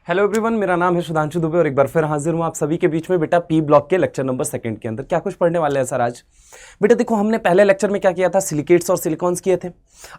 Hello everyone, मेरा नाम है सुधांशु दुबे और एक बार फिर हाजिर हूँ आप सभी के बीच में बेटा पी ब्लॉक के लेक्चर नंबर 2 के अंदर। क्या कुछ पढ़ने वाले हैं सर आज? बेटा देखो, हमने पहले लेक्चर में क्या किया था, सिलिकेट्स और सिलिकॉन्स किए थे।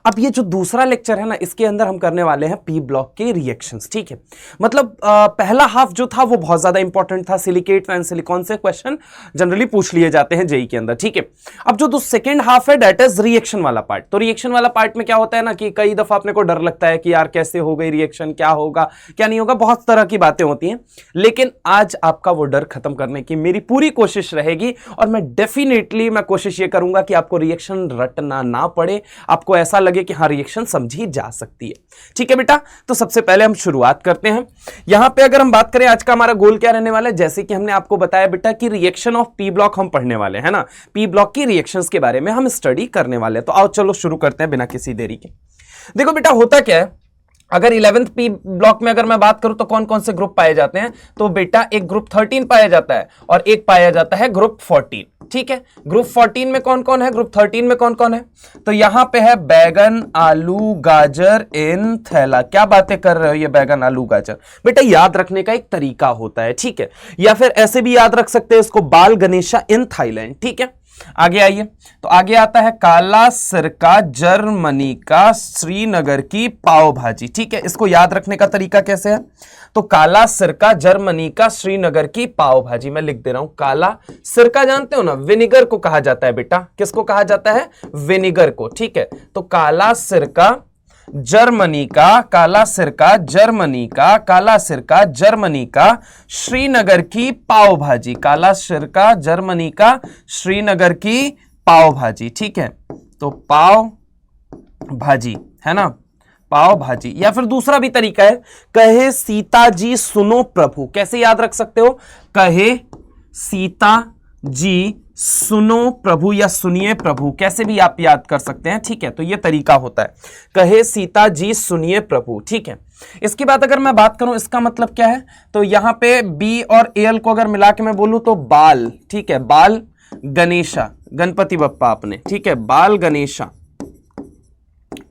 अब ये जो दूसरा लेक्चर है ना, इसके अंदर हम करने वाले हैं पी ब्लॉक के रिएक्शंस। ठीक है, मतलब पहला हाफ जो था वो बहुत ज्यादा इंपॉर्टेंट था। सिलिकेट्स एंड सिलिकॉन से क्वेश्चन जनरली पूछ लिए जाते हैं जेई के अंदर। ठीक है, अब जो सेकेंड हाफ है डेट इज रिएक्शन वाला पार्ट। तो रिएक्शन वाला पार्ट में क्या होता है ना कि कई दफा अपने को डर लगता है कि यार कैसे हो गई रिएक्शन, क्या होगा क्या नहीं होगा, बहुत तरह की बातें होती हैं। लेकिन आज आपका वो डर खत्म करने की मेरी पूरी कोशिश रहेगी और मैं डेफिनेटली कोशिश ये करूंगा कि आपको रिएक्शन रटना ना पड़े, आपको ऐसा लगे कि हाँ रिएक्शन समझी जा सकती है। ठीक है बेटा, तो सबसे पहले हम शुरुआत करते हैं। यहां पे अगर हम बात करें आज का हमारा गोल क्या रहने वाला है, जैसे कि हमने आपको बताया बेटा कि रिएक्शन ऑफ पी ब्लॉक हम पढ़ने वाले हैं ना, पी ब्लॉक की रिएक्शंस के बारे में हम स्टडी करने वाले हैं। तो आओ चलो शुरू करते हैं बिना किसी देरी के। देखो बेटा, होता क्या है, अगर 11th पी ब्लॉक में अगर मैं बात करूं तो कौन कौन से ग्रुप पाए जाते हैं, तो बेटा एक ग्रुप 13 पाया जाता है और एक पाया जाता है ग्रुप 14। ठीक है, ग्रुप 14 में कौन कौन है, ग्रुप 13 में कौन कौन है, तो यहां पे है बैगन, आलू, गाजर इन थैला। क्या बातें कर रहे हो, ये बैगन, आलू, गाजर बेटा याद रखने का एक तरीका होता है। ठीक है, या फिर ऐसे भी याद रख सकते हैं इसको, बाल गणेशा इन थाईलैंड। ठीक है, आगे आइए, तो आगे आता है काला सिरका जर्मनी का श्रीनगर की पाव भाजी। ठीक है, इसको याद रखने का तरीका कैसे है, तो काला सिरका जर्मनी का श्रीनगर की पाव भाजी। मैं लिख दे रहा हूं, काला सिरका जानते हो ना, विनेगर को कहा जाता है बेटा। किसको कहा जाता है, विनेगर को। ठीक है, तो काला सिरका जर्मनी का, काला सिरका जर्मनी का, काला सिरका जर्मनी का श्रीनगर की पाव भाजी, काला सिरका जर्मनी का श्रीनगर की पाव भाजी। ठीक है, तो पाव भाजी है ना, पाव भाजी। या फिर दूसरा भी तरीका है, कहे सीता जी सुनो प्रभु। कैसे याद रख सकते हो, कहे सीता जी सुनो प्रभु या सुनिए प्रभु, कैसे भी आप याद कर सकते हैं। ठीक है, तो ये तरीका होता है, कहे सीता जी सुनिए प्रभु। ठीक है, इसके बाद अगर मैं बात करूं इसका मतलब क्या है, तो यहां पे बी और एल को अगर मिला के मैं बोलूं तो बाल। ठीक है, बाल गणेशा, गणपति बप्पा आपने। ठीक है, बाल गणेशा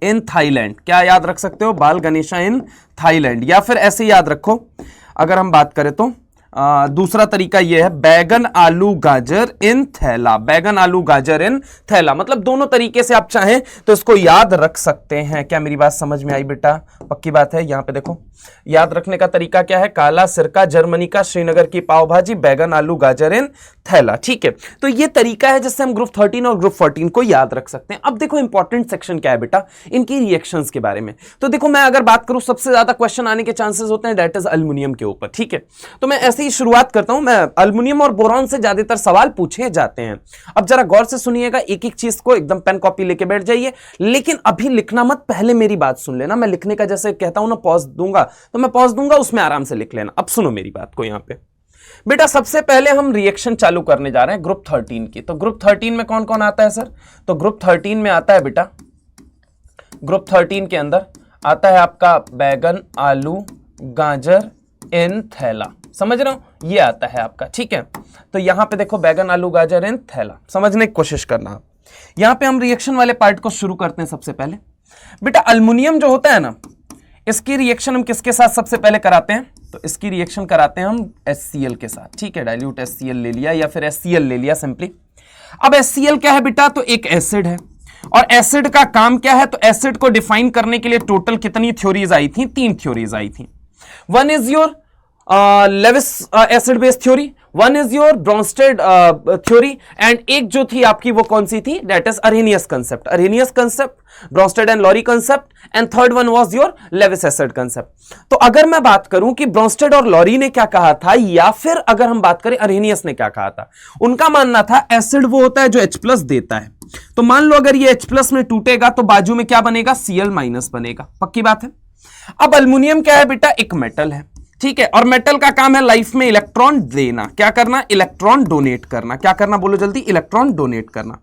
इन थाईलैंड। क्या याद रख सकते हो, बाल गणेशा इन थाईलैंड। या फिर ऐसे याद रखो, अगर हम बात करें तो दूसरा तरीका यह है, बैगन आलू गाजर इन थैला, बैगन आलू गाजर इन थैला। मतलब दोनों तरीके से आप चाहें तो इसको याद रख सकते हैं। क्या मेरी बात समझ में आई बेटा? पक्की बात है। यहां पे देखो, याद रखने का तरीका क्या है, काला सिरका जर्मनी का श्रीनगर की पाव भाजी, बैगन आलू गाजर इन थैला। ठीक है, तो ये तरीका है जिससे हम ग्रुप 13 और ग्रुप 14 को याद रख सकते हैं। अब देखो इंपॉर्टेंट सेक्शन क्या है बेटा, इनकी रिएक्शंस के बारे में। तो देखो, मैं अगर बात करूं सबसे ज्यादा क्वेश्चन आने के चांसेस होते हैं दैट इज एल्युमिनियम के ऊपर। ठीक है, तो मैं ऐसे ही शुरुआत करता हूं। मैं एल्युमिनियम और बोरॉन से ज्यादातर सवाल पूछे जाते हैं। अब जरा गौर से सुनिएगा, एक एक चीज को एकदम पेन कॉपी लेके बैठ जाइए, लेकिन अभी लिखना मत, पहले मेरी बात सुन लेना। मैं लिखने का जैसे कहता हूं ना पॉज दूंगा, तो मैं पॉज दूंगा, उसमें आराम से लिख लेना। अब सुनो मेरी बात को यहां पे बेटा, सबसे पहले हम रिएक्शन चालू करने जा रहे हैं ग्रुप 13 की। तो ग्रुप 13 में कौन कौन आता है सर, तो ग्रुप 13 में आता है बेटा, ग्रुप 13 के अंदर आता है आपका बैगन आलू गाजर इन थैला। समझ रहे हो, ये आता है आपका। ठीक है, तो यहां पे देखो बैगन आलू गाजर इन थैला, समझने की कोशिश करना। यहां पे हम रिएक्शन वाले पार्ट को शुरू करते हैं। सबसे पहले बेटा एल्युमिनियम जो होता है ना, इसकी रिएक्शन हम किसके साथ सबसे पहले कराते हैं, तो इसकी रिएक्शन कराते हैं हम HCl के साथ। ठीक है, डाइल्यूट HCl ले लिया या फिर HCl ले लिया सिंपली। अब HCl क्या है बेटा, तो एक एसिड है, और एसिड का काम क्या है, तो एसिड को डिफाइन करने के लिए टोटल कितनी थ्योरीज आई थी, 3 थ्योरीज आई थी। One is your Lewis acid base theory, one is your Bronsted theory, and एक जो थी आपकी वो कौन सी थी, that is Arrhenius concept, Arrhenius concept, Bronsted and Lowry concept, and third one was your Lewis acid concept. तो अगर मैं बात करूं कि ब्रोंस्टेड और लॉरी ने क्या कहा था, या फिर अगर हम बात करें अरेनियस ने क्या कहा था, उनका मानना था एसिड वो होता है जो H+ देता है। तो मान लो अगर ये H+ में टूटेगा तो बाजू में क्या बनेगा, Cl- बनेगा। पक्की बात है। अब एल्युमिनियम क्या है बेटा, एक मेटल है। ठीक है, और मेटल का काम है लाइफ में इलेक्ट्रॉन देना। क्या करना, इलेक्ट्रॉन डोनेट करना। क्या करना बोलो जल्दी, इलेक्ट्रॉन डोनेट करना।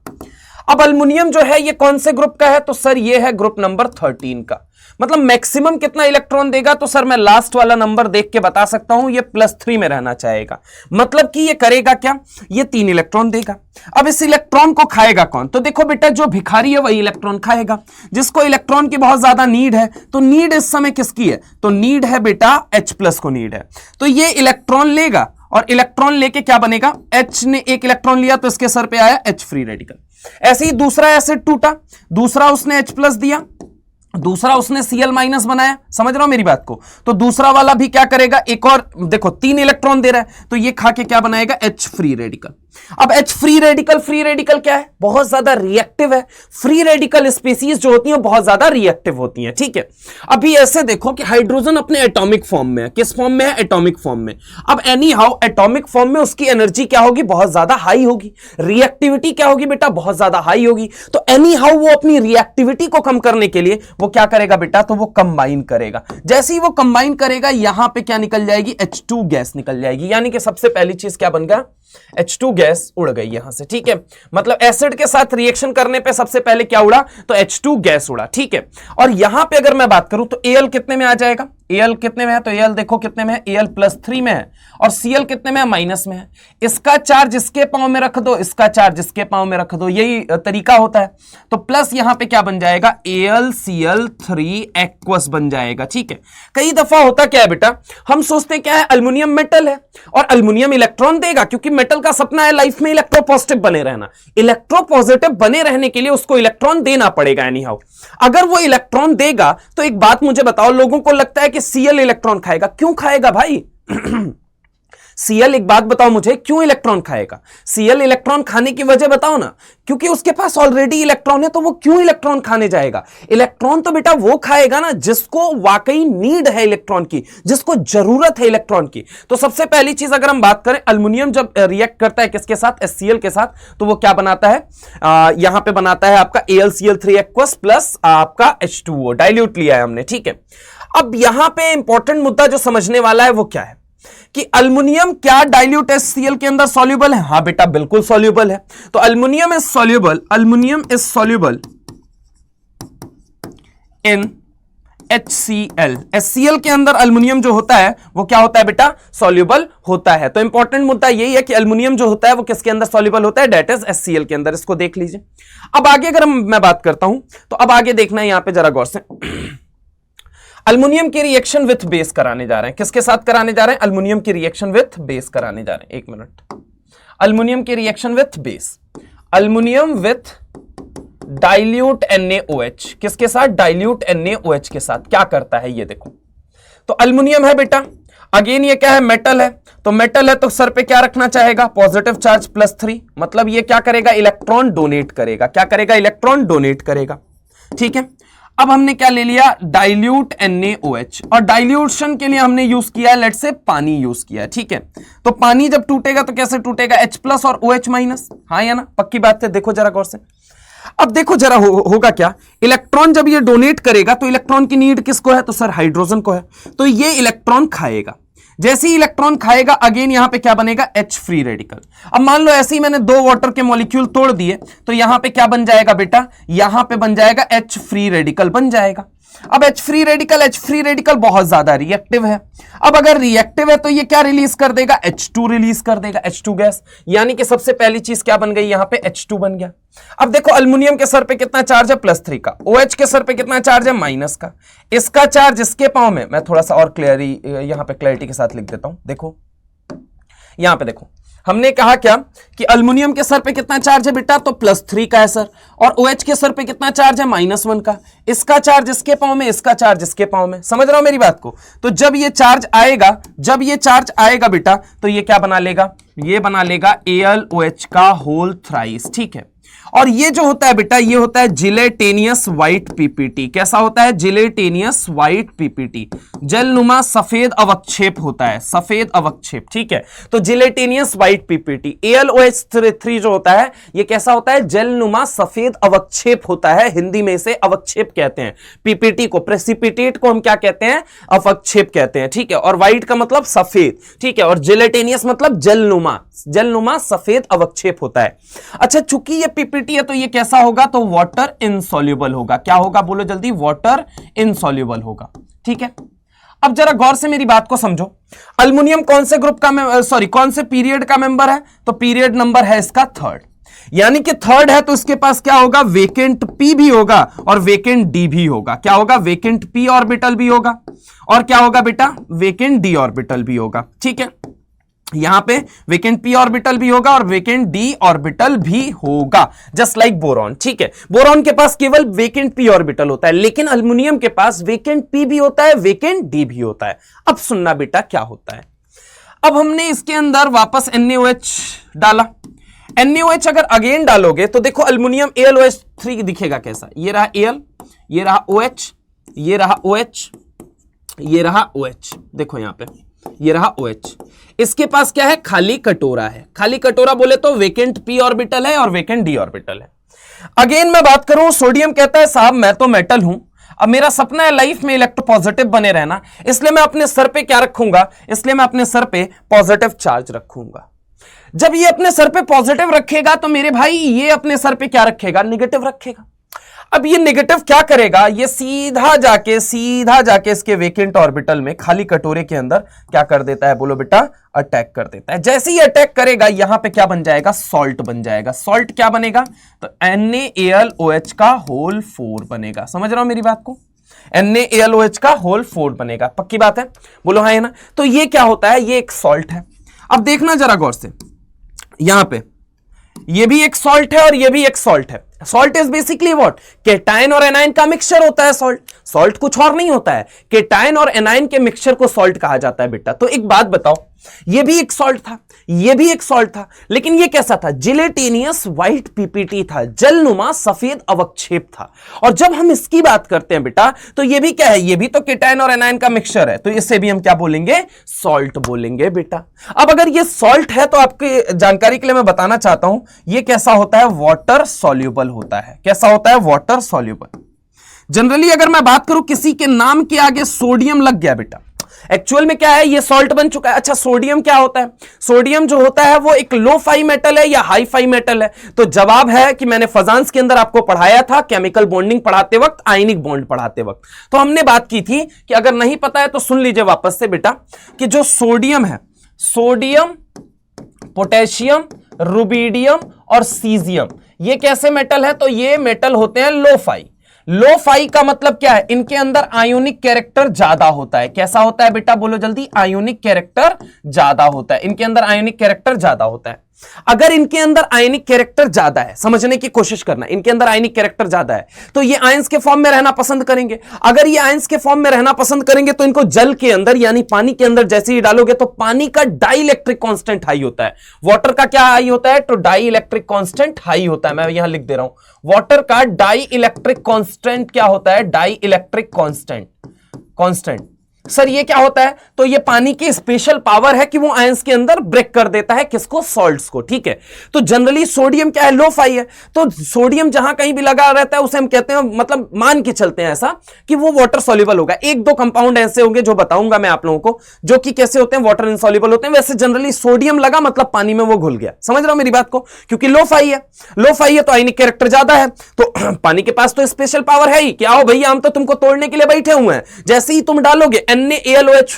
अब अल्युमिनियम जो है ये कौन से ग्रुप का है, तो सर ये है ग्रुप नंबर 13 का। मतलब मैक्सिमम कितना इलेक्ट्रॉन देगा, तो सर मैं लास्ट वाला नंबर देख के बता सकता हूं, ये +3 में रहना चाहेगा। मतलब कि ये करेगा क्या, ये 3 इलेक्ट्रॉन देगा। अब इस इलेक्ट्रॉन को खाएगा कौन, तो देखो बेटा जो भिखारी है वही इलेक्ट्रॉन खाएगा। जिसको इलेक्ट्रॉन की बहुत ज्यादा नीड है, तो नीड इस समय किसकी है, तो नीड है बेटा H+ को नीड है। तो ये इलेक्ट्रॉन लेगा और इलेक्ट्रॉन लेके क्या बनेगा, H ने एक इलेक्ट्रॉन लिया तो इसके सर पे आया H फ्री रेडिकल। ऐसे ही दूसरा एसिड टूटा, दूसरा उसने H+ दिया, दूसरा उसने Cl- बनाया, समझ रहा हो मेरी बात को। तो दूसरा वाला भी क्या करेगा, एक और देखो 3 इलेक्ट्रॉन दे रहा है, तो ये खा के क्या बनाएगा, H फ्री रेडिकल। अब H फ्री रेडिकल क्या है, बहुत ज्यादा रिएक्टिव है। फ्री रेडिकल स्पीसीज जो होती हैं बहुत ज्यादा रिएक्टिव होती हैं, ठीक है। अभी ऐसे देखो कि हाइड्रोजन अपने एटॉमिक फॉर्म में है, किस फॉर्म में है, एटॉमिक फॉर्म में। अब एनी हाउ एटॉमिक फॉर्म में उसकी एनर्जी क्या होगी, बहुत ज्यादा हाई होगी। रिएक्टिविटी क्या होगी बेटा, बहुत ज्यादा हाई होगी। तो एनी हाउ वो अपनी रिएक्टिविटी को कम करने के लिए वो क्या करेगा बेटा, तो वो कंबाइन करेगा। जैसे ही वो कंबाइन करेगा, यहां पे क्या निकल जाएगी, H2 गैस निकल जाएगी। यानी कि सबसे पहली चीज क्या बन गया, H2 गैस उड़ गई यहां से, ठीक है। मतलब एसिड के साथ रिएक्शन करने पे सबसे पहले क्या उड़ा, तो H2 गैस उड़ा, ठीक है। और यहां पे अगर मैं बात करूं तो Al कितने में आ जाएगा, Al कितने में है, तो Al देखो कितने में है, Al +3 में है। और Cl कितने में है, माइनस में है। इसका चार्ज इसके पांव में रख दो, इसका चार्ज इसके पांव में रख दो, यही तरीका होता है। तो प्लस यहां पे क्या बन जाएगा, AlCl3 एक्वस बन जाएगा, ठीक है। कई दफा होता क्या है बेटा, हम सोचते हैं क्या है, अल्युमिनियम मेटल है और अल्युमिनियम इलेक्ट्रॉन देगा, क्योंकि मेटल का सपना है लाइफ में इलेक्ट्रोपॉजिटिव बने रहना। इलेक्ट्रोपॉजिटिव बने रहने के लिए उसको इलेक्ट्रॉन देना पड़ेगा एनी हाउ। अगर वो इलेक्ट्रॉन देगा तो एक बात मुझे बताओ, लोगों को लगता है कि Cl इलेक्ट्रॉन खाएगा, क्यों खाएगा भाई Cl, एक बात बताओ मुझे, क्यों इलेक्ट्रॉन खाएगा? Cl इलेक्ट्रॉन खाने की वजह बताओ ना। क्योंकि उसके पास ऑलरेडी इलेक्ट्रॉन है, तो वो क्यों इलेक्ट्रॉन खाने जाएगा? इलेक्ट्रॉन तो बेटा वो खाएगा ना जिसको वाकई नीड है इलेक्ट्रॉन की, जिसको जरूरत है इलेक्ट्रॉन की। तो सबसे पहली चीज अगर हम बात करें, अल्युमिनियम जब रिएक्ट करता है किसके साथ, HCl के साथ, तो वो क्या बनाता है, यहां पे बनाता है आपका AlCl3 एक्वस प्लस आपका H2O, डाइल्यूट लिया है हमने, ठीक है। अब यहां पे इंपॉर्टेंट मुद्दा जो समझने वाला है वो क्या है कि अल्युमिनियम क्या डाइल्यूट HCl के अंदर सॉल्युबल है? हां बेटा बिल्कुल सॉल्युबल है। तो aluminium is soluble in HCl। HCl के अंदर अल्युमिनियम जो होता है वो क्या होता है बेटा, सॉल्युबल होता है। तो इंपॉर्टेंट मुद्दा यही है कि अल्युमिनियम जो होता है वो किसके अंदर सॉल्युबल होता है, डेट इज HCl के अंदर। इसको देख लीजिए। अब आगे अगर मैं बात करता हूं तो अब आगे देखना है यहां पे जरा गौर से। अल्युमिनियम की रिएक्शन विथ बेस कराने जा रहे हैं, किसके साथ कराने जा रहे हैं, अल्युमिनियम की रिएक्शन विथ बेस कराने जा रहे हैं। एक मिनट, अल्युमिनियम की reaction with base, aluminium with dilute NaOH, किसके साथ, डाइल्यूट NaOH के साथ क्या करता है ये देखो। तो अल्युमिनियम है बेटा, अगेन ये क्या है, मेटल है। तो मेटल है तो सर पे क्या रखना चाहेगा, पॉजिटिव चार्ज +3। मतलब ये क्या करेगा, इलेक्ट्रॉन डोनेट करेगा। क्या करेगा, इलेक्ट्रॉन डोनेट करेगा, ठीक है। अब हमने क्या ले लिया, डाइल्यूट NaOH, और डाइल्यूशन के लिए हमने यूज किया, लेट से पानी यूज किया, ठीक है। तो पानी जब टूटेगा तो कैसे टूटेगा, H+ और OH-। हाँ या ना, पक्की बात है। देखो जरा गौर से, अब देखो जरा होगा क्या, इलेक्ट्रॉन जब ये डोनेट करेगा तो इलेक्ट्रॉन की नीड किसको है, तो सर हाइड्रोजन को है। तो ये इलेक्ट्रॉन खाएगा। जैसे ही इलेक्ट्रॉन खाएगा, अगेन यहां पे क्या बनेगा, H फ्री रेडिकल। अब मान लो ऐसे ही मैंने 2 वाटर के मॉलिक्यूल तोड़ दिए, तो यहां पे क्या बन जाएगा बेटा, यहां पे बन जाएगा H फ्री रेडिकल बन जाएगा। अब H फ्री रेडिकल बहुत ज्यादा रिएक्टिव है। अब अगर रिएक्टिव है तो ये क्या रिलीज कर देगा, H2 रिलीज कर देगा, H2 गैस। यानी कि सबसे पहली चीज क्या बन गई, यहां पे H2 बन गया। अब देखो अल्युमिनियम के सर पे कितना चार्ज है, +3 का। OH के सर पे कितना चार्ज है, माइनस का। इसका चार्ज इसके पांव में, मैं थोड़ा सा और यहां पे क्लैरिटी के साथ लिख देता हूं। देखो यहां पे देखो, हमने कहा क्या कि अल्युमिनियम के सर पे कितना चार्ज है बेटा, तो +3 का है सर। और OH के सर पे कितना चार्ज है, -1 का। इसका चार्ज इसके पांव में, इसका चार्ज इसके पांव में। समझ रहा हो मेरी बात को? तो जब ये चार्ज आएगा बेटा, तो ये क्या बना लेगा, ये बना लेगा AlOH का होल थ्राइस, ठीक है। और ये जो होता है बेटा, ये होता है जिलेटेनियस व्हाइट पीपीटी। कैसा होता है, जिलेटेनियस व्हाइट पीपीटी, जलनुमा सफेद अवक्षेप होता है, सफेद अवक्षेप, ठीक है। तो जिलेटेनियस व्हाइट पीपीटी, AlOH3 जो होता है ये कैसा होता है, जलनुमा सफेद अवक्षेप होता है। हिंदी में इसे अवक्षेप कहते हैं। पीपीटी को, प्रेसिपिटेट को हम क्या कहते हैं, अवक्षेप कहते हैं, ठीक है। और व्हाइट का मतलब सफेद, ठीक है। और जिलेटेनियस मतलब जलनुमा सफेद अवक्षेप होता है। अच्छा, चूंकि ये पीपीटी है तो ये कैसा होगा, तो वाटर इनसॉल्युबल होगा। क्या होगा बोलो जल्दी, वाटर इनसॉल्युबल होगा। ठीक है, अब जरा गौर से मेरी बात को समझो। अल्युमिनियम कौन से ग्रुप का कौन से पीरियड का मेंबर है, तो पीरियड नंबर है इसका थर्ड, यानी कि थर्ड है तो इसके पास क्या होगा, वेकेंट पी भी होगा और वेकेंट डी भी होगा। क्या होगा, वेकेंट पी ऑर्बिटल भी होगा और क्या होगा बेटा, वेकेंट डी ऑर्बिटल भी होगा। ठीक है, यहां पे वेकेंट पी ऑर्बिटल भी होगा और वेकेंट डी ऑर्बिटल भी होगा, जस्ट लाइक बोरॉन। ठीक है, बोरॉन के पास केवल वेकेंट पी ऑर्बिटल होता है, लेकिन अल्युमिनियम के पास वेकेंट पी भी होता है, वेकेंट डी भी होता है। अब सुनना बेटा क्या होता है, अब हमने इसके अंदर वापस NaOH डाला। NaOH अगर अगेन डालोगे तो देखो अल्युमिनियम AlOH3 दिखेगा कैसा, ये रहा Al, ये रहा OH, ये रहा OH, ये रहा OH, देखो यहां पे ये रहा OH। इसके पास क्या है, खाली कटोरा है। खाली कटोरा बोले तो वेकेंट p ऑर्बिटल है और वेकेंट d ऑर्बिटल है। अगेन मैं बात करूं, सोडियम कहता है साहब मैं तो मेटल हूं, अब मेरा सपना है लाइफ में इलेक्ट्रोपॉजिटिव बने रहना, इसलिए मैं अपने सर पे क्या रखूंगा, इसलिए मैं अपने सर पे पॉजिटिव चार्ज रखूंगा। जब ये अपने सर पे पॉजिटिव रखेगा तो मेरे भाई ये अपने सर पे क्या रखेगा, निगेटिव रखेगा। अब ये नेगेटिव क्या करेगा, ये सीधा जाके इसके वेकेंट ऑर्बिटल में खाली कटोरे के अंदर क्या कर देता है बोलो बेटा, अटैक कर देता है। जैसे ही अटैक करेगा यहां पे क्या बन जाएगा, सॉल्ट बन जाएगा। सॉल्ट क्या बनेगा, तो NaAlOH का होल 4 बनेगा। समझ रहा हो मेरी बात को, NaAlOH का होल 4 बनेगा। पक्की बात है, बोलो हाँ है ना। तो ये क्या होता है, ये एक सॉल्ट है। अब देखना जरा गौर से, यहां पे ये भी एक सॉल्ट है और ये भी एक सॉल्ट है। Salt is basically what, cation और एनायन का मिक्सचर होता है सॉल्ट। सॉल्ट कुछ और नहीं होता है, केटायन और एनायन के मिक्सचर को सॉल्ट कहा जाता है बेटा। तो एक बात बताओ, ये भी एक सॉल्ट था, ये भी एक सॉल्ट था, लेकिन ये कैसा था, जिलेटिनियस व्हाइट पीपीटी था, जलनुमा सफेद अवक्षेप था। और जब हम इसकी बात करते हैं बेटा तो ये भी क्या है, ये भी तो केटायन और एनायन का मिक्सचर है, तो इससे भी हम क्या बोलेंगे, सॉल्ट बोलेंगे बेटा। अब अगर ये सॉल्ट है तो आपकी जानकारी के लिए मैं बताना चाहता हूं, ये कैसा होता है, वाटर सॉल्युबल होता है। कैसा होता है, वाटर सॉल्युबल। जनरली अगर मैं बात करूं किसी के नाम के आगे सोडियम लग गया बेटा, एक्चुअल में क्या है, ये सॉल्ट बन चुका है। अच्छा सोडियम क्या होता है, सोडियम जो होता है वो एक लो फाई मेटल है या हाई फाई मेटल है। तो जवाब है कि मैंने फजांस के अंदर आपको पढ़ाया था, केमिकल बॉन्डिंग पढ़ाते वक्त, आयनिक बॉन्ड पढ़ाते वक्त, तो हमने बात की थी कि अगर नहीं पता है तो सुन लीजिए वापस से बेटा, कि जो सोडियम है, सोडियम, पोटेशियम, रुबिडियम और सीजियम, ये कैसे मेटल है, तो ये मेटल होते हैं लो फाई। लो फाई का मतलब क्या है, इनके अंदर आयोनिक कैरेक्टर ज्यादा होता है। कैसा होता है बेटा बोलो जल्दी, आयोनिक कैरेक्टर ज्यादा होता है, इनके अंदर आयोनिक कैरेक्टर ज्यादा होता है। अगर इनके अंदर आयनिक कैरेक्टर ज्यादा है, समझने की कोशिश करना, इनके अंदर आयनिक कैरेक्टर ज्यादा है तो ये आयंस के फॉर्म में रहना पसंद करेंगे। अगर ये आयंस के फॉर्म में रहना पसंद करेंगे तो इनको जल के अंदर यानी पानी के अंदर जैसे ही डालोगे तो पानी का डाई इलेक्ट्रिक कांस्टेंट हाई होता है। वाटर का क्या हाई होता है, तो डाई इलेक्ट्रिक कांस्टेंट हाई होता है। मैं यहां लिख दे रहा हूं, वाटर का डाई इलेक्ट्रिक कांस्टेंट क्या होता है, डाई इलेक्ट्रिक कांस्टेंट। सर ये क्या होता है, तो ये पानी की स्पेशल पावर है कि वो आयंस के अंदर ब्रेक कर देता है किसको, सॉल्ट्स को। ठीक है, तो जनरली सोडियम क्या है, लो फाई है, तो सोडियम जहां कहीं भी लगा रहता है उसे हम कहते हैं, मतलब मान के चलते हैं ऐसा कि वो वाटर सॉल्युबल होगा। एक दो कंपाउंड ऐसे होंगे जो बताऊंगा मैं आप लोगों को, जो कि कैसे होते हैं, वाटर इनसॉल्युबल होते हैं। वैसे जनरली सोडियम लगा मतलब पानी में वो घुल गया। समझ रहा हूं मेरी बात को, क्योंकि लो फाई है, लो फाई है तो आयनिक कैरेक्टर ज्यादा है, तो पानी के पास तो स्पेशल पावर है ही। क्या हो भैया, हम तो तुमको तोड़ने के लिए बैठे हुए हैं। जैसे ही तुम डालोगे NaAlOH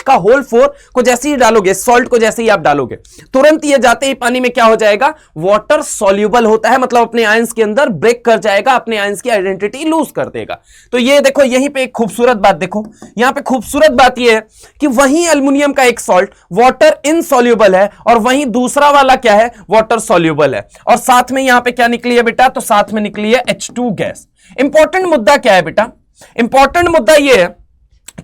का होल 4 को जैसे ही डालोगे, सॉल्ट को जैसे ही आप डालोगे, तुरंत ये जाते ही पानी में क्या हो जाएगा, वाटर सॉल्युबल होता है, मतलब अपने आयंस के अंदर ब्रेक कर जाएगा, अपने आयंस की आइडेंटिटी लूज कर देगा। तो ये देखो यहीं पे एक खूबसूरत बात देखो, यहां पे खूबसूरत बात ये है कि वहीं एल्युमिनियम का एक सॉल्ट वाटर इनसॉल्युबल है और वहीं दूसरा वाला क्या है, वाटर सॉल्युबल है। और साथ में यहां पे क्या निकली है बेटा, तो साथ में निकली है H2 गैस। इंपॉर्टेंट मुद्दा क्या है बेटा, इंपॉर्टेंट मुद्दा यह है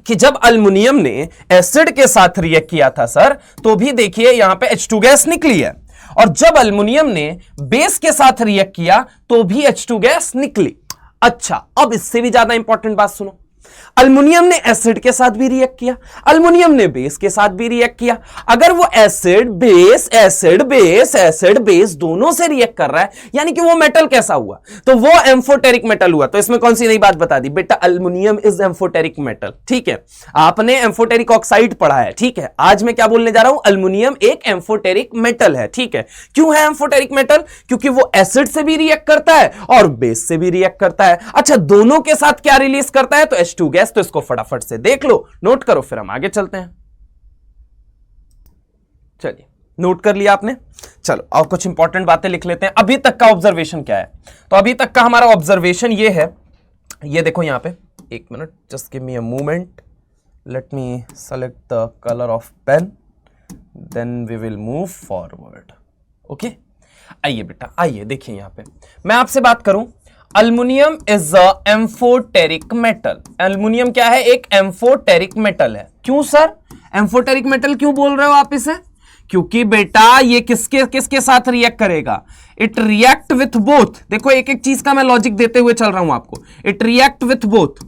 कि जब अल्युमिनियम ने एसिड के साथ रिएक्ट किया था सर, तो भी देखिए यहां पे H2 गैस निकली है, और जब अल्युमिनियम ने बेस के साथ रिएक्ट किया तो भी H2 गैस निकली। अच्छा अब इससे भी ज्यादा इंपॉर्टेंट बात सुनो, अल्युमिनियम ने एसिड के साथ भी रिएक्ट किया, अल्युमिनियम ने बेस के साथ भी रिएक्ट किया। अगर वो acid base acid base acid base दोनों से रिएक्ट कर रहा है, यानी कि वो मेटल कैसा हुआ, तो वो एम्फोटेरिक मेटल हुआ। तो इसमें कौन सी नई बात बता दी बेटा, अल्युमिनियम इज एम्फोटेरिक मेटल। ठीक है, आपने एम्फोटेरिक ऑक्साइड पढ़ा है। ठीक है, आज मैं क्या बोलने जा रहा हूं, अल्युमिनियम एक एम्फोटेरिक मेटल है। ठीक है, क्यों है एम्फोटेरिक मेटल, क्योंकि वो एसिड से भी रिएक्ट करता है और बेस से भी रिएक्ट करता है। अच्छा, दोनों के साथ क्या रिलीज करता है, तो H2 गैस। तो इसको फटाफट से देख लो, नोट करो, फिर हम आगे चलते हैं। चलिए, नोट कर लिया आपने। चलो और कुछ इंपॉर्टेंट बातें लिख लेते हैं। अभी तक का ऑब्जर्वेशन क्या है, तो अभी तक का हमारा ऑब्जर्वेशन ये है, ये देखो यहां पे, एक minute, just give me a moment, let me select the colour of pen, then we will move forward. Okay, आइए बेटा, आइए देखिए यहां पे मैं आपसे बात करूं, aluminium is a amphoteric metal. Aluminium क्या है, एक एम्फोटेरिक मेटल है। क्यों सर एम्फोटेरिक मेटल क्यों बोल रहे हो आप इसे, क्योंकि बेटा ये किसके किसके साथ रिएक्ट करेगा, इट रिएक्ट विथ बोथ। देखो एक एक चीज का मैं लॉजिक देते हुए चल रहा हूं आपको। It react with both,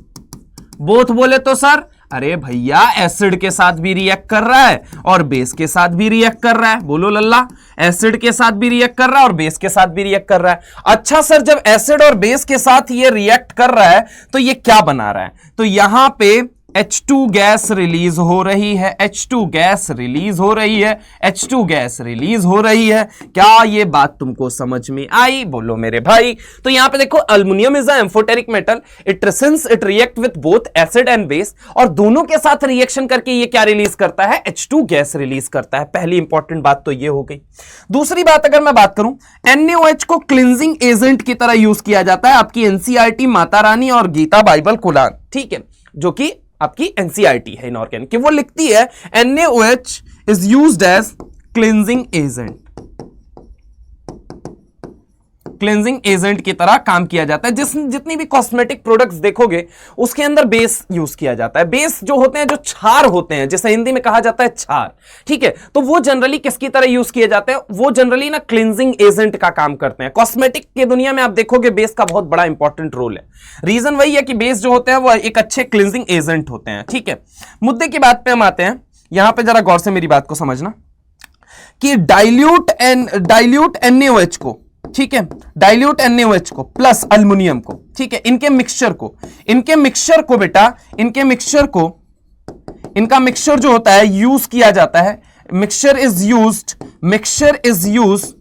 both बोले तो सर, अरे भैया एसिड के साथ भी रिएक्ट कर रहा है और बेस के साथ भी रिएक्ट कर रहा है। बोलो लल्ला, एसिड के साथ भी रिएक्ट कर रहा है और बेस के साथ भी रिएक्ट कर रहा है। अच्छा सर, जब एसिड और बेस के साथ ये रिएक्ट कर रहा है तो ये क्या बना रहा है, तो यहां पे H2 गैस रिलीज हो रही है, H2 गैस रिलीज हो रही है, H2 गैस रिलीज हो रही है। क्या ये बात तुमको समझ में आई, बोलो मेरे भाई। तो यहां पे देखो, aluminium is a amphoteric metal, since it react with both acid and base, और दोनों के साथ रिएक्शन करके ये क्या रिलीज करता है, H2 गैस रिलीज करता है। पहली इंपॉर्टेंट बात तो ये हो गई। दूसरी बात अगर मैं बात करूं, NaOH को क्लिंजिंग एजेंट की तरह यूज किया जाता है आपकी NCERT, माता रानी और गीता बाइबल कुरान। ठीक है, जो कि आपकी NCERT है इनऑर्गेनिक, वो लिखती है NaOH is used as cleansing agent. Cleansing agent की तरह काम किया जाता है। जितनी भी कॉस्मेटिक प्रोडक्ट्स देखोगे उसके अंदर बेस यूज किया जाता है। बेस जो होते हैं, जो क्षार होते हैं, जैसे हिंदी में कहा जाता है क्षार, ठीक है, तो वो जनरली किसकी तरह यूज किए जाते हैं, वो जनरली ना क्लिंजिंग एजेंट का काम करते हैं। कॉस्मेटिक की दुनिया में आप देखोगे बेस का बहुत बड़ा इंपॉर्टेंट रोल है। रीजन वही है कि बेस जो होते हैं वो एक अच्छे क्लिंजिंग एजेंट होते हैं। ठीक है, मुद्दे की बात पे हम आते हैं। यहां पे जरा गौर से मेरी बात को समझना कि डाइल्यूट NaOH को, ठीक है, डाइल्यूट NaOH को प्लस अल्युमिनियम को, ठीक है, इनके मिक्सचर को बेटा, इनका मिक्सचर जो होता है यूज किया जाता है। Mixture is used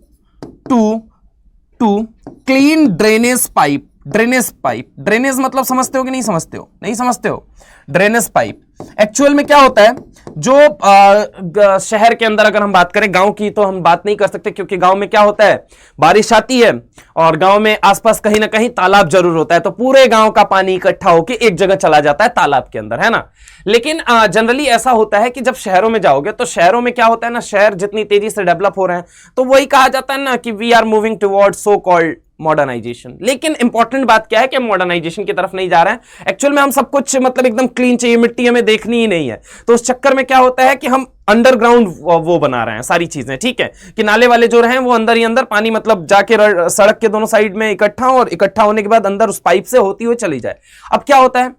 to clean drainage pipe. Drainage मतलब समझते हो कि नहीं समझते हो, ड्रेनेज पाइप एक्चुअल में क्या होता है, जो शहर के अंदर अगर हम बात करें, गांव की तो हम बात नहीं कर सकते, क्योंकि गांव में क्या होता है, बारिश आती है और गांव में आसपास कहीं ना कहीं तालाब जरूर होता है, तो पूरे गांव का पानी इकट्ठा होकर एक जगह चला जाता है तालाब के अंदर, है ना। लेकिन जनरली ऐसा होता है कि जब शहरों में जाओगे तो शहरों में क्या होता है ना, शहर जितनी तेजी से डेवलप हो रहे हैं तो वही कहा जाता है ना कि we are moving towards so called modernisation. लेकिन इंपॉर्टेंट बात क्या है कि मॉडर्नाइजेशन की तरफ नहीं जा रहे हैं। एक्चुअल में हम सब कुछ मतलब एकदम क्लीन चाहिए, मिट्टी हमें देखनी ही नहीं है, तो उस चक्कर में क्या होता है कि हम अंडरग्राउंड वो बना रहे हैं सारी चीजें। ठीक है, कि नाले वाले जो रहे वो अंदर ही अंदर पानी मतलब जाके सड़क के दोनों साइड में इकट्ठा हो, और इकट्ठा होने के बाद अंदर उस पाइप से होती हुई चली जाए। अब क्या होता है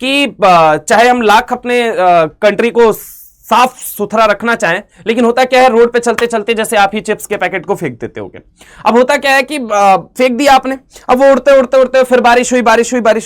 कि चाहे हम लाख अपने कंट्री को साफ सुथरा रखना चाहें, लेकिन होता क्या है, रोड पे चलते चलते जैसे आप ही चिप्स के पैकेट को फेंक देते होगे। अब होता क्या है कि फेंक दिया आपने, अब वो उड़ते फिर बारिश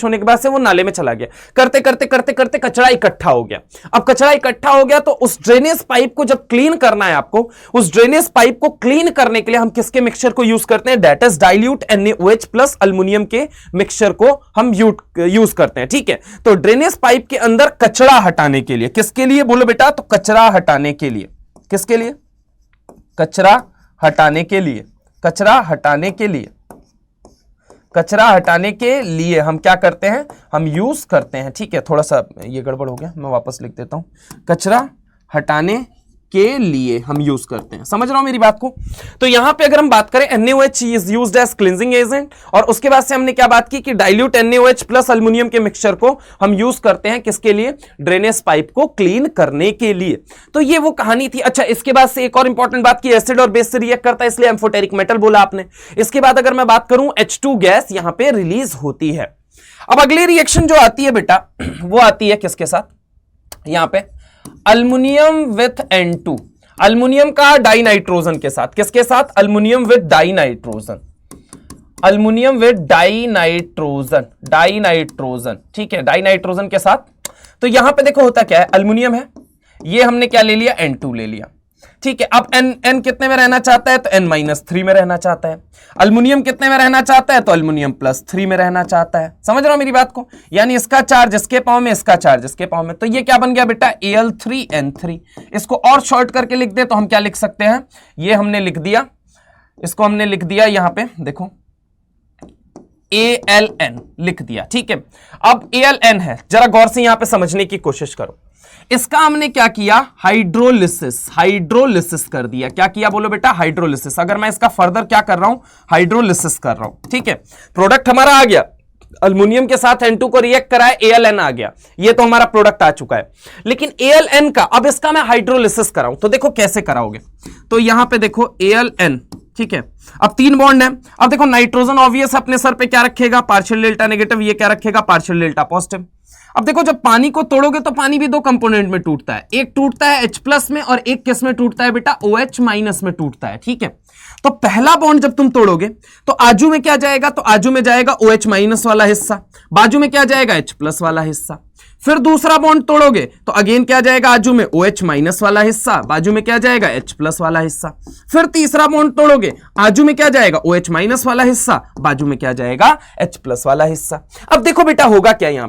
होने के बाद से वो नाले में चला गया, करते करते कचरा इकट्ठा हो गया। अब कचरा इकट्ठा हो गया तो उस ड्रेनेज पाइप को जब क्लीन करना है आपको, उस ड्रेनेज पाइप को क्लीन करने के लिए हम किसके मिक्सचर को यूज करते हैं, that is dilute NaOH plus aluminium के मिक्सचर को हम यूज करते हैं। ठीक है, तो ड्रेनेज पाइप के अंदर कचरा हटाने के लिए, किसके लिए बोलो बेटा, तो कचरा हटाने के लिए, किसके लिए, कचरा हटाने के लिए हम क्या करते हैं, हम यूज करते हैं। ठीक है, थोड़ा सा ये गड़बड़ हो गया, मैं वापस लिख देता हूं, कचरा हटाने के लिए हम यूज करते हैं। समझ रहा हूं मेरी बात को। तो यहां पे अगर हम बात करें NaOH is used as cleansing agent, और उसके बाद से हमने क्या बात की कि डाइल्यूट NaOH प्लस अल्युमिनियम के मिक्सचर को हम यूज करते हैं किसके लिए, ड्रेनेज पाइप को क्लीन करने के लिए। तो ये वो कहानी थी। अच्छा, इसके बाद से एक और इंपॉर्टेंट बात की, एसिड और बेस से रिएक्ट करता है इसलिए एम्फोटेरिक मेटल बोला आपने। इसके बाद अगर मैं बात करूं, H2 गैस यहां पे रिलीज होती है। अब अगली रिएक्शन जो आती है बेटा वो आती है किसके साथ, यहां पे अल्युमिनियम विथ N2, अल्युमिनियम का डाइनाइट्रोजन के साथ, किसके साथ, aluminium with dinitrogen, aluminium with dinitrogen, dinitrogen, ठीक है, डाइनाइट्रोजन के साथ। तो यहां पे देखो होता क्या है, अल्युमिनियम है, ये हमने क्या ले लिया, N2 ले लिया, ठीक है। अब N कितने में रहना चाहता है, तो N-3 में रहना चाहता है। अल्युमिनियम कितने में रहना चाहता है, तो अल्युमिनियम +3 में रहना चाहता है। समझ रहे हो मेरी बात को, यानी इसका चार्ज इसके पाव में, इसका चार्ज इसके पाव में, तो ये क्या बन गया बेटा, Al3N3। इसको और शॉर्ट करके लिख दे तो हम क्या लिख सकते हैं, ये हमने लिख दिया, इसको हमने लिख दिया यहां पे देखो ALN लिख दिया, ठीक है। अब ALN है, जरा गौर से यहां पे समझने की कोशिश करो। इसका हमने क्या किया, हाइड्रोलिसिस, हाइड्रोलिसिस कर दिया। क्या किया बोलो बेटा, हाइड्रोलिसिस। अगर मैं इसका फर्दर क्या कर रहा हूं, हाइड्रोलिसिस कर रहा हूं, ठीक है। प्रोडक्ट हमारा आ गया, अल्युमिनियम के साथ N2 को रिएक्ट कराया, ALN आ गया, ये तो हमारा प्रोडक्ट आ चुका है। लेकिन ALN का अब इसका मैं हाइड्रोलिसिस कराऊं तो देखो कैसे कराओगे, तो यहां पे देखो ALN, ठीक है। अब 3 बॉन्ड है, अब देखो नाइट्रोजन ऑब्वियस अपने सर पे क्या रखेगा, पार्शियल डेल्टा नेगेटिव, ये क्या रखेगा, पार्शियल डेल्टा पॉजिटिव। अब देखो जब पानी को तोड़ोगे तो पानी भी 2 कंपोनेंट में टूटता है, एक टूटता है H+ में और एक किस में टूटता है बेटा, OH- में टूटता है, ठीक है। तो पहला बॉन्ड जब तुम तोड़ोगे तो आजू में क्या जाएगा, तो आजू में जाएगा OH- वाला हिस्सा, बाजू में क्या जाएगा, H+ वाला हिस्सा। फिर दूसरा बॉन्ड तोड़ोगे तो अगेन क्या जाएगा, आजू में OH- वाला हिस्सा, बाजू में क्या जाएगा, H+ वाला हिस्सा। फिर तीसरा बॉन्ड तोड़ोगे, आजू में क्या जाएगा, OH- वाला हिस्सा, बाजू में क्या जाएगा, H+ वाला हिस्सा। अब देखो बेटा होगा क्या, यहां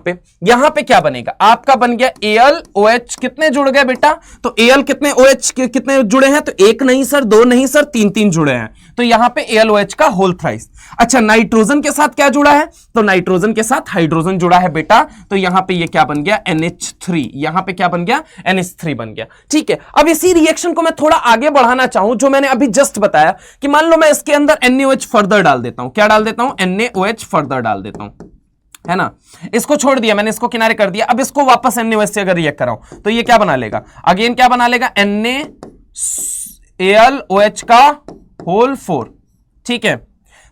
पे क्या बनेगा, आपका बन गया AlOH, कितने जुड़ गए बेटा, तो Al कितने, OH कितने जुड़े हैं, तो 1 नहीं सर, 2 नहीं सर, 3 जुड़े हैं, तो यहां पे AlOH का होल थ्राइस। अच्छा नाइट्रोजन के साथ क्या जुड़ा है, तो नाइट्रोजन के साथ हाइड्रोजन जुड़ा है बेटा, तो यहां पे ये क्या बन गया, NH3, यहां पे क्या बन गया, NH3 बन गया, ठीक है। अब इसी रिएक्शन को मैं थोड़ा आगे बढ़ाना चाहूं, जो मैंने अभी जस्ट बताया कि मान लो मैं इसके अंदर NaOH फर्दर डाल देता हूं, क्या डाल देता हूं, NaOH फर्दर डाल देता हूं, है ना। इसको छोड़ दिया मैंने, इसको किनारे कर दिया। अब इसको वापस NaOH से अगर रिएक्ट कराऊं तो ये क्या बना लेगा, अगेन क्या बना लेगा, NaAlOH का होल 4, ठीक है।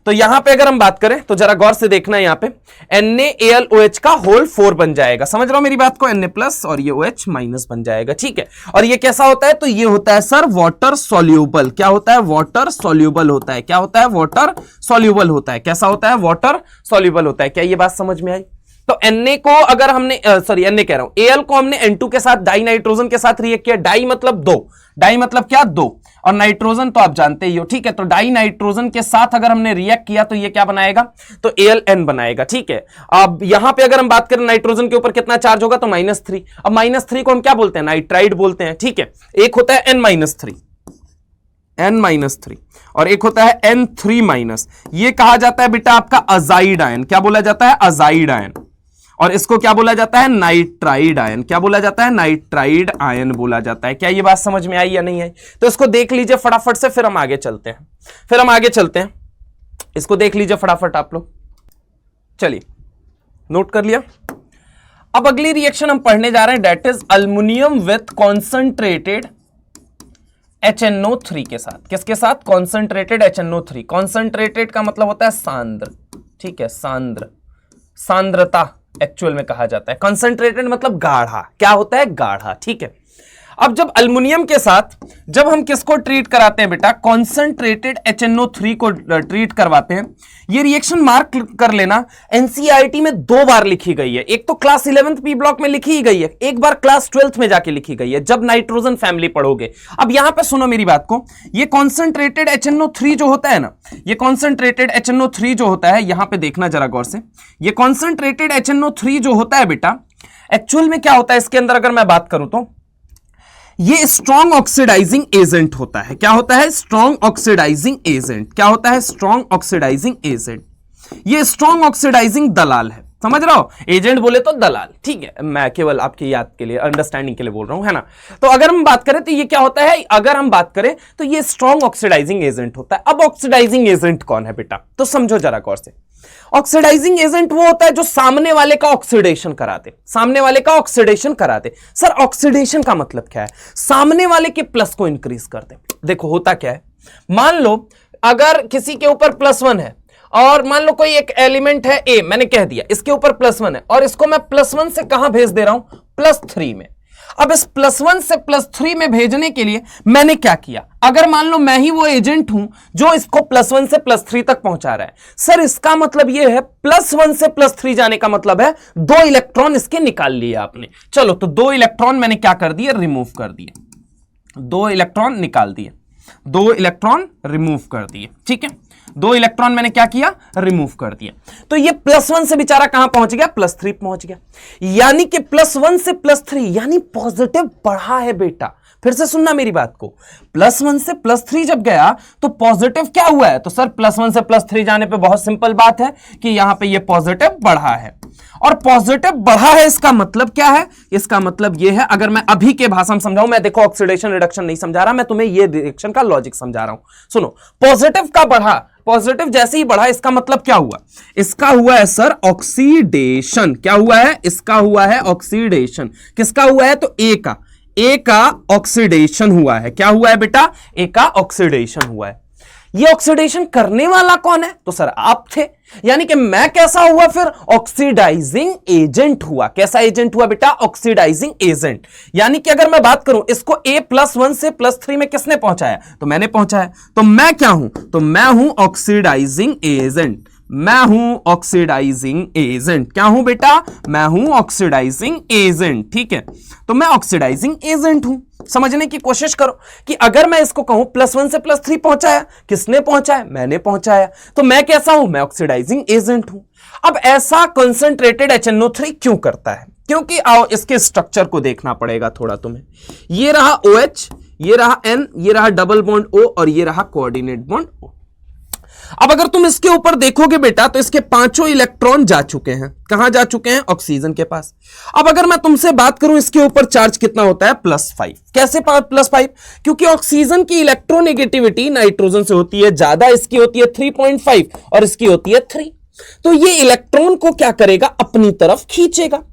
तो यहां पे अगर हम बात करें तो जरा गौर से देखना, यहां पे NaAlOH का होल 4 बन जाएगा। समझ रहे हो मेरी बात को, Na+ और ये OH- बन जाएगा, ठीक है। और ये कैसा होता है, तो ये होता है सर वाटर सॉल्यूबल। क्या होता है, वाटर सॉल्यूबल होता है। क्या होता है, वाटर सॉल्यूबल होता है। कैसा होता है, वाटर सॉल्यूबल होता है। क्या ये बात समझ में आई। तो Na को अगर हमने सॉरी Na कह रहा हूं, Al को हमने N2 के साथ डाइनाइट्रोजन के साथ रिएक्ट किया, डाई मतलब 2, डाई मतलब क्या, 2, और नाइट्रोजन तो आप जानते ही हो, ठीक है। तो डाई नाइट्रोजन के साथ अगर हमने रिएक्ट किया तो ये क्या बनाएगा, तो AlN बनाएगा, ठीक है। अब यहां पे अगर हम बात करें नाइट्रोजन के ऊपर कितना चार्ज होगा, तो -3। अब -3 को हम क्या बोलते हैं, नाइट्राइड बोलते हैं, ठीक है। एक होता है N-3, N-3, और एक होता है N3-। ये कहा जाता है बेटा आपका अजाइड आयन। क्या बोला जाता है, अजाइड आयन। और इसको क्या बोला जाता है, नाइट्राइड आयन। क्या बोला जाता है, नाइट्राइड आयन बोला जाता है। क्या ये बात समझ में आई या नहीं आई, तो इसको देख लीजिए फटाफट से, फिर हम आगे चलते हैं, इसको देख लीजिए फटाफट आप लोग। चलिए नोट कर लिया। अब अगली रिएक्शन हम पढ़ने जा रहे हैं, that is aluminium with concentrated HNO3 के साथ। किसके साथ, कॉन्सेंट्रेटेड HNO3। कॉन्सेंट्रेटेड का मतलब होता है सांद्र, ठीक है, सांद्र, सांद्रता एक्चुअल में कहा जाता है। कंसंट्रेटेड मतलब गाढ़ा। क्या होता है, गाढ़ा, ठीक है। अब जब अल्युमिनियम के साथ जब हम किसको ट्रीट कराते हैं बेटा, कॉन्सेंट्रेटेड HNO3 को ट्रीट करवाते हैं, ये रिएक्शन मार्क कर लेना, एनसीईआरटी में 2 बार लिखी गई है। एक तो क्लास 11th पी ब्लॉक में लिखी गई है, एक बार क्लास 12th में जाके लिखी गई है, जब नाइट्रोजन फैमिली पढ़ोगे। अब यहां पे सुनो मेरी बात को, ये कॉन्सेंट्रेटेड HNO3 जो होता है ना, ये कॉन्सेंट्रेटेड HNO3 जो होता है, यहां पे देखना जरा गौर से, ये कॉन्सेंट्रेटेड HNO3 जो होता है बेटा, एक्चुअल में क्या होता है इसके अंदर, अगर मैं बात करूं तो ये स्ट्रॉन्ग ऑक्सीडाइजिंग एजेंट होता है। क्या होता है, स्ट्रॉन्ग ऑक्सीडाइजिंग एजेंट। क्या होता है, स्ट्रॉन्ग ऑक्सीडाइजिंग एजेंट। ये स्ट्रॉन्ग ऑक्सीडाइजिंग दलाल है। समझ रहे हो, एजेंट बोले तो दलाल, ठीक है। मैं केवल आपकी याद के लिए, अंडरस्टैंडिंग के लिए बोल रहा हूं, है ना। तो अगर हम बात करें तो ये क्या होता है, अगर हम बात करें तो ये स्ट्रॉन्ग ऑक्सीडाइजिंग एजेंट होता है। अब ऑक्सीडाइजिंग एजेंट कौन है बेटा, तो समझो जरा गौर से। ऑक्सीडाइजिंग एजेंट वो होता है जो सामने वाले का ऑक्सीडेशन करा दे, सामने वाले का ऑक्सीडेशन करा दे। सर ऑक्सीडेशन का मतलब क्या है, सामने वाले के प्लस को इंक्रीज कर दे। देखो होता क्या है, मान लो अगर किसी के ऊपर +1 है और मान लो कोई एक एलिमेंट है ए, मैंने कह दिया इसके ऊपर +1 है और इसको मैं +1 से कहां भेज दे रहा हूं, +3 में। अब इस +1 से +3 में भेजने के लिए मैंने क्या किया, अगर मान लो मैं ही वो एजेंट हूं जो इसको +1 से +3 तक पहुंचा रहा है, सर इसका मतलब ये है +1 से +3 जाने का मतलब है 2 इलेक्ट्रॉन इसके निकाल लिए आपने। चलो तो 2 इलेक्ट्रॉन मैंने क्या कर दिए, रिमूव कर दिए, 2 इलेक्ट्रॉन निकाल दिए, 2 इलेक्ट्रॉन रिमूव कर दिए, ठीक है, 2 इलेक्ट्रॉन मैंने क्या किया, रिमूव कर दिया। तो ये +1 से बेचारा कहां पहुंच गया, +3 पहुंच गया। यानी कि +1 से +3 यानी पॉजिटिव बढ़ा है बेटा। फिर से सुनना मेरी बात को, +1 से +3 जब गया तो पॉजिटिव क्या हुआ है, तो सर +1 से +3 जाने पे बहुत सिंपल बात है कि यहां पे ये पॉजिटिव बढ़ा है। और पॉजिटिव बढ़ा है इसका मतलब क्या है, इसका मतलब ये है, अगर मैं अभी के भाषा में समझाऊं, मैं देखो ऑक्सीडेशन रिडक्शन नहीं समझा रहा, मैं तुम्हें ये रिएक्शन का लॉजिक समझा रहा हूं। सुनो, पॉजिटिव का बढ़ा, पॉजिटिव जैसे ही बढ़ा इसका मतलब क्या हुआ, इसका हुआ है सर ऑक्सीडेशन। क्या हुआ है, इसका हुआ है ऑक्सीडेशन। किसका हुआ है, तो ए का ऑक्सीडेशन हुआ है। क्या हुआ है बेटा, ए का ऑक्सीडेशन हुआ है। ये ऑक्सीडेशन करने वाला कौन है, तो सर आप थे। यानी कि मैं कैसा हुआ फिर, ऑक्सीडाइजिंग एजेंट हुआ। कैसा एजेंट हुआ बेटा, ऑक्सीडाइजिंग एजेंट। यानी कि अगर मैं बात करूं इसको A+1 से +3 में किसने पहुंचाया, तो मैंने पहुंचाया। तो मैं क्या हूं, तो मैं हूं ऑक्सीडाइजिंग एजेंट। मैं हूं ऑक्सीडाइजिंग एजेंट। क्या हूं बेटा, मैं हूं ऑक्सीडाइजिंग एजेंट, ठीक है। तो मैं ऑक्सीडाइजिंग एजेंट हूं। समझने की कोशिश करो कि अगर मैं इसको कहूं +1 से +3 पहुंचाया, किसने पहुंचाया, मैंने पहुंचाया। तो मैं कैसा हूं, मैं ऑक्सीडाइजिंग एजेंट हूं। अब ऐसा कंसंट्रेटेड HNO3 क्यों करता है, क्योंकि आओ इसके स्ट्रक्चर को देखना पड़ेगा थोड़ा तुम्हें। ये रहा OH, ये रहा N, ये रहा डबल बॉन्ड O और ये रहा कोऑर्डिनेट बॉन्ड O। अब अगर तुम इसके ऊपर देखोगे बेटा तो इसके 5 इलेक्ट्रॉन जा चुके हैं, कहां जा चुके हैं, ऑक्सीजन के पास। अब अगर मैं तुमसे बात करूं इसके ऊपर चार्ज कितना होता है, +5। कैसे +5, क्योंकि ऑक्सीजन की इलेक्ट्रोनेगेटिविटी नाइट्रोजन से होती है ज्यादा, इसकी होती है 3.5 और इसकी होती है 3। तो ये इलेक्ट्रॉन को क्या करेगा, अपनी तरफ खींचेगा।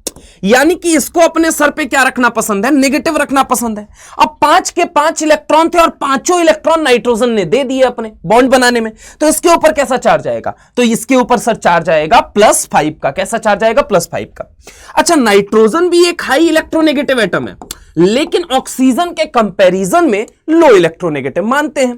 यानी कि इसको अपने सर पे क्या रखना पसंद है, नेगेटिव रखना पसंद है। अब 5 के 5 इलेक्ट्रॉन थे और 5 इलेक्ट्रॉन नाइट्रोजन ने दे दिए अपने बॉन्ड बनाने में। तो इसके ऊपर कैसा चार्ज आएगा, तो इसके ऊपर सर चार्ज आएगा +5 का। कैसा चार्ज आएगा, +5 का। अच्छा, नाइट्रोजन भी एक हाई इलेक्ट्रोनेगेटिव एटम है, लेकिन ऑक्सीजन के कंपैरिजन में लो इलेक्ट्रोनेगेटिव मानते हैं।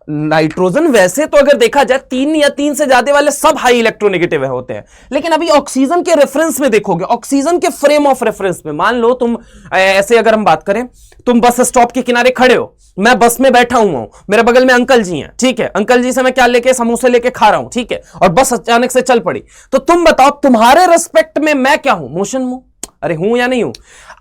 नाइट्रोजन वैसे तो अगर देखा जाए 3 या 3 से ज्यादा वाले सब हाई इलेक्ट्रोनेगेटिव होते हैं, लेकिन अभी ऑक्सीजन के रेफरेंस में देखोगे, ऑक्सीजन के फ्रेम ऑफ रेफरेंस में, मान लो तुम ऐसे अगर हम बात करें, तुम बस स्टॉप के किनारे खड़े हो, मैं बस में बैठा हुआ हूं, मेरे बगल में अंकल जी हैं, ठीक है, अंकल जी से मैं क्या लेके, समोसे लेके खा रहा हूं, ठीक है, और बस अचानक से चल पड़ी, तो तुम बताओ तुम्हारे रेस्पेक्ट में मैं क्या हूं, मोशन में, अरे हूं या नहीं हूं।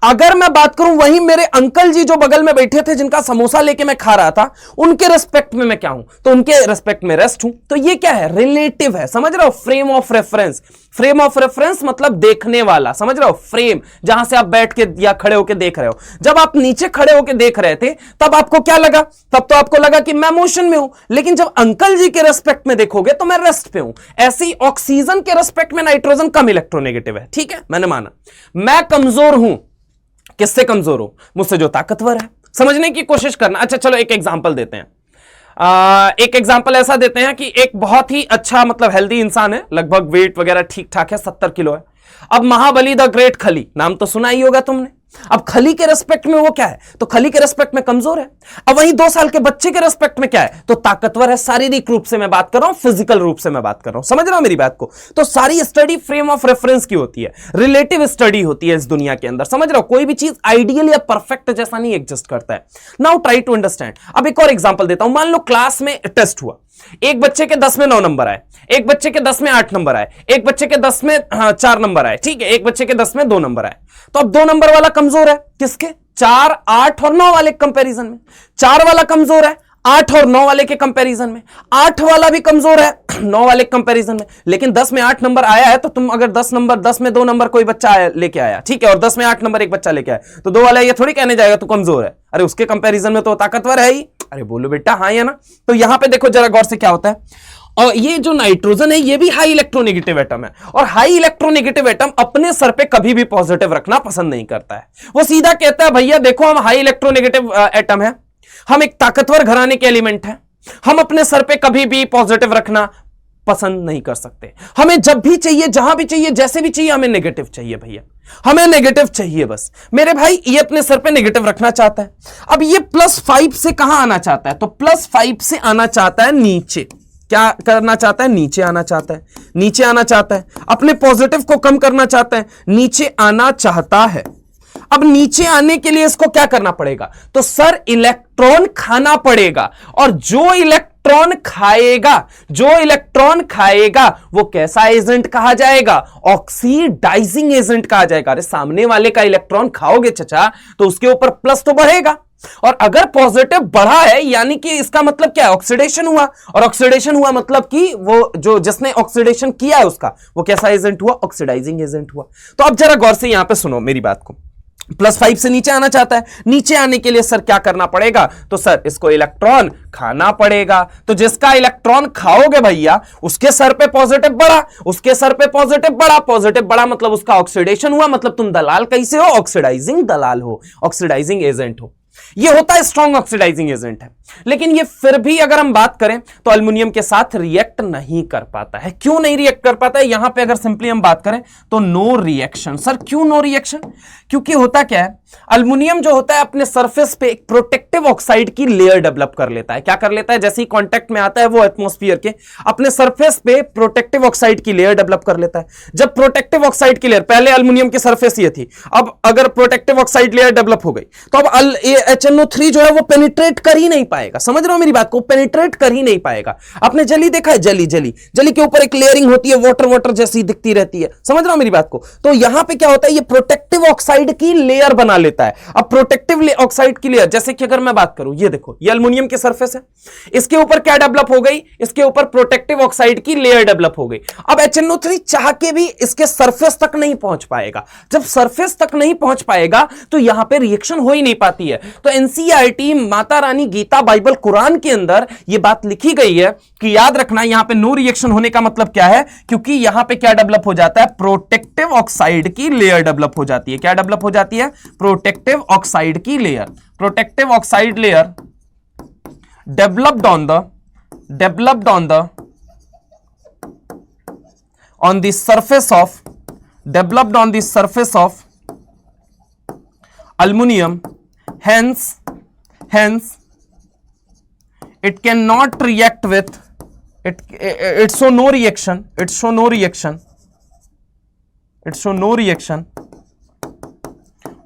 अगर मैं बात करूं वहीं मेरे अंकल जी जो बगल में बैठे थे जिनका समोसा लेके मैं खा रहा था, उनके रेस्पेक्ट में मैं क्या हूं, तो उनके रेस्पेक्ट में रेस्ट हूं। तो ये क्या है, रिलेटिव है, समझ रहे हो, frame of reference. Frame of reference मतलब देखने वाला, समझ रहे हो, फ्रेम जहां से आप बैठ के या खड़े होकर देख रहे हो। जब आप नीचे खड़े होकर देख रहे थे तब आपको क्या लगा, तब तो आपको लगा कि मैं मोशन में हूं, लेकिन जब अंकल जी के रेस्पेक्ट में देखोगे तो मैं रेस्ट पे हूं। ऐसे ही ऑक्सीजन के रेस्पेक्ट में नाइट्रोजन कम इलेक्ट्रोनेगेटिव है, ठीक है, मैंने माना। मैं कमजोर हूं, किससे कमजोर हूं, मुझसे जो ताकतवर है। समझने की कोशिश करना। अच्छा चलो एक एग्जांपल देते हैं। एक एग्जांपल ऐसा देते हैं कि एक बहुत ही अच्छा मतलब हेल्दी इंसान है, लगभग वेट वगैरह ठीक ठाक है, 70 किलो है। अब महाबली द ग्रेट खली, नाम तो सुना ही होगा तुमने। अब खली के रेस्पेक्ट में वो क्या है, तो खली के रेस्पेक्ट में कमजोर है। अब वहीं 2 साल के बच्चे के रेस्पेक्ट में क्या है, तो ताकतवर है। शारीरिक रूप से मैं बात कर रहा हूं, फिजिकल रूप से मैं बात कर रहा हूं, समझ रहा हूं मेरी बात को। तो सारी स्टडी फ्रेम ऑफ रेफरेंस की होती है, रिलेटिव स्टडी होती है इस दुनिया के अंदर, समझ रहा हो। कोई भी चीज आइडियल या परफेक्ट जैसा नहीं एग्जिस्ट करता है। Now try to understand. अब एक और एग्जांपल देता हूं। मान लो क्लास में टेस्ट हुआ, एक बच्चे के 10 में 9 नंबर आए, एक बच्चे के 10 में 8 नंबर आए, एक बच्चे के 10 में 4 नंबर आए, ठीक है, एक बच्चे के 10 में 2 नंबर आए। तो अब 2 नंबर वाला कमजोर है, किसके, 4, 8 और 9 वाले कंपैरिजन में। 4 वाला कमजोर है 8 और 9 वाले के कंपैरिजन में, 8 वाला भी कमजोर है 9 वाले कंपैरिजन में। लेकिन 10 में 8 नंबर आया है, तो तुम अगर 10 में 2 नंबर कोई बच्चा लेके आया, ठीक है, और 10 में 8 नंबर एक बच्चा लेके आया, तो 2 वाला ये थोड़ी कहने जाएगा तू कमजोर है, अरे उसके कंपैरिजन में तो ताकतवर है ही। अरे बोलो बेटा हाँ या ना। तो यहां पे देखो जरा गौर से क्या होता है। और ये जो नाइट्रोजन है ये भी हाई इलेक्ट्रोनेगेटिव एटम है, और हाई इलेक्ट्रोनेगेटिव एटम अपने सर पे कभी भी पॉजिटिव रखना पसंद नहीं करता है। वो सीधा कहता है भैया देखो हम हाई इलेक्ट्रोनेगेटिव एटम है, हम एक ताकतवर घराने के एलिमेंट है, हम अपने सर पे कभी भी पॉजिटिव रखना पसंद नहीं कर सकते। हमें जब भी चाहिए, जहां भी चाहिए, जैसे भी चाहिए, हमें नेगेटिव चाहिए भैया, हमें नेगेटिव चाहिए बस। मेरे भाई ये अपने सर पे नेगेटिव रखना चाहता है। अब ये +5 से कहां आना चाहता है? तो +5 से आना चाहता है नीचे। क्या करना चाहता है? नीचे आना चाहता है, नीचे आना चाहता है, अपने पॉजिटिव को कम करना चाहता है, नीचे आना चाहता है। अब नीचे आने के लिए इसको क्या करना पड़ेगा? तो सर इलेक्ट्रॉन खाना पड़ेगा, और जो इलेक्ट्रॉन खाएगा वो कैसा एजेंट कहा जाएगा? ऑक्सीडाइजिंग एजेंट कहा जाएगा। अरे सामने वाले का इलेक्ट्रॉन खाओगे चचा तो उसके ऊपर प्लस तो बढ़ेगा, और अगर पॉजिटिव बढ़ा है यानी कि इसका मतलब क्या है? ऑक्सीडेशन हुआ, और ऑक्सीडेशन हुआ मतलब कि वो जो जिसने ऑक्सीडेशन किया है उसका वो कैसा एजेंट हुआ? ऑक्सीडाइजिंग एजेंट हुआ। तो अब जरा गौर से यहां पे सुनो मेरी बात को। +5 से नीचे आना चाहता है, नीचे आने के लिए सर क्या करना पड़ेगा? तो सर इसको इलेक्ट्रॉन खाना पड़ेगा। तो जिसका इलेक्ट्रॉन खाओगे भैया उसके सर पे पॉजिटिव बढ़ा, उसके सर पे पॉजिटिव बढ़ा, पॉजिटिव बढ़ा मतलब उसका ऑक्सीडेशन हुआ, मतलब तुम दलाल कैसे हो? ऑक्सीडाइजिंग दलाल हो, ऑक्सीडाइजिंग एजेंट हो। ये होता है स्ट्रॉन्ग ऑक्सीडाइजिंग एजेंट है। लेकिन ये फिर भी अगर हम बात करें तो एल्युमिनियम के साथ रिएक्ट नहीं कर पाता है। क्यों नहीं रिएक्ट कर पाता है? यहां पे अगर सिंपली हम बात करें तो नो रिएक्शन। सर क्यों नो रिएक्शन? क्योंकि होता क्या है, एल्युमिनियम जो होता है अपने सरफेस पे एक प्रोटेक्टिव ऑक्साइड की लेयर डेवलप कर लेता है। क्या कर लेता है? जैसे ही कांटेक्ट में आता है वो एटमॉस्फेयर के, अपने सरफेस पे प्रोटेक्टिव ऑक्साइड की लेयर डेवलप कर लेता है। जब प्रोटेक्टिव ऑक्साइड की लेयर, पहले एल्युमिनियम की सरफेस ये थी, अब अगर प्रोटेक्टिव ऑक्साइड लेयर डेवलप हो गई तो अब HNO3 जो है वो पेनिट्रेट कर ही नहीं पाएगा। समझ रहे हो मेरी बात को? पेनिट्रेट कर ही नहीं पाएगा। आपने जली देखा है? जली के ऊपर एक लेयरिंग होती है, वाटर जैसी दिखती रहती है। समझ रहे हो मेरी बात को? तो यहां पे क्या होता है, ये प्रोटेक्टिव ऑक्साइड की लेयर बना लेता है। अब प्रोटेक्टिव ऑक्साइड की लेयर, जैसे कि अगर मैं बात करूं, ये देखो ये एल्युमिनियम की सरफेस है, इसके ऊपर क्या डेवलप हो गई? इसके ऊपर प्रोटेक्टिव ऑक्साइड की लेयर डेवलप हो गई। अब HNO3 चाह के भी इसके सरफेस तक नहीं पहुंच पाएगा। जब सरफेस तक नहीं पहुंच पाएगा तो यहां पे रिएक्शन हो ही नहीं पाती है। तो NCERT, माता रानी, गीता, बाइबल, कुरान के अंदर यह बात लिखी गई है कि याद रखना यहां पे नो रिएक्शन होने का मतलब क्या है? क्योंकि यहां पे क्या डेवलप हो जाता है? प्रोटेक्टिव ऑक्साइड की लेयर डेवलप हो जाती है। क्या डेवलप हो जाती है? प्रोटेक्टिव ऑक्साइड की layer. Protective oxide layer developed on the surface of aluminum, hence it cannot react with it show no reaction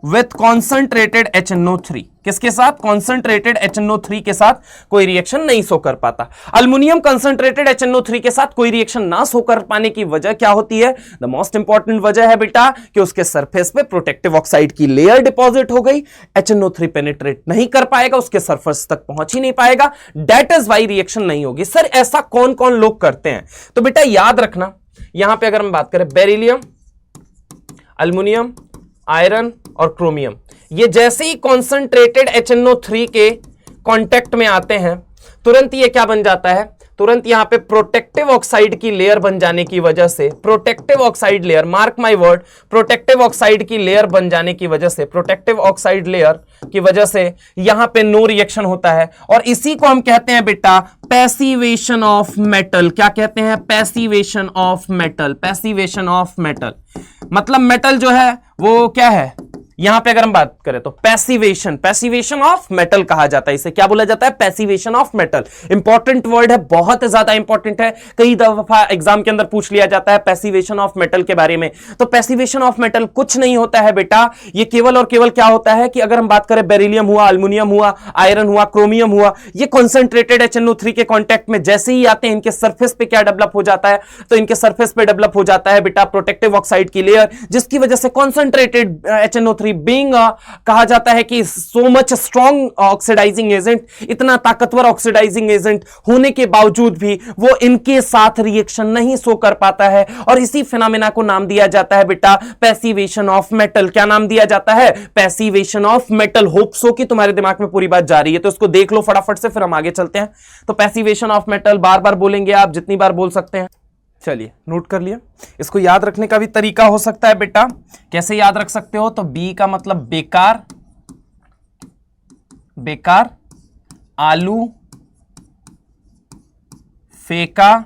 with concentrated HNO3। किसके साथ? कॉन्सेंट्रेटेड HNO3 के साथ कोई रिएक्शन नहीं शो कर पाता। अल्युमिनियम कंसंट्रेटेड HNO3 के साथ कोई रिएक्शन ना शो कर पाने की वजह क्या होती है? द मोस्ट इंपॉर्टेंट वजह है बेटा कि उसके सरफेस पे प्रोटेक्टिव ऑक्साइड की लेयर डिपॉजिट हो गई, HNO3 पेनिट्रेट नहीं कर पाएगा, उसके सरफेस तक पहुंच ही नहीं पाएगा, दैट इज वाई रिएक्शन नहीं होगी। सर ऐसा कौन कौन लोग करते हैं? तो बेटा याद रखना, यहां पर अगर हम बात करें बेरिलियम, अल्युमिनियम, आयरन और क्रोमियम, ये जैसे ही कॉन्सेंट्रेटेड HNO3 के कांटेक्ट में आते हैं तुरंत ये क्या बन जाता है? तुरंत यहां पे प्रोटेक्टिव ऑक्साइड की लेयर बन जाने की वजह से, protective oxide layer, mark my word, protective oxide की लेयर बन जाने की वजह से, प्रोटेक्टिव ऑक्साइड लेयर की वजह से यहां पे नो रिएक्शन होता है। और इसी को हम कहते हैं बेटा पैसिवेशन ऑफ मेटल। क्या कहते हैं? Passivation of metal. Passivation of metal मतलब मेटल जो है वो क्या है? यहां पे अगर हम बात करें तो पैसिवेशन ऑफ मेटल कहा जाता है। इसे क्या बोला जाता है? Passivation of metal. Important word है, बहुत ज्यादा इंपॉर्टेंट है, कई दफा एग्जाम के अंदर पूछ लिया जाता है पैसिवेशन ऑफ मेटल के बारे में। तो पैसिवेशन ऑफ मेटल कुछ नहीं होता है बेटा, ये केवल और केवल क्या होता है कि अगर हम बात करें बेरिलियम हुआ, अल्युमिनियम हुआ, आयरन हुआ, क्रोमियम हुआ, ये कॉन्सेंट्रेटेड HNO3 के कॉन्टेक्ट में जैसे ही आते हैं इनके सरफेस पे क्या डेवलप हो जाता है? तो इनके सरफेस पे डेवलप हो जाता है बेटा प्रोटेक्टिव ऑक्साइड की लेयर, जिसकी वजह से कॉन्सेंट्रेटेड HNO3 बीइंग कहा जाता है कि so much strong oxidising agent, इतना ताकतवर ऑक्सीडाइजिंग एजेंट होने के बावजूद भी वो इनके साथ रिएक्शन नहीं शो कर पाता है, और इसी फिनोमेना को नाम दिया जाता है बेटा पैसिवेशन ऑफ मेटल। क्या नाम दिया जाता है? Passivation of metal. Hope so कि तुम्हारे दिमाग में पूरी बात जा रही है, तो इसको देख लो फटाफट से, फिर हम आगे चलते हैं। तो पैसिवेशन ऑफ मेटल बार बार बोलेंगे आप, जितनी बार बोल सकते हैं। चलिए नोट कर लिया। इसको याद रखने का भी तरीका हो सकता है बेटा, कैसे याद रख सकते हो? तो बी का मतलब बेकार, आलू फेंका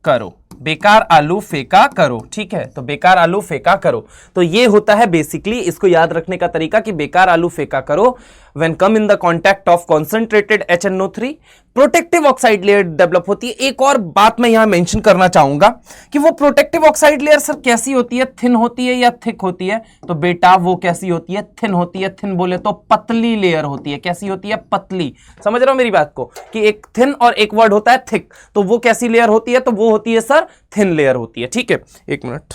करो, बेकार आलू फेंका करो, ठीक है, तो बेकार आलू फेंका करो, तो ये होता है बेसिकली, इसको याद रखने का तरीका कि बेकार आलू फेंका करो when come in the contact of concentrated HNO3 protective oxide layer develop होती है। एक और बात मैं यहां मेंशन करना चाहूंगा कि वो प्रोटेक्टिव ऑक्साइड लेयर सर कैसी होती है, थिन होती है या थिक होती है, तो बेटा वो कैसी होती है, थिन होती है। थिन बोले तो पतली लेयर होती है, कैसी होती है, पतली। समझ रहे हो मेरी बात को कि एक थिन और एक वर्ड होता है थिक, तो वो कैसी लेयर होती है, तो वो होती है सर थिन लेयर होती है, ठीक है। एक मिनट,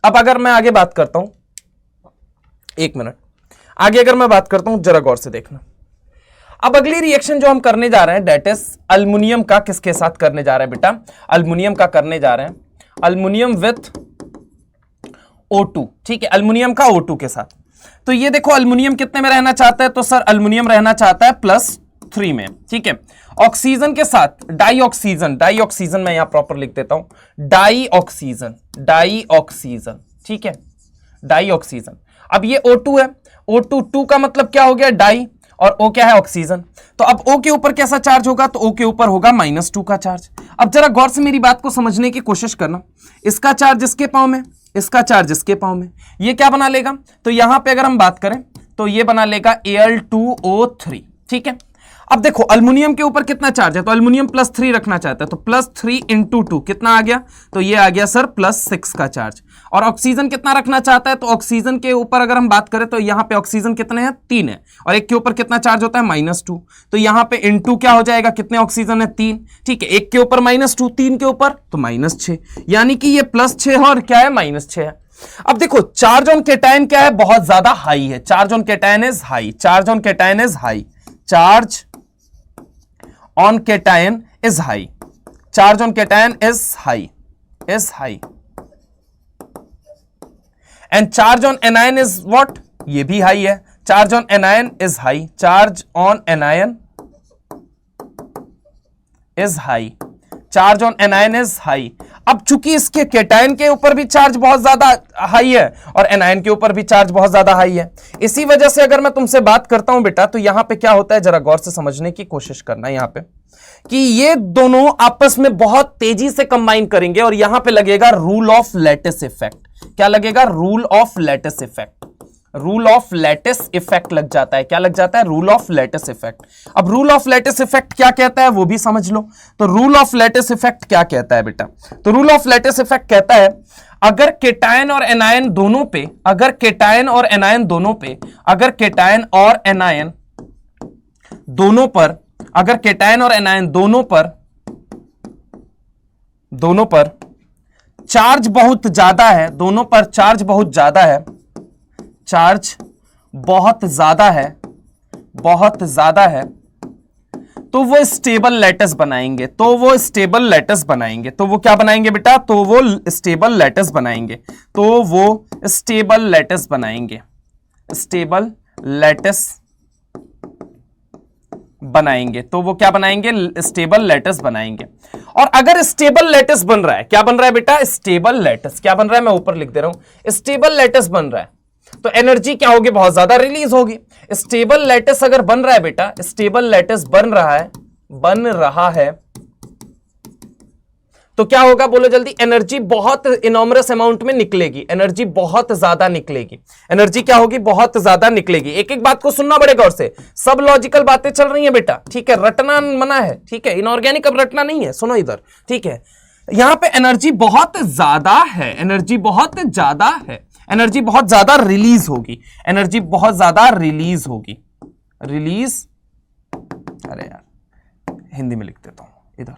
अब अगर मैं आगे बात करता हूं, एक मिनट आगे अगर मैं बात करता हूं, जरा गौर से देखना। अब अगली रिएक्शन जो हम करने जा रहे हैं डेट इज अल्युमिनियम का किसके साथ करने जा रहे हैं बेटा, अल्युमिनियम का करने जा रहे हैं, अल्युमिनियम विथ O2, ठीक है, अल्युमिनियम का O2 के साथ। तो ये देखो अल्युमिनियम कितने में रहना चाहता है, तो सर अल्युमिनियम रहना चाहता है +3 में, ठीक है। ऑक्सीजन के साथ डाइऑक्सीजन, डाइऑक्सीजन मैं यहां प्रॉपर लिख देता हूं, डाइऑक्सीजन, डाइऑक्सीजन, ठीक है, डाइऑक्सीजन। अब ये O2 है, O2 2 का मतलब क्या हो गया, डाई, और O क्या है, ऑक्सीजन। तो अब O के ऊपर कैसा चार्ज होगा, तो O के ऊपर होगा -2 का चार्ज। अब जरा गौर से मेरी बात को समझने की कोशिश करना, इसका चार्ज इसके पाँव में, इसका चार्ज इसके पाँव में, ये क्या बना लेगा, तो यहां पे अगर हम बात करें तो ये बना लेगा Al2O3, ठीक है। अब देखो अल्युमिनियम के ऊपर कितना चार्ज है, तो अल्युमिनियम +3 रखना चाहता है, तो +3 × 2 कितना आ गया, तो ये आ गया सर +6 का चार्ज। और ऑक्सीजन कितना रखना चाहता है, तो ऑक्सीजन के ऊपर अगर हम बात करें तो यहां पे ऑक्सीजन कितने हैं, 3 है, और एक के ऊपर कितना चार्ज होता है, -2, तो यहां पे × क्या हो जाएगा, कितने ऑक्सीजन है, 3, ठीक है, एक के ऊपर -2, 3 के ऊपर तो -6, यानी कि ये +6 है और क्या है, -6 है। अब देखो चार्ज ऑन केटायन क्या है, बहुत ज्यादा हाई है, charge on cation is high, charge on cation is high, charge on cation is high, charge on cation is high, and charge on anion is what, ये भी हाई है, charge on anion is high, charge on anion is high, charge on anion is high। अब चूंकि इसके cation के ऊपर भी charge बहुत ज्यादा हाई है और एनायन के ऊपर भी चार्ज बहुत ज्यादा हाई है, इसी वजह से अगर मैं तुमसे बात करता हूं बेटा, तो यहां पे क्या होता है, जरा गौर से समझने की कोशिश करना यहां पे कि ये दोनों आपस में बहुत तेजी से कंबाइन करेंगे और यहां पे लगेगा रूल ऑफ लैटिस इफेक्ट। क्या लगेगा, rule of lattice effect, rule of lattice effect लग जाता है। क्या लग जाता है, रूल ऑफ लैटिस इफेक्ट। अब रूल ऑफ लैटिस इफेक्ट क्या कहता है वो भी समझ लो। तो रूल ऑफ लैटिस इफेक्ट क्या कहता है बेटा, तो रूल ऑफ लैटिस इफेक्ट कहता है अगर केटायन और एनायन दोनों पे, अगर केटायन और एनायन दोनों पे, अगर केटायन और एनायन दोनों पर, अगर केटायन और एनायन दोनों पर चार्ज बहुत ज्यादा है, दोनों पर चार्ज बहुत ज्यादा है, चार्ज बहुत ज्यादा है, बहुत ज्यादा है, तो वो स्टेबल लैटिस बनाएंगे, तो वो स्टेबल लैटिस बनाएंगे, तो वो क्या बनाएंगे बेटा, तो वो स्टेबल लैटिस बनाएंगे, तो वो स्टेबल लैटिस बनाएंगे, स्टेबल लैटिस बनाएंगे, तो वो क्या बनाएंगे, स्टेबल लैटिस बनाएंगे। और अगर स्टेबल लैटिस बन रहा है, क्या बन रहा है बेटा, स्टेबल लैटिस क्या बन रहा है, मैं ऊपर लिख दे रहा हूं, स्टेबल लैटिस बन रहा है, तो एनर्जी क्या होगी, बहुत ज्यादा रिलीज होगी। स्टेबल लैटिस अगर बन रहा है बेटा, स्टेबल लैटिस बन रहा है तो क्या होगा, बोलो जल्दी, एनर्जी बहुत इनॉमरस अमाउंट में निकलेगी, एनर्जी बहुत ज्यादा निकलेगी, एनर्जी क्या होगी, बहुत ज्यादा निकलेगी। एक एक बात को सुनना पड़ेगा और से, सब लॉजिकल बातें चल रही है बेटा, ठीक है, रटना मना है, ठीक है, इनऑर्गेनिक अब रटना नहीं है, सुनो इधर, ठीक है। यहां पे एनर्जी बहुत ज्यादा है, एनर्जी बहुत ज्यादा है, एनर्जी बहुत ज्यादा रिलीज होगी, एनर्जी बहुत ज्यादा रिलीज होगी, रिलीज, अरे यार हिंदी में लिख देता हूं इधर,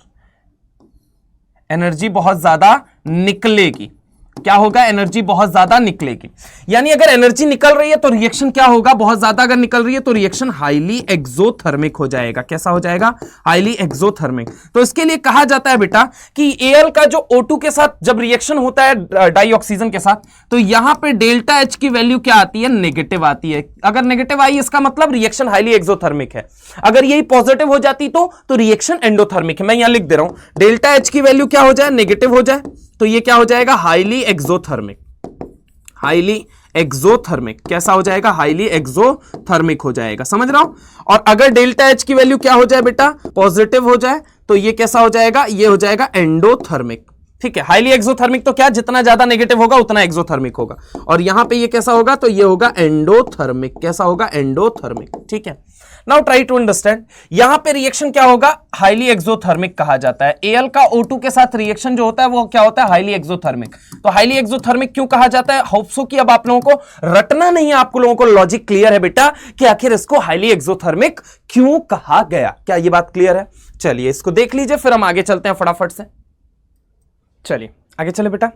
एनर्जी बहुत ज्यादा निकलेगी। क्या होगा, एनर्जी बहुत ज्यादा निकलेगी, यानी अगर एनर्जी निकल रही है तो रिएक्शन क्या होगा, बहुत ज्यादा अगर निकल रही है तो रिएक्शन हाईली एक्सोथर्मिक हो जाएगा। कैसा हो जाएगा, हाईली एक्सोथर्मिक। तो इसके लिए कहा जाता है बेटा कि Al का जो O2 के साथ जब रिएक्शन होता है डाइऑक्सीजन के साथ, तो यहां पे डेल्टा H की वैल्यू क्या आती है, नेगेटिव आती है। अगर नेगेटिव आई इसका मतलब रिएक्शन हाईली एक्सोथर्मिक है, अगर यही पॉजिटिव हो जाती तो रिएक्शन एंडोथर्मिक है। मैं यहां लिख दे रहा हूं, डेल्टा H की वैल्यू क्या हो जाए, नेगेटिव हो जाए, तो ये क्या हो जाएगा, हाईली एक्सोथर्मिक, हाईली एक्सोथर्मिक। कैसा हो जाएगा, हाईली एक्सोथर्मिक हो जाएगा, समझ रहा हूं। और अगर डेल्टा H की वैल्यू क्या हो जाए बेटा, पॉजिटिव हो जाए, तो ये कैसा हो जाएगा, ये हो जाएगा एंडोथर्मिक, ठीक है, हाईली एक्सोथर्मिक तो क्या, जितना ज्यादा नेगेटिव होगा उतना एक्सोथर्मिक होगा, और यहां पे ये कैसा होगा, तो ये होगा एंडोथर्मिक। कैसा होगा, एंडोथर्मिक। ठीक है, नाउ ट्राई टू अंडरस्टैंड, यहां पे रिएक्शन क्या होगा, हाईली एक्सोथर्मिक कहा जाता है। Al का O2 के साथ रिएक्शन जो होता है वो क्या होता है, हाईली एक्सोथर्मिक। तो हाईली एक्सोथर्मिक क्यों कहा जाता है, होप सो कि अब आप लोगों को रटना नहीं है, आप लोगों को लॉजिक क्लियर है बेटा कि आखिर इसको हाईली एक्सोथर्मिक क्यों कहा गया। क्या ये बात क्लियर है? चलिए इसको देख लीजिए, फिर हम आगे चलते हैं फटाफट से। चलिए आगे चले बेटा,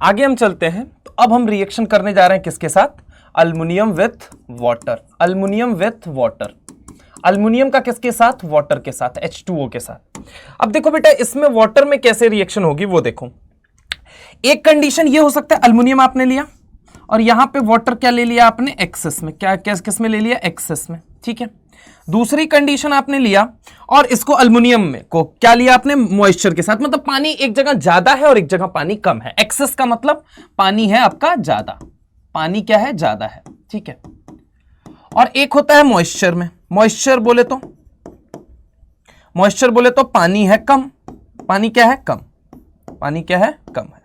आगे हम चलते हैं। तो अब हम रिएक्शन करने जा रहे हैं किसके साथ, aluminium with water. Aluminium with water, aluminium का किसके साथ, वाटर के साथ, H2O के साथ। अब देखो बेटा इसमें वाटर में कैसे रिएक्शन होगी वो देखो। एक कंडीशन ये हो सकता है, अल्युमिनियम आपने लिया और यहां पे वाटर क्या ले लिया आपने, एक्सेस में। क्या किस में ले लिया, एक्सेस में। ठीक है, दूसरी कंडीशन आपने लिया और इसको अल्युमिनियम में को क्या लिया आपने, मॉइस्चर के साथ। मतलब पानी एक जगह ज्यादा है और एक जगह पानी कम है। एक्सेस का मतलब पानी है आपका ज्यादा, पानी क्या है, ज्यादा है। ठीक है, और एक होता है मॉइस्चर में। मॉइस्चर बोले तो पानी है कम, पानी क्या है, कम, पानी क्या है, कम है।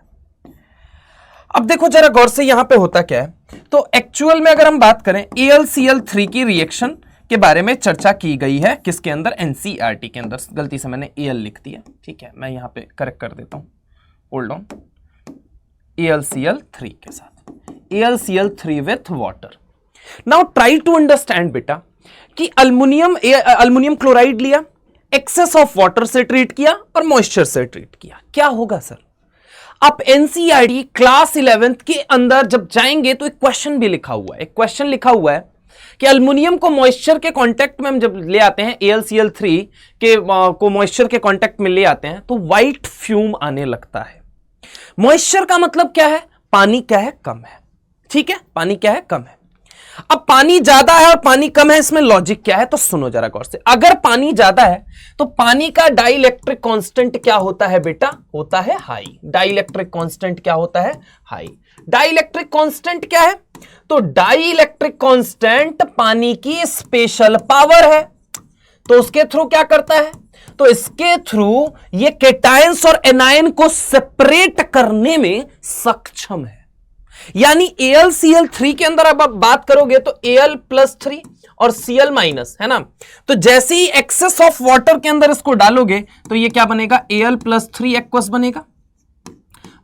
अब देखो जरा गौर से, यहां पे होता क्या है, तो एक्चुअल में अगर हम बात करें AlCl3 की रिएक्शन के बारे में चर्चा की गई है किसके अंदर, NCERT के अंदर। गलती से मैंने Al लिख दिया, ठीक है, मैं यहां पे करेक्ट कर देता हूं, होल्ड ऑन। AlCl3 के साथ, AlCl3 with water. Now try to understand बेटा कि अल्युमिनियम क्लोराइड लिया, एक्सेस ऑफ वाटर से ट्रीट किया और मॉइस्चर से ट्रीट किया, क्या होगा सर। आप NCERT क्लास 11th के अंदर जब जाएंगे तो एक क्वेश्चन भी लिखा हुआ है, एक क्वेश्चन लिखा हुआ है कि अल्युमिनियम को मॉइस्चर के कांटेक्ट में हम जब ले आते हैं, AlCl3 के को मॉइस्चर के कांटेक्ट में ले आते हैं तो व्हाइट फ्यूम आने लगता है। मॉइस्चर का मतलब क्या है, पानी क्या है, कम है। ठीक है, पानी क्या है, कम है। अब पानी ज्यादा है और पानी कम है, इसमें लॉजिक क्या है, तो सुनो जरा गौर से। अगर पानी ज्यादा है तो पानी का डाइलेक्ट्रिक कांस्टेंट क्या होता है बेटा, होता है हाई। डाइलेक्ट्रिक कांस्टेंट क्या होता है, हाई। डाइलेक्ट्रिक कांस्टेंट क्या है, तो डाइलेक्ट्रिक कांस्टेंट पानी की स्पेशल पावर है। तो उसके थ्रू क्या करता है, तो इसके थ्रू ये केटायंस और एनायन को सेपरेट करने में सक्षम है। यानी AlCl3 के अंदर अब आप बात करोगे तो Al+3 और Cl- है ना, तो जैसे ही एक्सेस ऑफ वाटर के अंदर इसको डालोगे तो ये क्या बनेगा, Al+3 एक्वस बनेगा,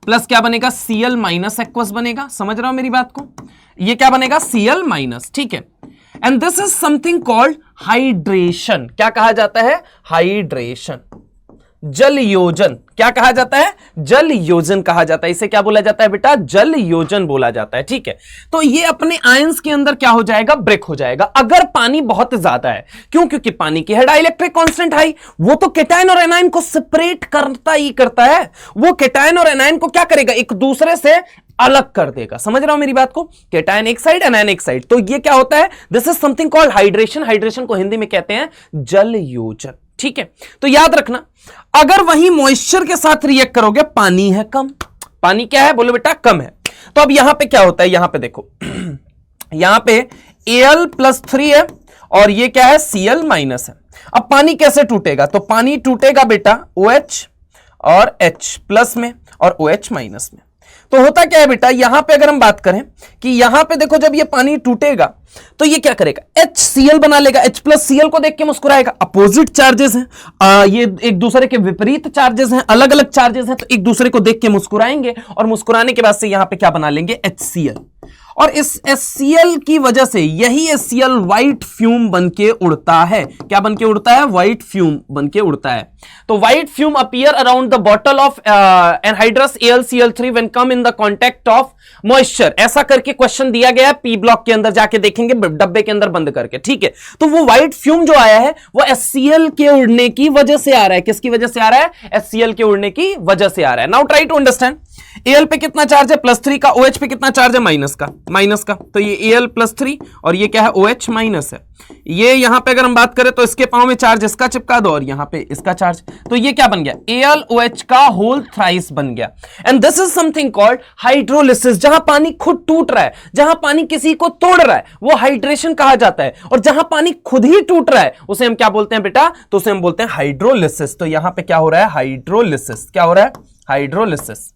प्लस क्या बनेगा, Cl- एक्वस बनेगा। समझ रहा हो मेरी बात को, ये क्या बनेगा, Cl-। ठीक है, and this is something called hydration. क्या कहा जाता है, हाइड्रेशन, जल योजन। क्या कहा जाता है, जल योजन कहा जाता है। इसे क्या बोला जाता है बेटा, जल योजन बोला जाता है। ठीक है, तो ये अपने आयंस के अंदर क्या हो जाएगा, ब्रेक हो जाएगा अगर पानी बहुत ज्यादा है। क्यों, क्योंकि पानी की है डाइलेक्ट्रिक कांस्टेंट हाई, वो तो केटायन और एनायन को सेपरेट करता ही करता है। वो केटायन और एनायन को क्या करेगा, एक दूसरे से अलग कर देगा। समझ रहा हूं मेरी बात को, केटायन एक साइड, एनायन एक साइड। तो ये क्या होता है, this is something called hydration. Hydration को हिंदी में कहते हैं जल योजन। ठीक है, तो याद रखना, अगर वही मॉइस्चर के साथ रिएक्ट करोगे, पानी है कम, पानी क्या है, बोलो बेटा, कम है। तो अब यहां पे क्या होता है, यहां पे देखो यहां पे Al+3 है और ये क्या है, Cl- है। अब पानी कैसे टूटेगा, तो पानी टूटेगा बेटा OH और H+ में और OH- में। तो होता क्या है बेटा, यहां पे अगर हम बात करें कि यहां पे देखो, जब ये पानी टूटेगा तो ये क्या करेगा, HCl बना लेगा। H+Cl को देख के मुस्कुराएगा। अपोजिट चार्जेस हैं, ये एक दूसरे के विपरीत चार्जेस हैं, अलग अलग चार्जेस हैं, तो एक दूसरे को देख के मुस्कुराएंगे और मुस्कुराने के बाद से यहां पे क्या बना लेंगे, HCl। और इस HCl की वजह से यही HCl व्हाइट फ्यूम बनके उड़ता है। क्या बनके उड़ता है, व्हाइट फ्यूम बनके उड़ता है। तो white fume appear around the bottle of anhydrous AlCl3 when come in the contact of moisture. ऐसा करके क्वेश्चन दिया गया है, पी ब्लॉक के अंदर जाके देखेंगे, डब्बे के अंदर बंद करके। ठीक है, तो वो व्हाइट फ्यूम जो आया है वो HCl के उड़ने की वजह से आ रहा है। किसकी वजह से आ रहा है, HCl के उड़ने की वजह से आ रहा है। Now try to understand, Al पे कितना चार्ज है, +3 का, OH पे कितना चार्ज है, माइनस का। तो ये Al+3 और ये क्या है, OH- है। ये यहां पे अगर हम बात करें तो इसके पांव में चार्ज इसका चिपका दो और यहां पे इसका चार्ज, तो ये क्या बन गया, AlOH का होल थ्राइस बन गया। And this is something called hydrolysis. जहां पानी खुद टूट रहा है, जहां पानी किसी को तोड़ रहा है, वो हाइड्रेशन कहा जाता है। और जहां पानी खुद ही टूट रहा है उसे हम क्या बोलते हैं बेटा, तो उसे हम बोलते हैं हाइड्रोलिसिस। तो यहां पे क्या हो रहा है, हाइड्रोलिसिस। क्या हो रहा है, हाइड्रोलिसिस।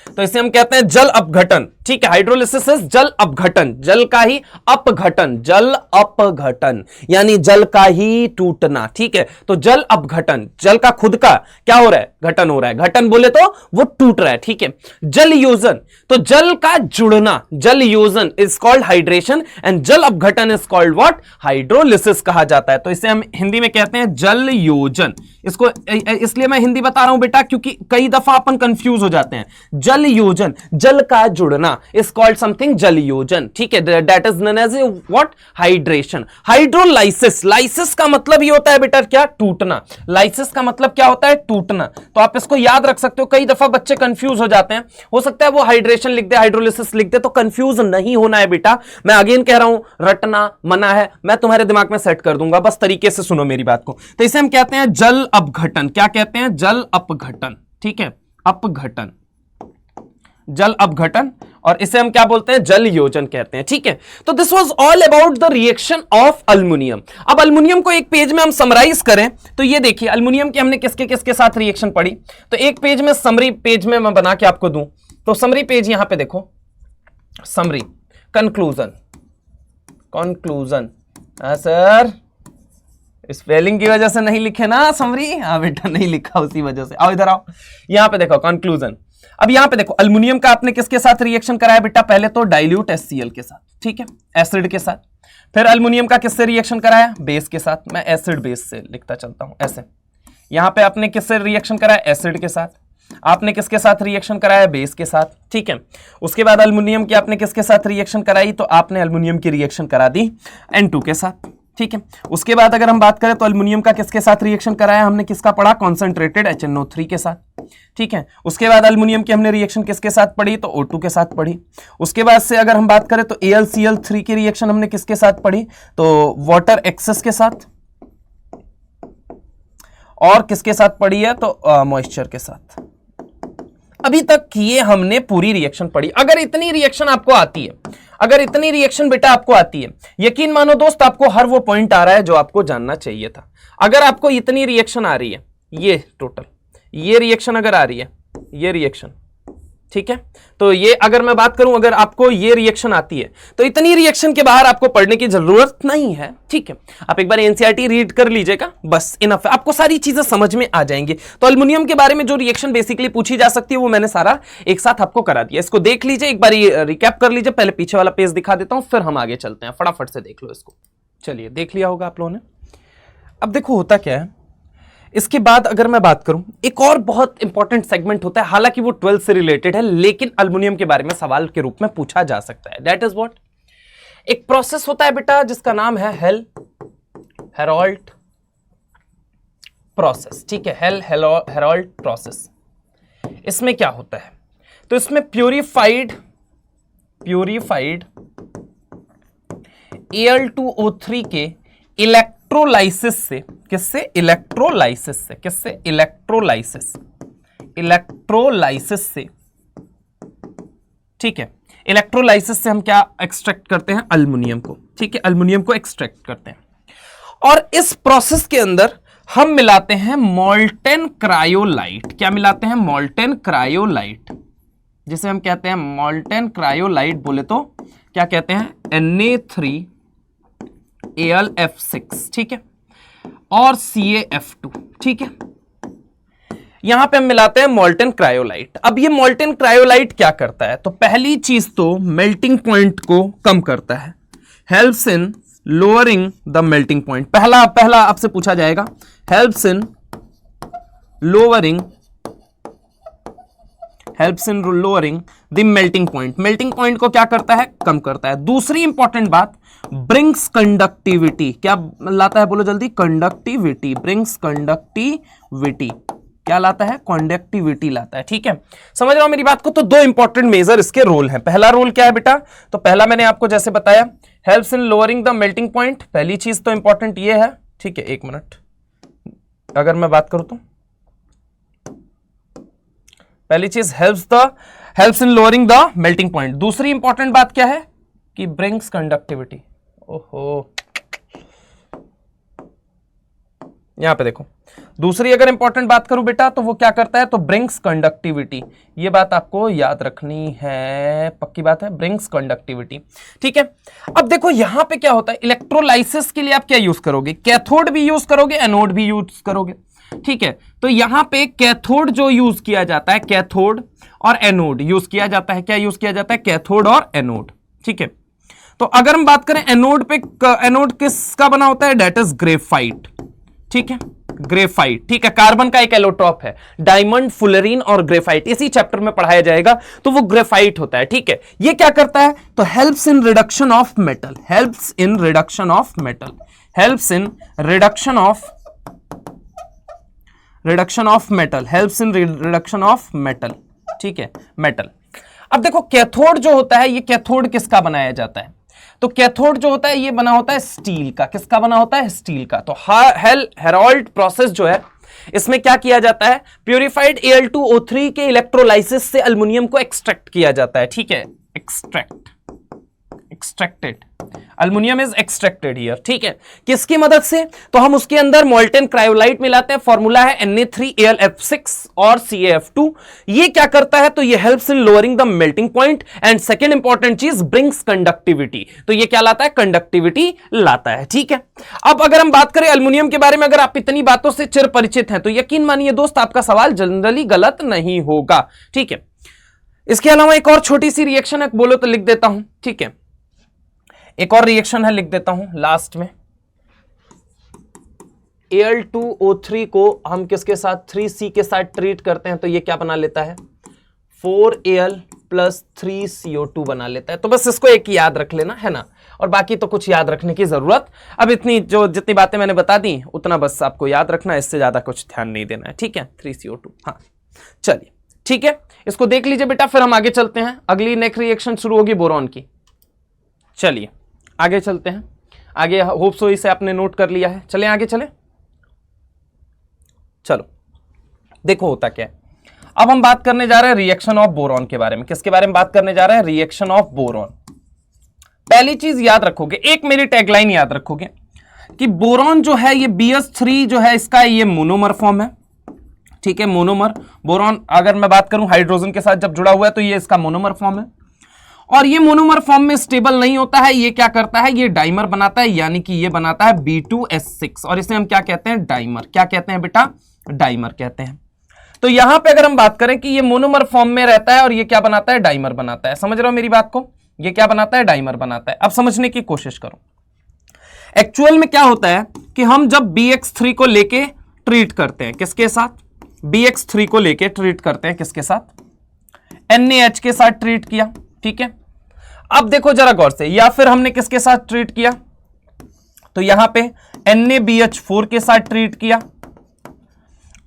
तो इसे हम कहते हैं जल अपघटन, ठीक है। हाइड्रोलिसिस इज जल अपघटन, जल का ही अपघटन, जल अपघटन यानी जल का ही टूटना, ठीक है। तो जल अपघटन, जल का खुद का क्या हो रहा है, घटन हो रहा है। घटन बोले तो वो टूट रहा है, ठीक है। जल योजन, तो जल का जुड़ना, जल योजन इज कॉल्ड हाइड्रेशन एंड जल अपघटन इज कॉल्ड व्हाट, हाइड्रोलिसिस कहा जाता है। तो इसे हम हिंदी में कहते हैं जल योजन। इसको इसलिए मैं हिंदी बता रहा हूं बेटा क्योंकि कई दफा अपन कंफ्यूज हो जाते हैं। जल योजन, जल का जुड़ना इज कॉल्ड समथिंग जल योजन, ठीक है। That is known as what, hydration. Hydrolysis, lysis का मतलब ये होता है बेटा क्या, टूटना। लाइसिस का मतलब क्या होता है, टूटना। तो आप इसको याद रख सकते हो, कई दफा बच्चे कंफ्यूज हो जाते हैं, हो सकता है वो हाइड्रेशन लिख दे, हाइड्रोलिसिस लिख दे, तो कंफ्यूज नहीं होना है बेटा। मैं अगेन कह रहा हूं, रटना मना है, मैं तुम्हारे दिमाग में सेट कर दूंगा, बस तरीके से सुनो मेरी बात को। तो इसे हम कहते हैं जल अपघटन। क्या कहते हैं, जल अपघटन, ठीक है, अपघटन, जल अपघटन। और इसे हम क्या बोलते हैं, जल योजन कहते हैं, ठीक है। तो this was all about the reaction of aluminium. अब अल्युमिनियम को एक पेज में हम समराइज करें तो ये देखिए, अल्युमिनियम की हमने किसके किसके साथ रिएक्शन पढ़ी। तो एक पेज में, समरी पेज में मैं बना के आपको दूं, तो समरी पेज यहां पे देखो, summary, conclusion, conclusion. Sir spelling की वजह से नहीं लिखे ना समरी, हाँ बेटा नहीं लिखा उसी वजह से। आओ इधर आओ, यहां पे देखो कंक्लूजन। अब यहां पे देखो, अल्युमिनियम का आपने किसके साथ रिएक्शन कराया बेटा, पहले तो डाइल्यूट HCl के साथ, ठीक है, एसिड के साथ। फिर अल्युमिनियम का किससे रिएक्शन कराया, बेस के साथ। मैं एसिड बेस से लिखता चलता हूं ऐसे। यहां पे आपने किससे रिएक्शन कराया, एसिड के साथ। आपने किसके साथ रिएक्शन कराया, बेस के साथ, ठीक है। उसके बाद अल्युमिनियम की आपने किसके साथ रिएक्शन कराई, तो आपने अल्युमिनियम की रिएक्शन करा दी N2 के साथ, ठीक है। उसके बाद अगर हम बात करें तो अल्युमिनियम का किसके साथ रिएक्शन कराया, हमने किसका पढ़ा, कॉन्सेंट्रेटेड HNO3 के साथ, ठीक है। उसके बाद अल्युमिनियम की हमने रिएक्शन किसके साथ पढ़ी, तो O2 के साथ पढ़ी। उसके बाद से अगर हम बात करें तो AlCl3 की रिएक्शन हमने किसके साथ पढ़ी, तो वाटर एक्सेस के साथ। और किसके साथ पढ़ी है, तो मॉइस्चर के साथ। अभी तक ये हमने पूरी रिएक्शन पढ़ी। अगर इतनी रिएक्शन आपको आती है, अगर इतनी रिएक्शन बेटा आपको आती है, यकीन मानो दोस्त आपको हर वो पॉइंट आ रहा है जो आपको जानना चाहिए था। अगर आपको इतनी रिएक्शन आ रही है, ये टोटल ये रिएक्शन अगर आ रही है, ये रिएक्शन, ठीक है। तो ये अगर मैं बात करूं, अगर आपको ये रिएक्शन आती है तो इतनी रिएक्शन के बाहर आपको पढ़ने की जरूरत नहीं है, ठीक है। आप एक बार एनसीईआरटी रीड कर लीजिएगा, बस इनफ है, आपको सारी चीजें समझ में आ जाएंगी। तो अल्युमिनियम के बारे में जो रिएक्शन बेसिकली पूछी जा सकती है वो मैंने सारा एक साथ आपको करा दिया। इसको देख लीजिए, एक बार रिकैप कर लीजिए। पहले पीछे वाला पेज दिखा देता हूं, फिर हम आगे चलते हैं। फटाफट से देख लो इसको। चलिए, देख लिया होगा आप लोगों ने। अब देखो होता क्या है, इसके बाद अगर मैं बात करूं, एक और बहुत इंपॉर्टेंट सेगमेंट होता है, हालांकि वो 12 से रिलेटेड है, लेकिन अल्युमिनियम के बारे में सवाल के रूप में पूछा जा सकता है। दैट इज व्हाट, एक प्रोसेस होता है बेटा जिसका नाम है हेराल्ट प्रोसेस, ठीक है, हेराल्ट प्रोसेस। इसमें क्या होता है, तो इसमें प्यूरिफाइड Al2O3 के इलेक्ट्रोलाइसिस से, किससे, इलेक्ट्रोलाइसिस से, ठीक है। इलेक्ट्रोलाइसिस से हम क्या एक्सट्रैक्ट करते हैं, अल्युमिनियम को, ठीक है, अल्युमिनियम को एक्सट्रैक्ट करते हैं। और इस प्रोसेस के अंदर हम मिलाते हैं मोल्टेन क्रायोलाइट। क्या मिलाते हैं, मोल्टेन क्रायोलाइट, जिसे हम कहते हैं मोल्टेन क्रायोलाइट। बोले तो क्या कहते हैं, Na3Al(F6), ठीक है, और CaF2, ठीक है। यहां पे हम मिलाते हैं मोल्टेन क्रायोलाइट। अब ये मोल्टेन क्रायोलाइट क्या करता है, तो पहली चीज तो मेल्टिंग पॉइंट को कम करता है, helps in lowering the melting point. पहला आपसे पूछा जाएगा, helps in lowering the melting point. Melting point को क्या करता है, कम करता है। दूसरी इंपॉर्टेंट बात, ब्रिंग्स कंडक्टिविटी। क्या लाता है, बोलो जल्दी, कंडक्टिविटी, ब्रिंग्स कंडक्टिविटी। क्या लाता है, कंडक्टिविटी लाता है, ठीक है। समझ रहे हो मेरी बात को। तो दो इंपॉर्टेंट मेजर इसके रोल हैं। पहला रोल क्या है बेटा, तो पहला मैंने आपको जैसे बताया, helps in lowering the melting point. पहली चीज तो इंपॉर्टेंट ये है, ठीक है। एक मिनट, अगर मैं बात करूं तो पहली चीज helps in lowering the melting point. दूसरी इंपॉर्टेंट बात क्या है कि ब्रिंग्स कंडक्टिविटी। ओहो, यहां पे देखो, दूसरी अगर इंपॉर्टेंट बात करूं बेटा तो वो क्या करता है, तो ब्रिंग्स कंडक्टिविटी। ये बात आपको याद रखनी है, पक्की बात है, ब्रिंग्स कंडक्टिविटी। ठीक है, अब देखो यहां पे क्या होता है, इलेक्ट्रोलाइसिस के लिए आप क्या यूज करोगे, कैथोड भी यूज करोगे, एनोड भी यूज करोगे। ठीक है, तो यहां पे कैथोड जो यूज किया जाता है, कैथोड और एनोड यूज किया जाता है। क्या यूज किया जाता है, कैथोड और एनोड। ठीक है, तो अगर हम बात करें एनोड पे, एनोड किसका बना होता है, डेट इज ग्रेफाइट। ठीक है, ग्रेफाइट। ठीक है, कार्बन का एक एलोट्रॉप है, डायमंड, फुलरीन और ग्रेफाइट, इसी चैप्टर में पढ़ाया जाएगा, तो वो ग्रेफाइट होता है। ठीक है, ये क्या करता है, तो helps in reduction of metal, helps in reduction of metal, helps in reduction of metal, helps in reduction of metal. ठीक है, मेटल। अब देखो कैथोड जो होता है, ये कैथोड किसका बनाया जाता है, तो कैथोड जो होता है ये बना होता है स्टील का। किसका बना होता है, स्टील का। तो हेराल्ड प्रोसेस जो है, इसमें क्या किया जाता है, प्यूरिफाइड Al2O3 के इलेक्ट्रोलाइसिस से अल्युमिनियम को एक्सट्रैक्ट किया जाता है। ठीक है, extracted, aluminium is extracted here. ठीक है, किसकी मदद से, तो हम उसके अंदर मोल्टेन क्रायोलाइट मिलाते हैं, फॉर्मूला है Na3Al(F6) और CaF2। ये क्या करता है, तो ये helps in lowering the melting point, and second important चीज ब्रिंग्स कंडक्टिविटी। तो ये क्या लाता है, कंडक्टिविटी लाता है। ठीक है, अब अगर हम बात करें अल्युमिनियम के बारे में, अगर आप इतनी बातों से चिर परिचित हैं तो यकीन मानिए दोस्त आपका सवाल जनरली गलत नहीं होगा। ठीक है, इसके अलावा एक और छोटी सी रिएक्शन है, बोलो तो लिख देता हूं। ठीक है, एक और रिएक्शन है, लिख देता हूं लास्ट में। Al2O3 को हम किसके साथ, 3C के साथ ट्रीट करते हैं, तो ये क्या बना लेता है, 4Al प्लस 3CO2 बना लेता है। तो बस इसको एक याद रख लेना है ना, और बाकी तो कुछ याद रखने की जरूरत, अब इतनी जितनी बातें मैंने बता दी उतना बस आपको याद रखना, इससे ज्यादा कुछ ध्यान नहीं देना है। ठीक है, 3CO2। हाँ चलिए, ठीक है, इसको देख लीजिए बेटा, फिर हम आगे चलते हैं। अगली नेक्स्ट रिएक्शन शुरू होगी बोरॉन की। चलिए आगे चलते हैं, आगे होप सो इसे आपने नोट कर लिया है। चलें आगे चलें, चलो देखो होता क्या है। अब हम बात करने जा रहे हैं रिएक्शन ऑफ बोरॉन के बारे में। किसके बारे में बात करने जा रहे हैं, रिएक्शन ऑफ बोरॉन। पहली चीज याद रखोगे, एक मेरी टैगलाइन याद रखोगे कि बोरॉन जो है ये BH3 जो है इसका ये मोनोमर फॉर्म है। ठीक है, मोनोमर बोरॉन, अगर मैं बात करूं हाइड्रोजन के साथ जब जुड़ा हुआ है तो ये इसका मोनोमर फॉर्म है, और ये मोनोमर फॉर्म में स्टेबल नहीं होता है। ये क्या करता है, ये डाइमर बनाता है, यानी कि ये बनाता है B2S6, और इसे हम क्या कहते हैं, डाइमर। क्या कहते हैं बेटा, डाइमर कहते हैं। तो यहां पे अगर हम बात करें कि ये मोनोमर फॉर्म में रहता है और ये क्या बनाता है, डाइमर बनाता है। समझ रहे हो मेरी बात को, ये क्या बनाता है, डाइमर बनाता है। अब समझने की कोशिश करो, एक्चुअल में क्या होता है कि हम जब BX3 को लेके ट्रीट करते हैं, किसके साथ, BX3 को लेके ट्रीट करते हैं, किसके साथ, NaH के साथ ट्रीट किया। ठीक है, अब देखो जरा गौर से, या फिर हमने किसके साथ ट्रीट किया, तो यहां पे NaBH4 के साथ ट्रीट किया,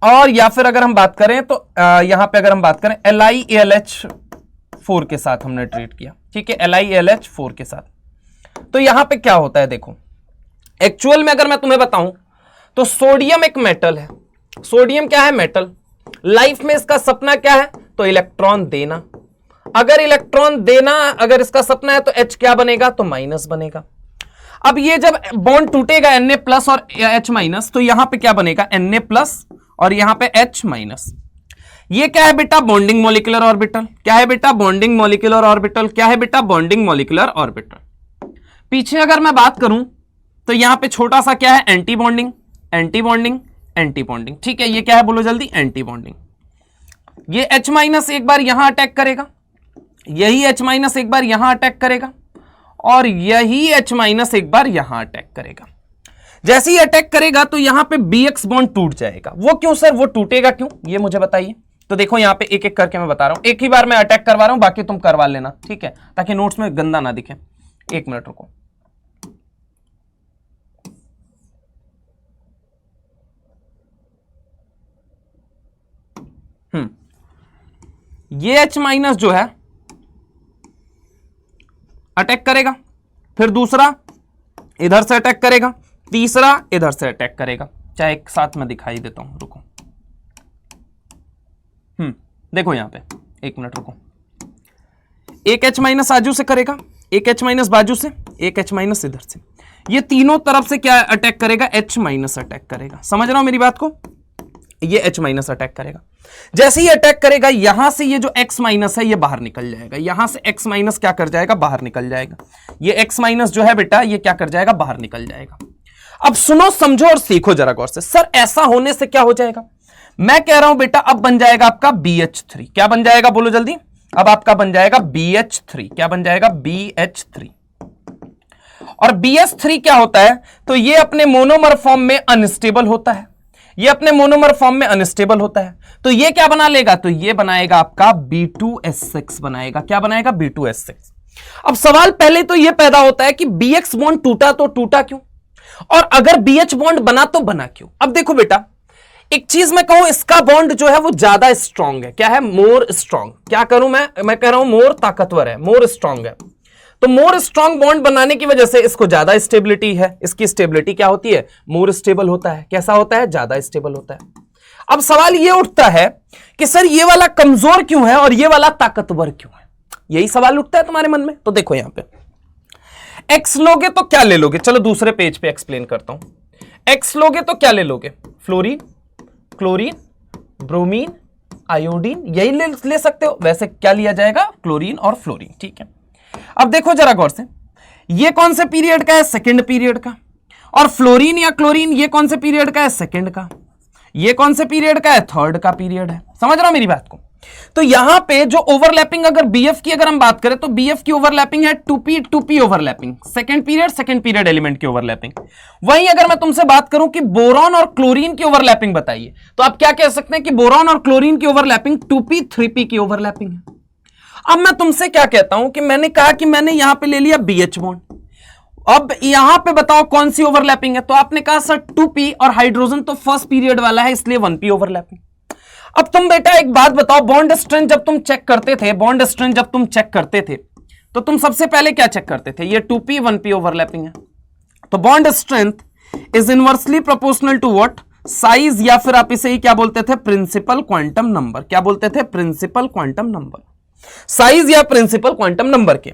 और या फिर अगर हम बात करें तो यहां पे अगर हम बात करें LiAlH4 के साथ हमने ट्रीट किया। ठीक है, LiAlH4 के साथ। तो यहां पे क्या होता है, देखो एक्चुअल में अगर मैं तुम्हें बताऊं तो सोडियम एक मेटल है। सोडियम क्या है, मेटल। लाइफ में इसका सपना क्या है, तो इलेक्ट्रॉन देना। अगर इलेक्ट्रॉन देना अगर इसका सपना है तो H क्या बनेगा, तो माइनस बनेगा। अब ये जब बॉन्ड टूटेगा Na प्लस और H माइनस, तो यहां पे क्या बनेगा, Na प्लस और यहां पे H माइनस। ये क्या है बेटा, बॉन्डिंग मॉलिक्यूलर ऑर्बिटल। क्या है बेटा, बॉन्डिंग मॉलिक्यूलर ऑर्बिटल। क्या है बेटा, बॉन्डिंग मॉलिक्यूलर ऑर्बिटल। पीछे अगर मैं बात करूं तो यहां पे छोटा सा क्या है, anti bonding, anti bonding, anti bonding. ठीक है, ये क्या है बोलो जल्दी, एंटी बॉन्डिंग। ये H माइनस एक बार यहां अटैक करेगा, यही H माइनस एक बार यहां अटैक करेगा, और यही H माइनस एक बार यहां अटैक करेगा। जैसे ही अटैक करेगा तो यहां पे BX बॉन्ड टूट जाएगा। वो क्यों सर, वो टूटेगा क्यों, ये मुझे बताइए। तो देखो यहां पे एक एक करके मैं बता रहा हूं, एक ही बार मैं अटैक करवा रहा हूं, बाकी तुम करवा लेना। ठीक है, ताकि नोट्स में गंदा ना दिखे। एक मिनट रुको, ये H माइनस जो है अटैक करेगा, फिर दूसरा इधर से अटैक करेगा, तीसरा इधर से अटैक करेगा। चाहे एक साथ में दिखाई देता हूं, रुको। देखो यहां पे, एक मिनट रुको। एक H माइनस आजू से करेगा, एक H माइनस बाजू से, एक H माइनस इधर से, ये तीनों तरफ से क्या अटैक करेगा? H माइनस अटैक करेगा। समझ रहा हो मेरी बात को? ये H माइनस अटैक करेगा। जैसे ही अटैक करेगा यहां से ये जो X माइनस है ये बाहर निकल जाएगा, यहां से X माइनस क्या कर जाएगा? बाहर निकल जाएगा। ये X माइनस जो है बेटा ये क्या कर जाएगा? बाहर निकल जाएगा। अब सुनो, समझो और सीखो जरा गौर से। सर ऐसा होने से क्या हो जाएगा? मैं कह रहा हूं बेटा अब बन जाएगा आपका BH3। क्या बन जाएगा? बोलो जल्दी। अब आपका बन जाएगा BH3। क्या बन जाएगा? BH3। और BH3 क्या होता है? तो ये अपने मोनोमर फॉर्म में अनस्टेबल होता है, ये अपने मोनोमर फॉर्म में अनस्टेबल होता है। तो ये क्या बना लेगा? तो ये बनाएगा आपका B2S6 बनाएगा। क्या बनाएगा? B2S6। अब सवाल पहले तो ये पैदा होता है कि BX बॉन्ड टूटा तो टूटा क्यों, और अगर BH बॉन्ड बना तो बना क्यों? अब देखो बेटा, एक चीज मैं कहूं, इसका बॉन्ड जो है वो ज्यादा स्ट्रांग है। क्या है? More strong. क्या करूं मैं कह रहा हूं मोर ताकतवर है, मोर स्ट्रांग है। तो मोर स्ट्रांग बॉन्ड बनाने की वजह से इसको ज्यादा स्टेबिलिटी है। इसकी स्टेबिलिटी क्या होती है? मोर स्टेबल होता है। कैसा होता है? ज्यादा स्टेबल होता है। अब सवाल ये उठता है कि सर ये वाला कमजोर क्यों है और ये वाला ताकतवर क्यों है? यही सवाल उठता है तुम्हारे मन में। तो देखो यहां पे एक्स लोगे तो क्या ले लोगे? चलो दूसरे पेज पे एक्सप्लेन करता हूं। एक्स लोगे तो क्या ले लोगे? फ्लोरीन, क्लोरीन, ब्रोमीन, आयोडीन, यही ले सकते हो। वैसे क्या लिया जाएगा? क्लोरीन और फ्लोरीन। ठीक है, अब देखो जरा गौर से, ये कौन से पीरियड का है? सेकंड पीरियड का। और फ्लोरीन या क्लोरीन ये कौन से पीरियड का है? सेकंड का। ये कौन से पीरियड का है? थर्ड का पीरियड है। समझ रहा हो मेरी बात को? तो यहां पे जो ओवरलैपिंग अगर BF की अगर हम बात करें तो BF की ओवरलैपिंग है 2p overlapping, second period element की ओवरलैपिंग। वहीं अगर मैं तुमसे बात करूं कि बोरॉन और क्लोरीन की ओवरलैपिंग बताइए, तो आप क्या कह सकते हैं कि बोरॉन और क्लोरीन की ओवरलैपिंग 2p 3p की ओवरलैपिंग है। अब मैं तुमसे क्या कहता हूं कि मैंने कहा कि मैंने यहां पे ले लिया BH बॉन्ड, अब यहां पे बताओ कौन सी ओवरलैपिंग है? तो आपने कहा सर 2p, और हाइड्रोजन तो फर्स्ट पीरियड वाला है इसलिए 1p ओवरलैपिंग। अब तुम बेटा एक बात बताओ, बॉन्ड स्ट्रेंथ जब तुम चेक करते थे तो तुम सबसे पहले क्या चेक करते थे? ये 2p 1p ओवरलैपिंग है। तो bond strength is inversely proportional to what? Size, या फिर आप इसे ही क्या बोलते थे? Principal quantum number. क्या बोलते थे? Principal quantum number. साइज या प्रिंसिपल क्वांटम नंबर के।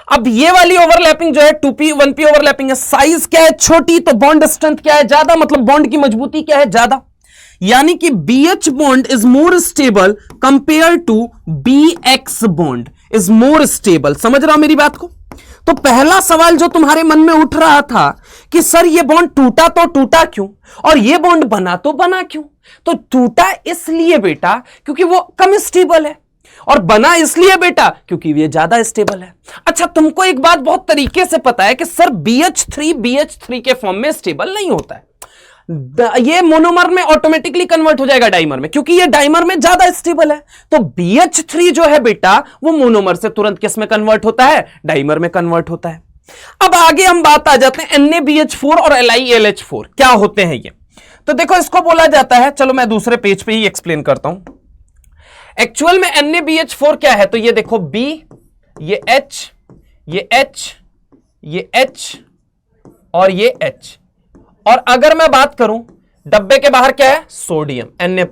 अब ये वाली ओवरलैपिंग जो है 2p 1p ओवरलैपिंग है। साइज क्या है? छोटी, तो बॉन्ड स्ट्रेंथ क्या है? ज्यादा, मतलब बॉन्ड की मजबूती क्या है? ज्यादा। यानी कि BH bond is more stable compare to BX bond is more stable. समझ रहा हो मेरी बात को? तो पहला सवाल जो तुम्हारे मन में उठ रहा था कि सर ये बॉन्ड टूटा तो टूटा क्यों, और ये बॉन्ड बना तो बना क्यों? तो टूटा इसलिए बेटा क्योंकि वो कम स्टेबल है, और बना इसलिए बेटा क्योंकि ये ज्यादा स्टेबल है। अच्छा, तुमको एक बात बहुत तरीके से पता है कि सर BH3 के फॉर्म में स्टेबल नहीं होता है, ये मोनोमर में ऑटोमेटिकली कन्वर्ट हो जाएगा डाइमर में, क्योंकि ये डाइमर में ज्यादा स्टेबल है। तो BH3 जो है बेटा वो मोनोमर से तुरंत किस में कन्वर्ट होता है? डाइमर में कन्वर्ट होता है। अब आगे हम बात आ जाते हैं NaBH4 और LiLH4 क्या होते हैं ये। तो देखो इसको बोला जाता है, चलो मैं दूसरे पेज पे ही एक्सप्लेन करता हूं। एक्चुअल में NaBH4 क्या है? तो ये देखो B, ये H, ये H, ये H और ये H। और अगर मैं बात करूं डब्बे के बाहर क्या है? सोडियम Na+,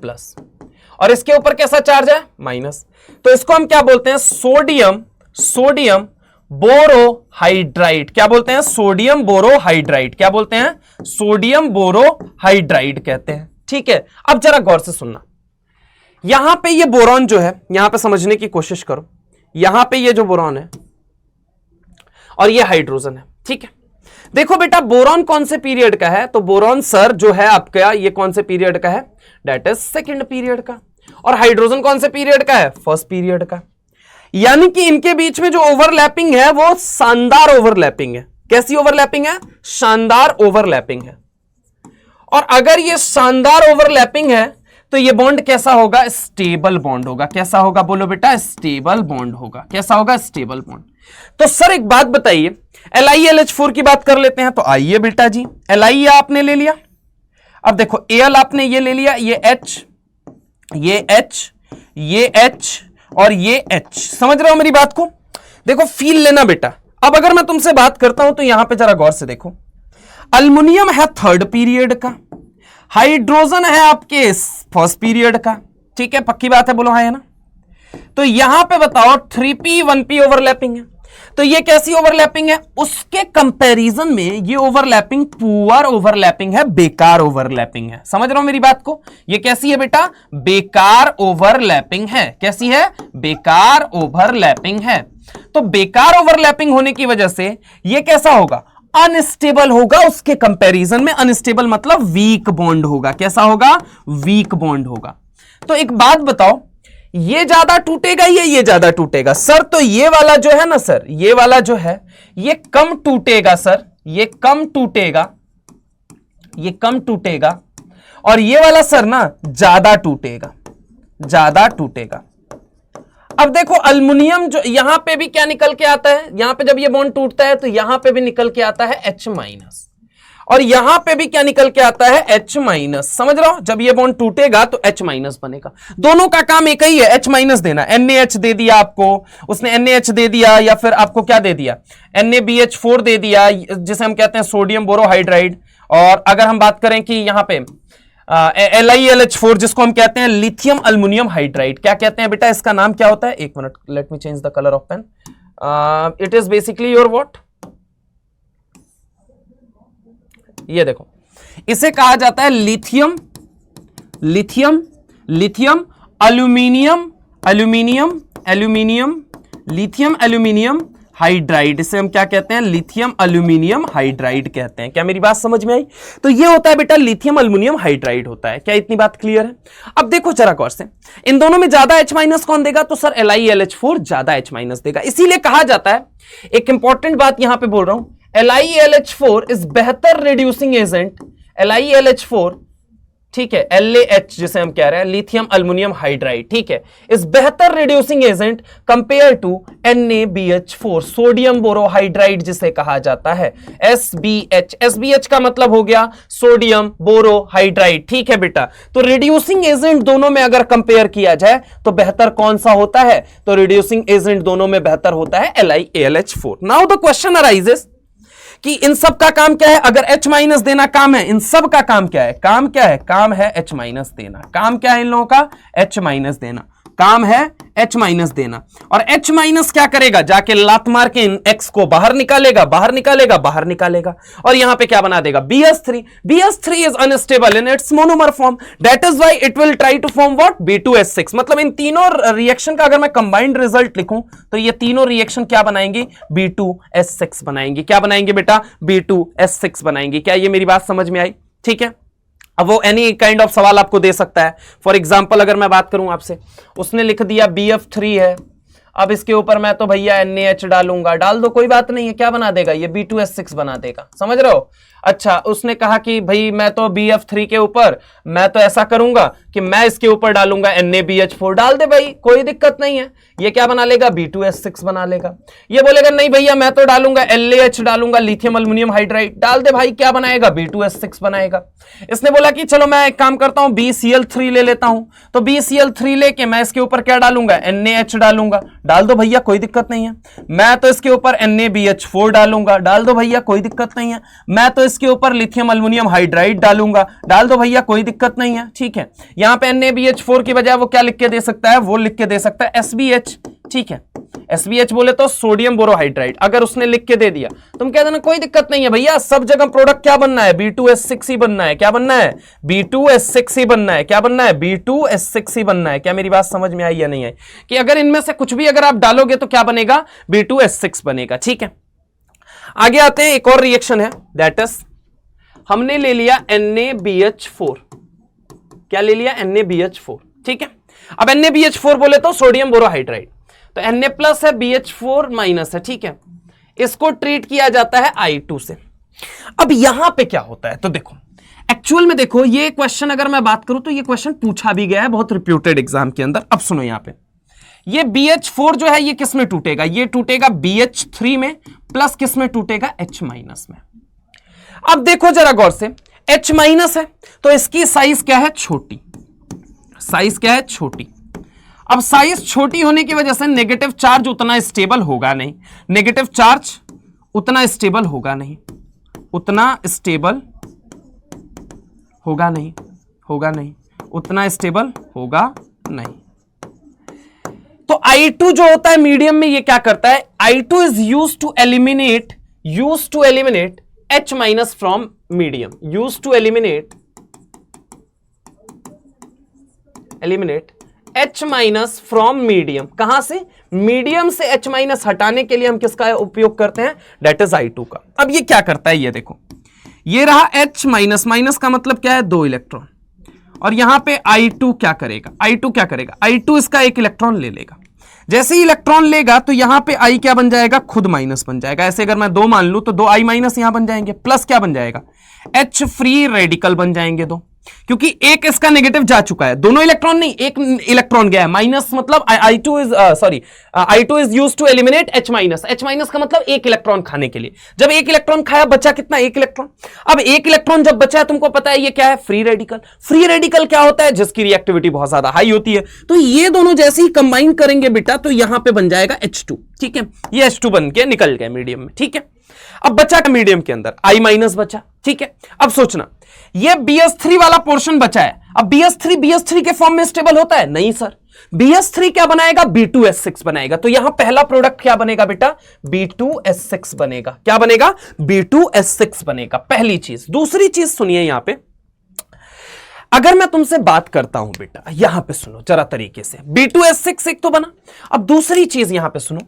और इसके ऊपर कैसा चार्ज है? माइनस। तो इसको हम क्या बोलते हैं? Sodium borohydride. क्या बोलते हैं? Sodium borohydride. क्या बोलते हैं? सोडियम बोरोहाइड्राइड कहते हैं। ठीक है, अब जरा गौर से सुनना। यहां पे ये बोरॉन जो है, यहां पे समझने की कोशिश करो। यहां पे ये जो बोरॉन है और ये हाइड्रोजन है। ठीक है, देखो बेटा बोरॉन कौन से पीरियड का है? तो बोरॉन सर जो है आपका ये कौन से पीरियड का है? दैट इज सेकंड पीरियड का। और हाइड्रोजन कौन से पीरियड का है? फर्स्ट पीरियड का। यानी कि इनके बीच में जो ओवरलैपिंग है वो शानदार ओवरलैपिंग है। कैसी ओवरलैपिंग है? शानदार ओवरलैपिंग है। और अगर ये शानदार ओवरलैपिंग है तो ये बॉन्ड कैसा होगा? स्टेबल बॉन्ड होगा। कैसा होगा? बोलो बेटा, स्टेबल बॉन्ड होगा। कैसा होगा? Stable bond. तो सर एक बात बताइए, LiLH4 की बात कर लेते हैं। तो आइए बेटा जी, Li आपने ले लिया, अब देखो Al आपने ये ले लिया, ये H, ये H, ये H और ये H। समझ रहे हो मेरी बात को? देखो फील लेना बेटा। अब अगर मैं तुमसे बात करता हूं तो यहां पे जरा गौर से देखो, अल्युमिनियम है थर्ड पीरियड का, हाइड्रोजन है आपके फर्स्ट पीरियड का। ठीक है, पक्की बात है, बोलो हाँ है ना। तो यहां पे बताओ 3p 1p ओवरलैपिंग है, तो ये कैसी ओवरलैपिंग है? उसके कंपैरिजन में ये ओवरलैपिंग पुअर ओवरलैपिंग है, बेकार ओवरलैपिंग है। समझ रहे हो मेरी बात को? ये कैसी है बेटा? बेकार ओवरलैपिंग है। कैसी है? बेकार ओवरलैपिंग है। तो बेकार ओवरलैपिंग होने की वजह से ये कैसा होगा? अनस्टेबल होगा। उसके कंपैरिजन में अनस्टेबल मतलब वीक बॉन्ड होगा। कैसा होगा? वीक बॉन्ड होगा। तो एक बात बताओ, ये ज्यादा टूटेगा या ये ज्यादा टूटेगा? सर तो ये वाला जो है ना सर, ये वाला जो है ये कम टूटेगा सर, ये कम टूटेगा, ये कम टूटेगा, और ये वाला सर ना ज्यादा टूटेगा, ज्यादा टूटेगा। अब देखो अल्युमिनियम जो यहां पे भी क्या निकल के आता है, यहां पे जब ये बॉन्ड टूटता है तो यहां पे भी निकल के आता है H माइनस, और यहां पे भी क्या निकल के आता है? H minus. समझ रहे हो? जब ये बॉन्ड टूटेगा तो H माइनस बनेगा। दोनों का काम एक ही है, H माइनस देना। NaH दे दिया आपको, उसने NaH दे दिया, या फिर आपको क्या दे दिया? NaBH4 दे दिया, जिसे हम कहते हैं सोडियम बोरोहाइड्राइड। और अगर हम बात करें कि यहां पे LiLH4 जिसको हम कहते हैं लिथियम अल्युमिनियम हाइड्राइड, क्या कहते हैं बेटा? इसका नाम क्या होता है? एक minute, let me change the colour of pen. It is basically your what? ये देखो, इसे कहा जाता है lithium, lithium, lithium aluminium, aluminium, aluminium, lithium aluminium hydride. इसे हम क्या कहते हैं? लिथियम एल्यूमिनियम हाइड्राइड कहते हैं। क्या मेरी बात समझ में आई? तो ये होता है बेटा लिथियम एल्यूमिनियम हाइड्राइड होता है। क्या इतनी बात क्लियर है? अब देखो जरा गौर से, इन दोनों में ज्यादा H माइनस कौन देगा? तो सर LiLH4 ज्यादा H माइनस देगा। इसीलिए कहा जाता है, एक इंपॉर्टेंट बात यहां पे बोल रहा हूं, LiLH4 इज बेहतर रिड्यूसिंग एजेंट। LiLH4 ठीक है, LaH जिसे हम कह रहे हैं लिथियम अल्युमिनियम हाइड्राइड, ठीक है, इज बेहतर reducing agent compare to NaBH4 sodium borohydride जिसे कहा जाता है SBH। SBH का मतलब हो गया सोडियम बोरोहाइड्राइड। ठीक है बेटा, तो रिड्यूसिंग एजेंट दोनों में अगर कंपेयर किया जाए तो बेहतर कौन सा होता है? तो रिड्यूसिंग एजेंट दोनों में बेहतर होता है LiAlH4। Now the question arises कि इन सब का काम क्या है? अगर H माइनस देना काम है, इन सब का काम क्या है? काम क्या है? काम है H माइनस देना। काम क्या है इन लोगों का? H माइनस देना। काम है H माइनस देना। और H माइनस क्या करेगा? जाके लात मार के इन X को बाहर निकालेगा, बाहर निकालेगा, बाहर निकालेगा, और यहां पे क्या बना देगा? BH3। BH3 is unstable in its monomer form, that is why it will try to form what? B2S6। मतलब इन तीनों रिएक्शन का अगर मैं कंबाइंड रिजल्ट लिखूं तो ये तीनों रिएक्शन क्या बनाएंगी? B2S6 बनाएंगी। क्या बनाएंगे बेटा? B2S6 बनाएंगी। क्या ये मेरी बात समझ में आई? ठीक है, अब वो एनी काइंड ऑफ सवाल आपको दे सकता है। फॉर एग्जाम्पल अगर मैं बात करूं आपसे, उसने लिख दिया BF3 है, अब इसके ऊपर मैं तो भैया NaH डालूंगा, डाल दो कोई बात नहीं है, क्या बना देगा? ये B2S6 बना देगा। समझ रहे हो? अच्छा, उसने कहा कि भाई मैं तो BF3 के ऊपर मैं तो ऐसा करूंगा कि मैं इसके ऊपर डालूंगा NaBH4, डाल दे भाई, कोई दिक्कत नहीं है। ये क्या बना लेगा? B2S6 बना लेगा। ये बोलेगा नहीं भैया मैं तो डालूंगा LaH डालूंगा, लिथियम अल्युमिनियम हाइड्राइड, डाल दे भाई, क्या बनाएगा? B2S6 बनाएगा। इसने बोला कि चलो मैं एक काम करता हूं, BCl3 ले लेता हूं, तो BCl3 लेके मैं इसके ऊपर क्या डालूंगा? NaH डालूंगा, डाल दो भैया कोई दिक्कत नहीं है। मैं तो इसके ऊपर NaBH4 डालूंगा, डाल दो भैया कोई दिक्कत नहीं है। मैं तो इसके ऊपर लिथियम अल्युमिनियम हाइड्राइड डालूंगा, डाल दो भैया कोई दिक्कत नहीं है। ठीक है, यहां पे NaBH4 की बजाय वो क्या लिख के दे सकता है? वो लिख के दे सकता है SBH। ठीक है, SBH बोले तो सोडियम बोरोहाइड्राइड। अगर उसने लिख के दे दिया तुम कह देना कोई दिक्कत नहीं है भैया, सब जगह प्रोडक्ट क्या बनना है? B2S6 ही बनना है। क्या बनना है? B2S6 ही बनना है। क्या बनना है? B2S6 ही बनना है। क्या मेरी बात समझ में आई या नहीं आई? कि अगर इनमें से कुछ भी अगर आप डालोगे तो क्या बनेगा? B2S6 बनेगा। ठीक है, आगे आते हैं, एक और रिएक्शन है, दैट इज हमने ले लिया NaBH4। क्या ले लिया? NaBH4। ठीक है, अब NaBH4 बोले तो सोडियम बोरोहाइड्राइड, तो Na प्लस है, BH4 माइनस है। ठीक है, इसको ट्रीट किया जाता है I2 से। अब यहां पे क्या होता है? तो देखो एक्चुअल में देखो, ये क्वेश्चन अगर मैं बात करूं तो ये क्वेश्चन पूछा भी गया है बहुत रिप्यूटेड एग्जाम के अंदर। अब सुनो, यहां पे ये BH4 जो है ये किस में टूटेगा? ये टूटेगा BH3 में, प्लस किस में टूटेगा? H माइनस में। अब देखो जरा गौर से, H माइनस है तो इसकी साइज क्या है? छोटी। साइज क्या है? छोटी। अब साइज छोटी होने की वजह से नेगेटिव चार्ज उतना स्टेबल होगा नहीं, नेगेटिव चार्ज उतना स्टेबल होगा नहीं, उतना स्टेबल होगा नहीं, होगा नहीं, उतना स्टेबल होगा नहीं। I2 जो होता है मीडियम में, ये क्या करता है, I2 is use to eliminate H minus from medium, use to eliminate H minus from medium. कहां से, मीडियम से H माइनस हटाने के लिए हम किसका उपयोग करते हैं, डेट इज I2 का। अब ये क्या करता है, ये देखो, ये रहा H माइनस, माइनस का मतलब क्या है, 2 इलेक्ट्रॉन, और यहां पे I2 क्या करेगा, I2 इसका 1 इलेक्ट्रॉन ले लेगा। जैसे ही इलेक्ट्रॉन लेगा तो यहां पे I क्या बन जाएगा, खुद माइनस बन जाएगा। ऐसे अगर मैं 2 मान लूं तो 2 I माइनस यहां बन जाएंगे, प्लस क्या बन जाएगा, H फ्री रेडिकल बन जाएंगे 2, क्योंकि एक इसका नेगेटिव जा चुका है, दोनों इलेक्ट्रॉन नहीं, एक इलेक्ट्रॉन गया है माइनस, मतलब I2 is used to eliminate H minus. H minus का मतलब 1 इलेक्ट्रॉन खाने के लिए। जब 1 इलेक्ट्रॉन खाया, बचा कितना, 1 इलेक्ट्रॉन। अब 1 इलेक्ट्रॉन जब बचा है, तुमको पता है ये क्या है, फ्री रेडिकल। फ्री रेडिकल क्या होता है, जिसकी रिएक्टिविटी बहुत ज्यादा हाई होती है। तो ये दोनों जैसे ही कंबाइन करेंगे बेटा, तो यहां पे बन जाएगा H2, ठीक है, ये H2 बन के निकल गया मीडियम में, ठीक है। अब बचा मीडियम के अंदर I माइनस बचा, ठीक है। अब सोचना, ये BS3 वाला पोर्शन बचा है। अब BS3 के फॉर्म में स्टेबल होता है, नहीं सर। BS3 क्या बनाएगा, B2S6 बनाएगा। तो यहां पहला प्रोडक्ट क्या बनेगा बेटा, B2S6 बनेगा। क्या बनेगा, B2S6 बनेगा, पहली चीज। दूसरी चीज सुनिए यहां पे, अगर मैं तुमसे बात करता हूं बेटा, यहां पे सुनो जरा तरीके से, B2S6 एक तो बना। अब दूसरी चीज यहां पे सुनो,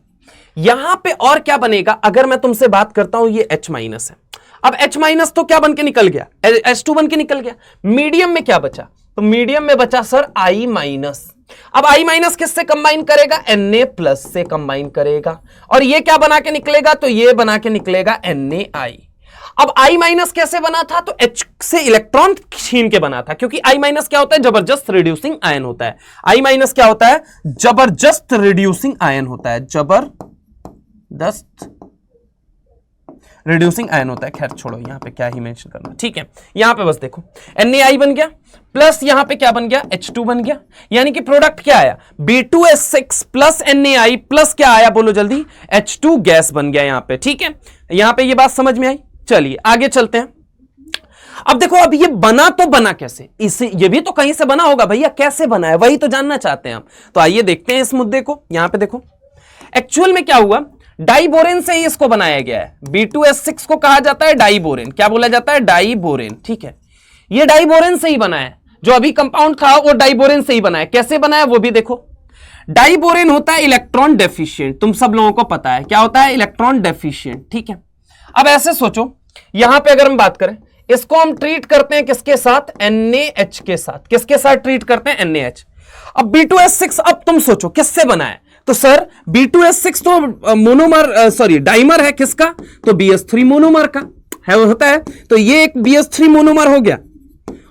यहां पे और क्या बनेगा, अगर मैं तुमसे बात करता हूं, ये H माइनस है। अब H माइनस तो क्या बन के निकल गया, H2 बन के निकल गया। मीडियम में क्या बचा, तो मीडियम में बचा सर I माइनस। अब I माइनस किससे कंबाइन करेगा, Na प्लस से कंबाइन करेगा, और ये क्या बना के निकलेगा, तो ये बना के निकलेगा NaI। अब I माइनस कैसे बना था, तो H से इलेक्ट्रॉन छीन के बना था, क्योंकि I माइनस क्या होता है, जबरदस्त रिड्यूसिंग आयन होता है। I माइनस क्या होता है, जबरदस्त रिड्यूसिंग आयन होता है, जबरदस्त रिड्यूसिंग आयन होता है। खैर छोड़ो, यहां पे क्या ही मेंशन करना, ठीक है। यहां पे बस देखो, NaI बन गया, प्लस यहां पे क्या बन गया, H2 बन गया। यानी कि प्रोडक्ट क्या आया, B2S6 प्लस NaI प्लस क्या आया, बोलो जल्दी, H2 गैस बन गया यहां पे, ठीक है। यहां पे ये बात समझ में आई। चलिए आगे चलते हैं। अब देखो, अब ये बना तो बना कैसे, इसे ये भी तो कहीं से बना होगा भैया, कैसे बना है वही तो जानना चाहते हैं हम। तो आइए देखते हैं इस मुद्दे को। यहां पे देखो, एक्चुअल में क्या हुआ, डाइबोरेन से ही इसको बनाया गया है। B2S6 को कहा जाता है डाइबोरेन, क्या बोला जाता है, डाइबोरेन, ठीक है। ये डाइबोरेन से ही बना है, जो अभी कंपाउंड था वो डाइबोरेन से ही बना है। कैसे बना है वो भी देखो। डाइबोरेन होता है इलेक्ट्रॉन डेफिशिएंट, तुम सब लोगों को पता है क्या होता है, इलेक्ट्रॉन डेफिशिएंट, ठीक है। अब ऐसे सोचो, यहां पे अगर हम बात करें, इसको हम ट्रीट करते हैं किसके साथ, NaH के साथ। किसके साथ ट्रीट करते हैं, NaH। अब B2S6, अब तुम सोचो किससे बना है, तो सर B2S6 तो मोनोमर डाइमर है किसका, तो BS3 मोनोमर का है, होता है। तो ये एक BS3 मोनोमर हो गया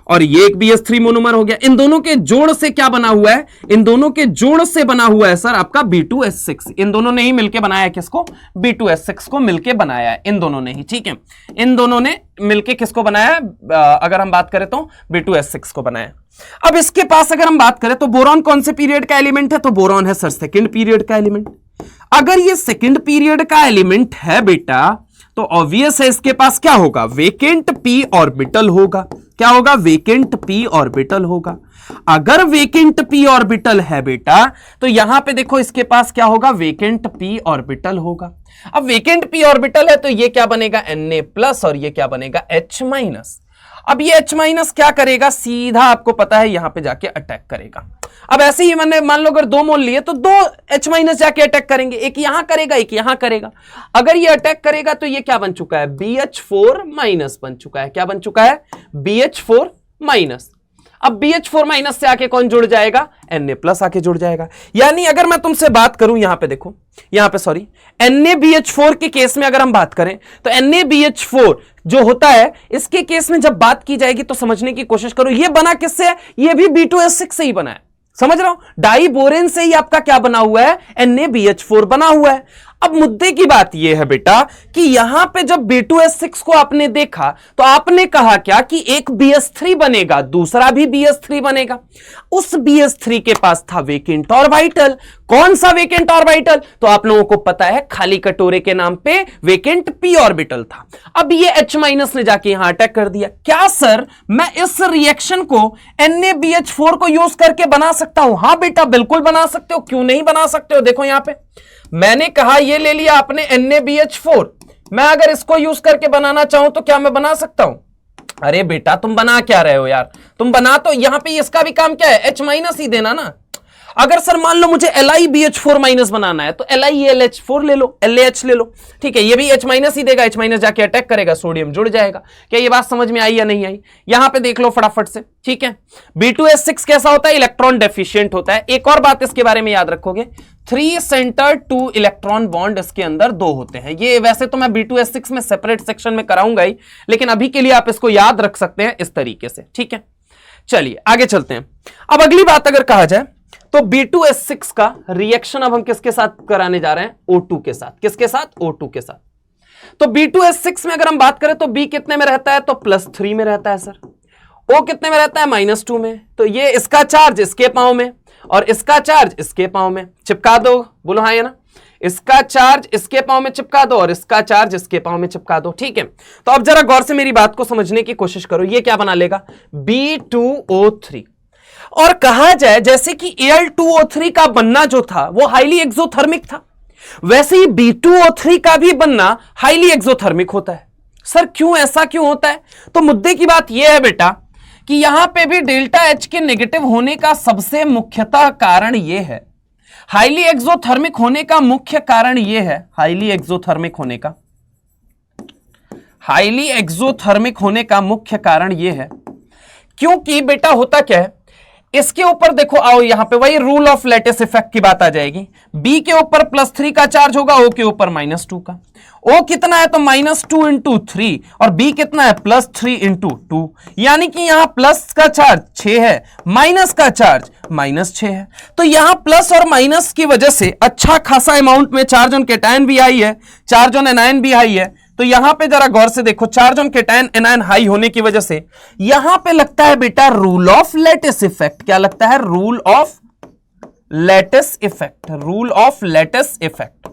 और ये एक BS3 मोनोमर हो गया। इन दोनों के जोड़ से क्या बना हुआ है, इन दोनों के जोड़ से बना हुआ है सर आपका B2S6। इन दोनों ने ही मिलके बनाया है किसको, B2S6 को मिलके बनाया है इन दोनों ने ही, ठीक है। इन दोनों ने मिलके किसको बनाया है, अगर हम बात करें तो B2S6 को बनाया। अब इसके पास अगर हम बात करें तो बोरॉन कौन से पीरियड का एलिमेंट है, तो बोरॉन है सर सेकंड पीरियड का एलिमेंट। अगर ये सेकंड पीरियड का एलिमेंट है बेटा, तो ऑब्वियस है इसके पास क्या होगा, वेकेंट p ऑर्बिटल होगा। क्या होगा, वेकेंट p ऑर्बिटल होगा। अगर वेकेंट p ऑर्बिटल है बेटा, तो यहां पे देखो इसके पास क्या होगा, वेकेंट p ऑर्बिटल होगा। अब वेकेंट p ऑर्बिटल है तो ये क्या बनेगा, Na प्लस, और ये क्या बनेगा, H माइनस। अब ये H माइनस क्या करेगा, सीधा आपको पता है यहां पे जाके अटैक करेगा। अब ऐसे ही मैंने मान लो अगर 2 मोल लिए तो 2 H माइनस जाके अटैक करेंगे, एक यहां करेगा एक यहां करेगा। अगर ये अटैक करेगा तो ये क्या बन चुका है, BH4 माइनस बन चुका है। क्या बन चुका है, BH4 माइनस। अब BH4 माइनस से आके कौन जुड़ जाएगा, Na प्लस आके जुड़ जाएगा। यानी अगर मैं तुमसे बात करूं, यहां पे देखो, यहां पे सॉरी NaBH4 के केस में अगर हम बात करें तो NaBH4 जो होता है, इसके केस में जब बात की जाएगी तो समझने की कोशिश करो, ये बना किससे है, ये भी B2S6 से ही बना है। समझ रहा हूं, डाइबोरेन से ही आपका क्या बना हुआ है, NaBH4 बना हुआ है। अब मुद्दे की बात यह है बेटा कि यहां पे जब B2S6 को आपने देखा तो आपने कहा क्या कि एक BS3 बनेगा, दूसरा भी BS3 बनेगा। उस BS3 के पास था वेकेंट ऑर्बिटल। कौन सा वेकेंट ऑर्बिटल? तो आप लोगों को पता है खाली कटोरे के नाम पे वेकेंट p ऑर्बिटल था। अब ये H- ने जाके यहां अटैक कर दिया। क्या सर मैं इस रिएक्शन को NaBH4 को यूज करके बना सकता हूं? हां बेटा बिल्कुल बना सकते हो, क्यों नहीं बना सकते हो। देखो यहां पे मैंने कहा ये ले लिया आपने NaBH4, मैं अगर इसको यूज करके बनाना चाहूं तो क्या मैं बना सकता हूं? अरे बेटा तुम बना क्या रहे हो यार, तुम बना तो यहां पे इसका भी काम क्या है, H- ही देना ना। अगर सर मान लो मुझे LiBH4- बनाना है तो LiAlH4 ले लो, LaH ले लो, ठीक है, ये भी H- ही देगा, H- जाके अटैक करेगा, सोडियम जुड़ जाएगा। क्या ये बात समझ में आई या नहीं आई? यहां पे देख लो फटाफट से, ठीक है। B2S6 कैसा होता है? इलेक्ट्रॉन डेफिशिएंट होता है। एक और बात इसके बारे में याद रखोगे, 3 सेंटर 2 इलेक्ट्रॉन बॉन्ड इसके अंदर 2 होते हैं। ये वैसे तो मैं B2S6 में सेपरेट सेक्शन में कराऊंगा ही, लेकिन अभी के लिए आप इसको याद रख सकते हैं इस तरीके से, ठीक है। चलिए आगे चलते हैं। अब अगली बात अगर कहा जाए तो B2S6 का रिएक्शन अब हम किसके साथ कराने जा रहे हैं? O2 के साथ। किसके साथ? O2 के साथ। तो B2S6 में अगर हम बात करें तो B कितने में रहता है? तो +3 में रहता है सर। O कितने में रहता है? -2 में। तो ये इसका चार्ज इसके पांव में और इसका चार्ज इसके पांव में, चिपका दो, बोलो हाँ या ना। इसका चार्ज इसके पांव में चिपका दो और इसका चार्ज इसके पांव में चिपका दो, ठीक है। तो अब जरा गौर से मेरी बात को समझने की कोशिश करो। ये क्या बना लेगा? B2O3। और कहा जाए जैसे कि Al2O3 का बनना जो था वो हाईली एक्सोथर्मिक था, वैसे ही B2O3 का भी बनना हाईली एक्सोथर्मिक होता है। सर क्यों, ऐसा क्यों होता है? तो मुद्दे की बात यह है बेटा कि यहां पे भी डेल्टा H के नेगेटिव होने का सबसे मुख्यतः कारण यह है, हाईली एक्सोथर्मिक होने का मुख्य कारण यह है, हाईली एक्सोथर्मिक होने का, हाईली एक्सोथर्मिक होने का मुख्य कारण यह है क्योंकि बेटा होता क्या है, इसके ऊपर देखो, आओ यहां पे वही रूल ऑफ लैटिस इफेक्ट की बात आ जाएगी। B के ऊपर +3 का चार्ज होगा, O के ऊपर -2 का। O कितना है? तो -2 इंटू 3 और B कितना है? +3 इंटू 2, यानी कि यहां प्लस का चार्ज 6 है, माइनस का चार्ज -6 है। तो यहां प्लस और माइनस की वजह से अच्छा खासा अमाउंट में चार्ज ऑन कैटायन भी हाई है, चार्ज ऑन एनायन भी हाई है। तो यहां पे जरा गौर से देखो, charge on cation anion high होने की वजह से यहां पे लगता है बेटा रूल ऑफ लैटिस इफेक्ट। क्या लगता है? Rule of lattice effect, rule of lattice effect.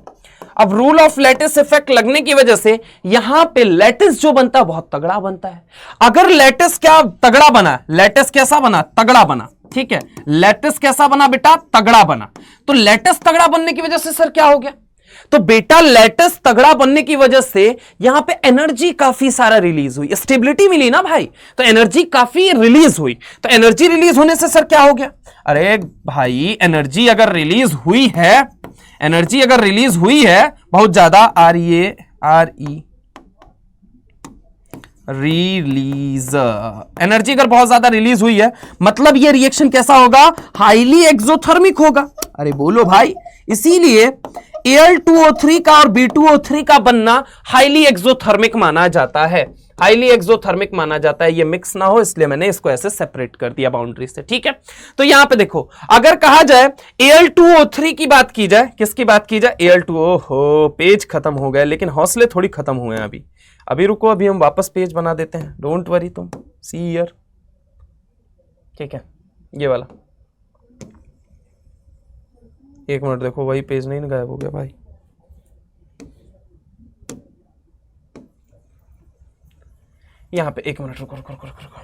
अब रूल ऑफ लैटिस इफेक्ट लगने की वजह से यहां पे लैटिस जो बनता है बहुत तगड़ा बनता है। अगर लैटिस क्या तगड़ा बना, लैटिस कैसा बना? तगड़ा बना, ठीक है। लैटिस कैसा बना बेटा? तगड़ा बना। तो लैटिस तगड़ा बनने की वजह से सर क्या हो गया? तो बेटा लैटिस तगड़ा बनने की वजह से यहां पे एनर्जी काफी सारा रिलीज हुई, स्टेबिलिटी मिली ना भाई, तो एनर्जी काफी रिलीज हुई। तो एनर्जी रिलीज होने से सर क्या हो गया? अरे भाई एनर्जी अगर रिलीज हुई है, एनर्जी अगर रिलीज हुई है बहुत ज्यादा, RE रिलीज, एनर्जी अगर बहुत ज्यादा रिलीज हुई है मतलब ये रिएक्शन कैसा होगा? हाईली एक्सोथर्मिक होगा। अरे बोलो भाई, इसीलिए Al2O3 का और B2O3 का बनना हाईली एक्सोथर्मिक माना जाता है, हाईली एक्सोथर्मिक माना जाता है। ये मिक्स ना हो इसलिए मैंने इसको ऐसे सेपरेट कर दिया बाउंड्री से, ठीक है। तो यहां पे देखो, अगर कहा जाए Al2O3 की बात की जाए, किसकी बात की जाए? Al2O, हो पेज खत्म हो गए, लेकिन हौसले थोड़ी खत्म हुए हैं अभी रुको, अभी हम वापस पेज बना देते हैं, डोंट वरी तुम, सी हियर, ठीक है। ये वाला एक मिनट देखो, वही पेज नहीं गायब हो गया भाई, यहां पे एक मिनट रुको रुको रुको रुको, रुको।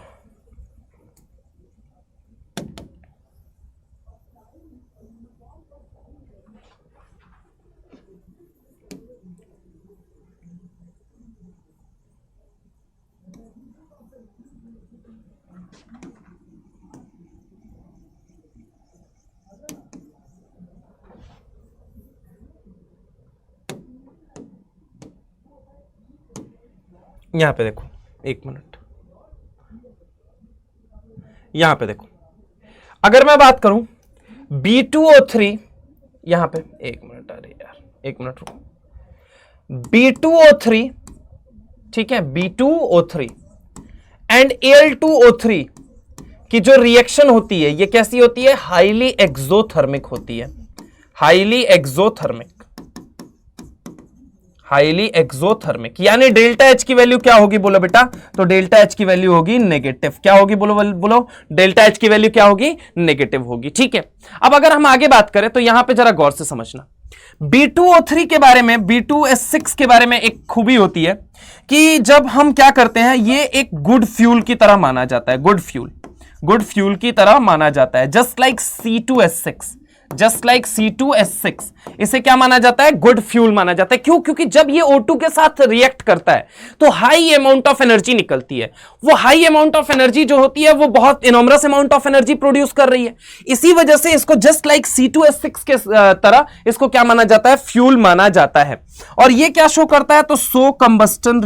यहां पे देखो, एक मिनट, यहां पे देखो, अगर मैं बात करूं B2O3, यहां पे एक मिनट, अरे यार एक मिनट रुको, B2O3, ठीक है, B2O3 एंड Al2O3 की जो रिएक्शन होती है ये कैसी होती है? हाईली एक्सोथर्मिक होती है, हाईली एक्सोथर्मिक, हाईली एक्सोथर्मिक, यानी डेल्टा एच की वैल्यू क्या होगी बोलो बेटा, तो डेल्टा एच की वैल्यू होगी नेगेटिव। क्या होगी बोलो बोलो, डेल्टा एच की वैल्यू क्या होगी, नेगेटिव होगी। ठीक है, अब अगर हम आगे बात करें तो यहां पे जरा गौर से समझना, B2O3 के बारे में, B2S6 के बारे में एक खूबी होती है कि जब हम क्या करते हैं, ये एक गुड फ्यूल की तरह माना जाता है, गुड फ्यूल की तरह माना जाता है, जस्ट लाइक C2S6, इसे क्या माना जाता है, गुड फ्यूल माना जाता है। क्यों? क्योंकि जब ये O2 के साथ रिएक्ट करता है तो हाई अमाउंट ऑफ एनर्जी निकलती है। वो हाई अमाउंट ऑफ एनर्जी जो होती है वो बहुत enormous amount of energy produce कर रही है। इसी वजह से इसको जस्ट लाइक C2S6 के तरह इसको क्या माना जाता है, फ्यूल माना जाता है। और ये क्या शो करता है, तो सो कंबस्टन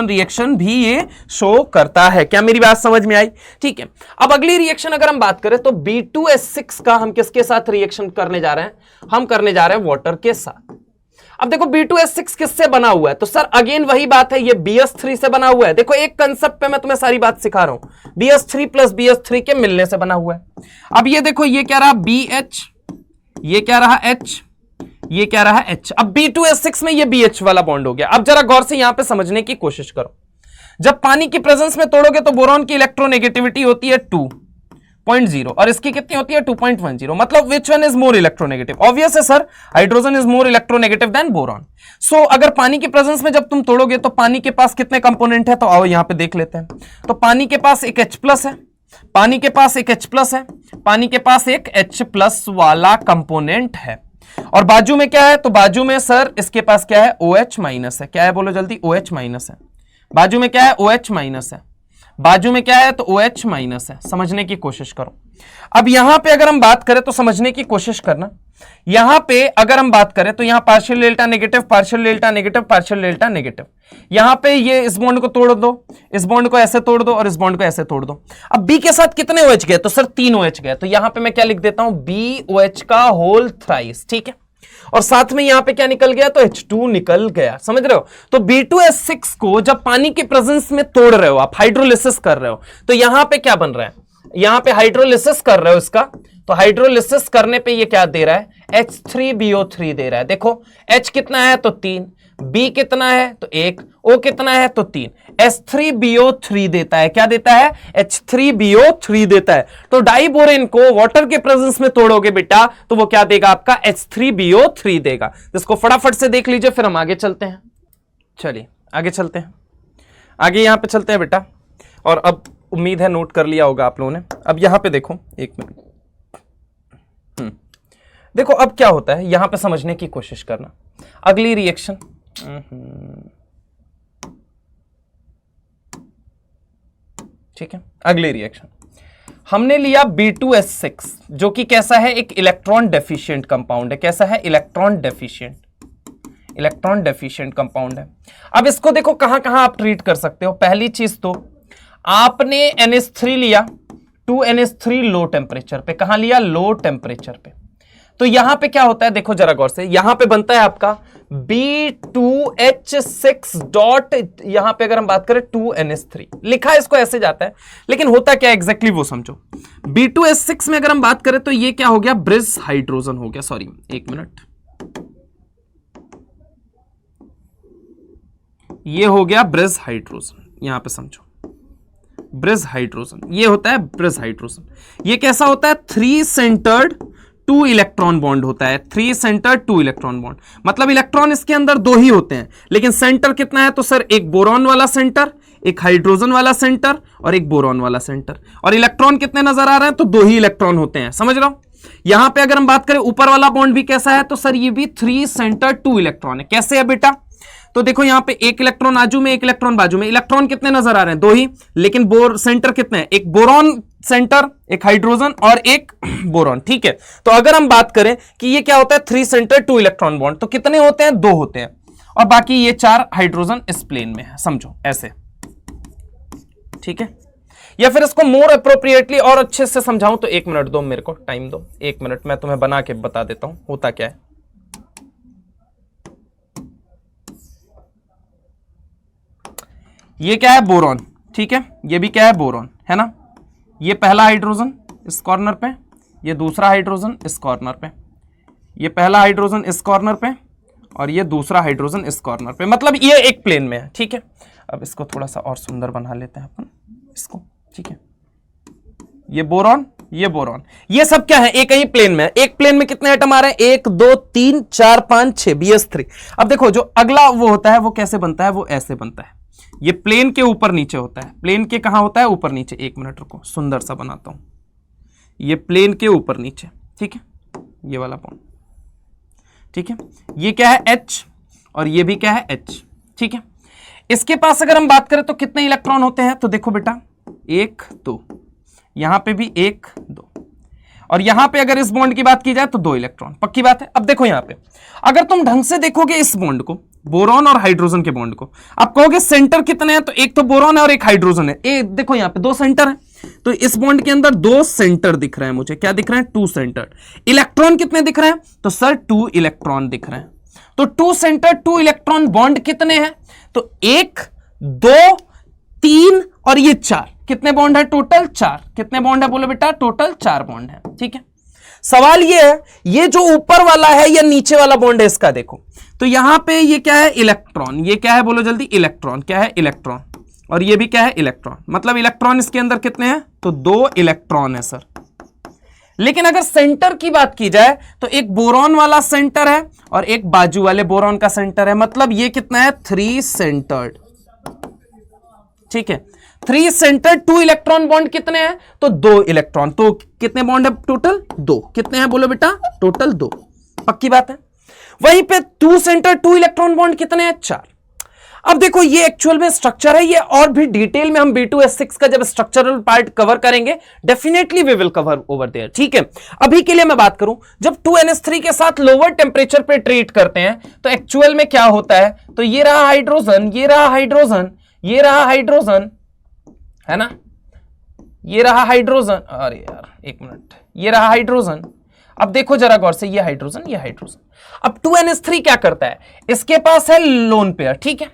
रिएक्शन भी ये शो करता है। क्या मेरी बात समझ में आई? ठीक है, अब अगली रिएक्शन अगर हम बात करें तो B2S6 का हम किसके साथ रिएक्शन करने जा रहे हैं, हम करने जा रहे हैं वाटर के साथ। अब देखो B2S6 किससे बना हुआ है, तो सर अगेन वही बात है, ये BS3 से बना हुआ है। देखो एक कंसेप्ट पे मैं तुम्हें सारी बात सिखा रहा हूं, BS3 प्लस BS3 के मिलने से बना हुआ है। अब ये देखो, ये क्या रहा BH, ये क्या रहा H, ये क्या रहा H। अब B2S6 में ये BH वाला बॉन्ड हो गया। अब जरा गौर से यहां पे समझने की कोशिश करो, जब पानी की प्रेजेंस में तोड़ोगे तो बोरॉन की इलेक्ट्रोनेगेटिविटी होती है 2.0 और इसकी कितनी होती है 2.10। मतलब which one is more electronegative? Obvious है sir, hydrogen is more electronegative than boron. So अगर पानी की प्रेजेंस में जब तुम तोड़ोगे तो पानी के पास कितने कंपोनेंट है, तो आओ यहां पे देख लेते हैं। तो पानी के पास एक H+ है, पानी के पास एक H+ है, पानी के पास एक H+ वाला कंपोनेंट है। और बाजू में क्या है, तो बाजू में सर इसके पास क्या है, OH- है। क्या है बोलो जल्दी, OH- है। बाजू में क्या है, OH- है। बाजू में क्या है, तो OH- है। समझने की कोशिश करो। अब यहां पे अगर हम बात करें तो समझने की कोशिश करना, यहां पे अगर हम बात करें तो यहां partial delta negative, partial delta negative, partial delta negative. यहां पे ये इस बॉन्ड को तोड़ दो, इस बॉन्ड को ऐसे तोड़ दो और इस बॉन्ड को ऐसे तोड़ दो। अब B के साथ कितने OH गए, तो सर 3 OH गए। तो यहां पे मैं क्या लिख देता हूं, BOH का होल थ्राइस। ठीक है, और साथ में यहां पे क्या निकल गया, तो H2 निकल गया। समझ रहे हो? तो B2S6 को जब पानी के प्रेजेंस में तोड़ रहे हो, आप हाइड्रोलिसिस कर रहे हो, तो यहां पे क्या बन रहा है, यहां पे हाइड्रोलिसिस कर रहे हो इसका, तो हाइड्रोलिसिस करने पे ये क्या दे रहा है, H3BO3 दे रहा है। देखो H कितना है, तो 3, B कितना है, तो 1, O कितना है, तो 3, H3BO3 देता है। क्या देता है, H3BO3 देता है। तो डाइबोरेन को वाटर के प्रेजेंस में तोड़ोगे बेटा तो वो क्या देगा, आपका H3BO3 देगा। इसको फटाफट से देख लीजिए, फिर हम आगे चलते हैं। चलिए आगे चलते हैं, आगे यहां पे चलते हैं बेटा। और अब उम्मीद है नोट कर लिया होगा आप लोगों ने। अब यहां पे देखो, एक मिनट, देखो अब क्या होता है, यहां पे समझने की कोशिश करना। अगली रिएक्शन, ठीक है, अगली रिएक्शन हमने लिया B2S6 जो कि कैसा है, एक इलेक्ट्रॉन डेफिशिएंट कंपाउंड है। कैसा है, इलेक्ट्रॉन डेफिशिएंट कंपाउंड है। अब इसको देखो कहां कहां आप ट्रीट कर सकते हो। पहली चीज तो आपने NH3 लिया, 2NH3 लो टेम्परेचर पे। कहां लिया, लो टेम्परेचर पे। तो यहां पे क्या होता है, देखो जरा गौर से, यहां पे बनता है आपका B2H6 डॉट, यहां पे अगर हम बात करें 2NH3 लिखा है, इसको ऐसे जाता है, लेकिन होता क्या एग्जैक्टली वो समझो। B2H6 में अगर हम बात करें तो ये क्या हो गया, ब्रिज हाइड्रोजन हो गया। सॉरी एक मिनट, ये हो गया ब्रिज हाइड्रोजन। यहां पे समझो, ब्रिज हाइड्रोजन ये होता है ब्रिज हाइड्रोजन। ये कैसा होता है, 3 सेंटर्ड 2 इलेक्ट्रॉन बॉन्ड होता है। 3 सेंटर 2 इलेक्ट्रॉन बॉन्ड, मतलब इलेक्ट्रॉन इसके अंदर 2 ही होते हैं, लेकिन सेंटर कितना है, तो सर एक बोरॉन वाला सेंटर, एक हाइड्रोजन वाला सेंटर और एक बोरॉन वाला सेंटर। और इलेक्ट्रॉन कितने नजर आ रहे हैं, तो 2 ही इलेक्ट्रॉन होते हैं। समझ रहा हूं? यहां पे अगर हम बात करें ऊपर वाला बॉन्ड भी कैसा है, तो सर ये भी 3 सेंटर 2 इलेक्ट्रॉन है। कैसे है बेटा, तो देखो यहां पे एक इलेक्ट्रॉन आजू में, एक इलेक्ट्रॉन बाजू में। इलेक्ट्रॉन कितने नजर आ रहे हैं, 2 ही, लेकिन सेंटर कितने हैं, एक बोरॉन सेंटर, एक हाइड्रोजन और एक बोरॉन। ठीक है, तो अगर हम बात करें कि ये क्या होता है, 3 सेंटर 2 इलेक्ट्रॉन बॉन्ड, तो कितने होते हैं, 2 होते हैं, और बाकी ये 4 हाइड्रोजन इस प्लेन में है। समझो ऐसे, ठीक है। या फिर इसको मोर अप्रोप्रिएटली और अच्छे से समझाऊं तो 1 मिनट दो, मेरे को टाइम दो 1 मिनट, मैं तुम्हें बना के बता देता हूं होता क्या है। ये क्या है, बोरॉन। ठीक है, ये भी क्या है, बोरॉन है ना। ये पहला हाइड्रोजन इस कॉर्नर पे, ये दूसरा हाइड्रोजन इस कॉर्नर पे, ये पहला हाइड्रोजन इस कॉर्नर पे और ये दूसरा हाइड्रोजन इस कॉर्नर पे, मतलब ये एक प्लेन में है, ठीक है। अब इसको थोड़ा सा और सुंदर बना लेते हैं अपन इसको, ठीक है। ये बोरॉन, ये बोरॉन, ये सब क्या है, एक ही प्लेन में है। एक प्लेन में कितने एटम आ रहे हैं, 1 2 3 4 5 6, BS3। अब देखो जो अगला वो होता है वो कैसे बनता है, वो ऐसे बनता है। ये प्लेन के ऊपर नीचे होता है। प्लेन के कहां होता है, ऊपर नीचे। एक मिनट रुको, सुंदर सा बनाता हूं। ये प्लेन के ऊपर नीचे, ठीक है, ये वाला बॉन्ड, ठीक है। ये क्या है, H, और ये भी क्या है, H, ठीक है। इसके पास अगर हम बात करें तो कितने इलेक्ट्रॉन होते हैं, तो देखो बेटा 1 2, यहां पे भी 1 2, और यहां पे अगर इस बॉन्ड की बात की जाए तो 2 इलेक्ट्रॉन, पक्की बात है। अब देखो यहां पे अगर तुम ढंग से देखोगे इस बॉन्ड को, बोरॉन और हाइड्रोजन के बॉन्ड को, आप कहोगे सेंटर कितने हैं, तो एक तो बोरॉन है और एक हाइड्रोजन है। ए देखो यहां पे 2 सेंटर है, तो इस बॉन्ड के अंदर 2 सेंटर दिख रहे हैं मुझे। क्या दिख रहे हैं, 2 सेंटर। इलेक्ट्रॉन कितने दिख रहे हैं, तो सर 2 इलेक्ट्रॉन दिख रहे हैं। तो 2 सेंटर 2 इलेक्ट्रॉन बॉन्ड कितने हैं, तो 1 2 3 और ये 4, कितने बॉन्ड है, टोटल 4। कितने बॉन्ड है बोलो बेटा, टोटल 4 बॉन्ड है, ठीक है। सवाल ये है, ये जो ऊपर वाला है या नीचे वाला बॉन्ड है, इसका देखो तो यहां पे ये क्या है, इलेक्ट्रॉन। ये क्या है बोलो जल्दी, इलेक्ट्रॉन। क्या है, इलेक्ट्रॉन। और ये भी क्या है, इलेक्ट्रॉन। मतलब इलेक्ट्रॉन इसके अंदर कितने हैं, तो 2 इलेक्ट्रॉन है सर। लेकिन अगर सेंटर की बात की जाए तो एक बोरॉन वाला सेंटर है और एक बाजू वाले बोरॉन का सेंटर है। मतलब ये कितना है, 3 सेंटर्ड, ठीक है। 3 सेंटर 2 इलेक्ट्रॉन बॉन्ड कितने हैं, तो 2 इलेक्ट्रॉन। तो कितने बॉन्ड है टोटल, 2। कितने हैं बोलो बेटा, टोटल 2, पक्की बात है। वहीं पे 2 सेंटर 2 इलेक्ट्रॉन बॉन्ड कितने हैं, 4। अब देखो ये एक्चुअल में स्ट्रक्चर है, ये और भी डिटेल में हम B2S6 का जब स्ट्रक्चरल पार्ट कवर करेंगे, definitely we will cover over there, ठीक है। अभी के लिए मैं बात करूं, जब 2NH3 के साथ लोअर टेम्परेचर पे ट्रीट करते हैं तो एक्चुअल में क्या होता है, तो ये रहा हाइड्रोजन, ये रहा हाइड्रोजन, ये रहा हाइड्रोजन, है ना, ये रहा हाइड्रोजन। अरे यार एक मिनट, ये रहा हाइड्रोजन। अब देखो जरा गौर से, ये हाइड्रोजन, ये हाइड्रोजन। अब 2NH3 क्या करता है, इसके पास है लोन पेयर, ठीक है।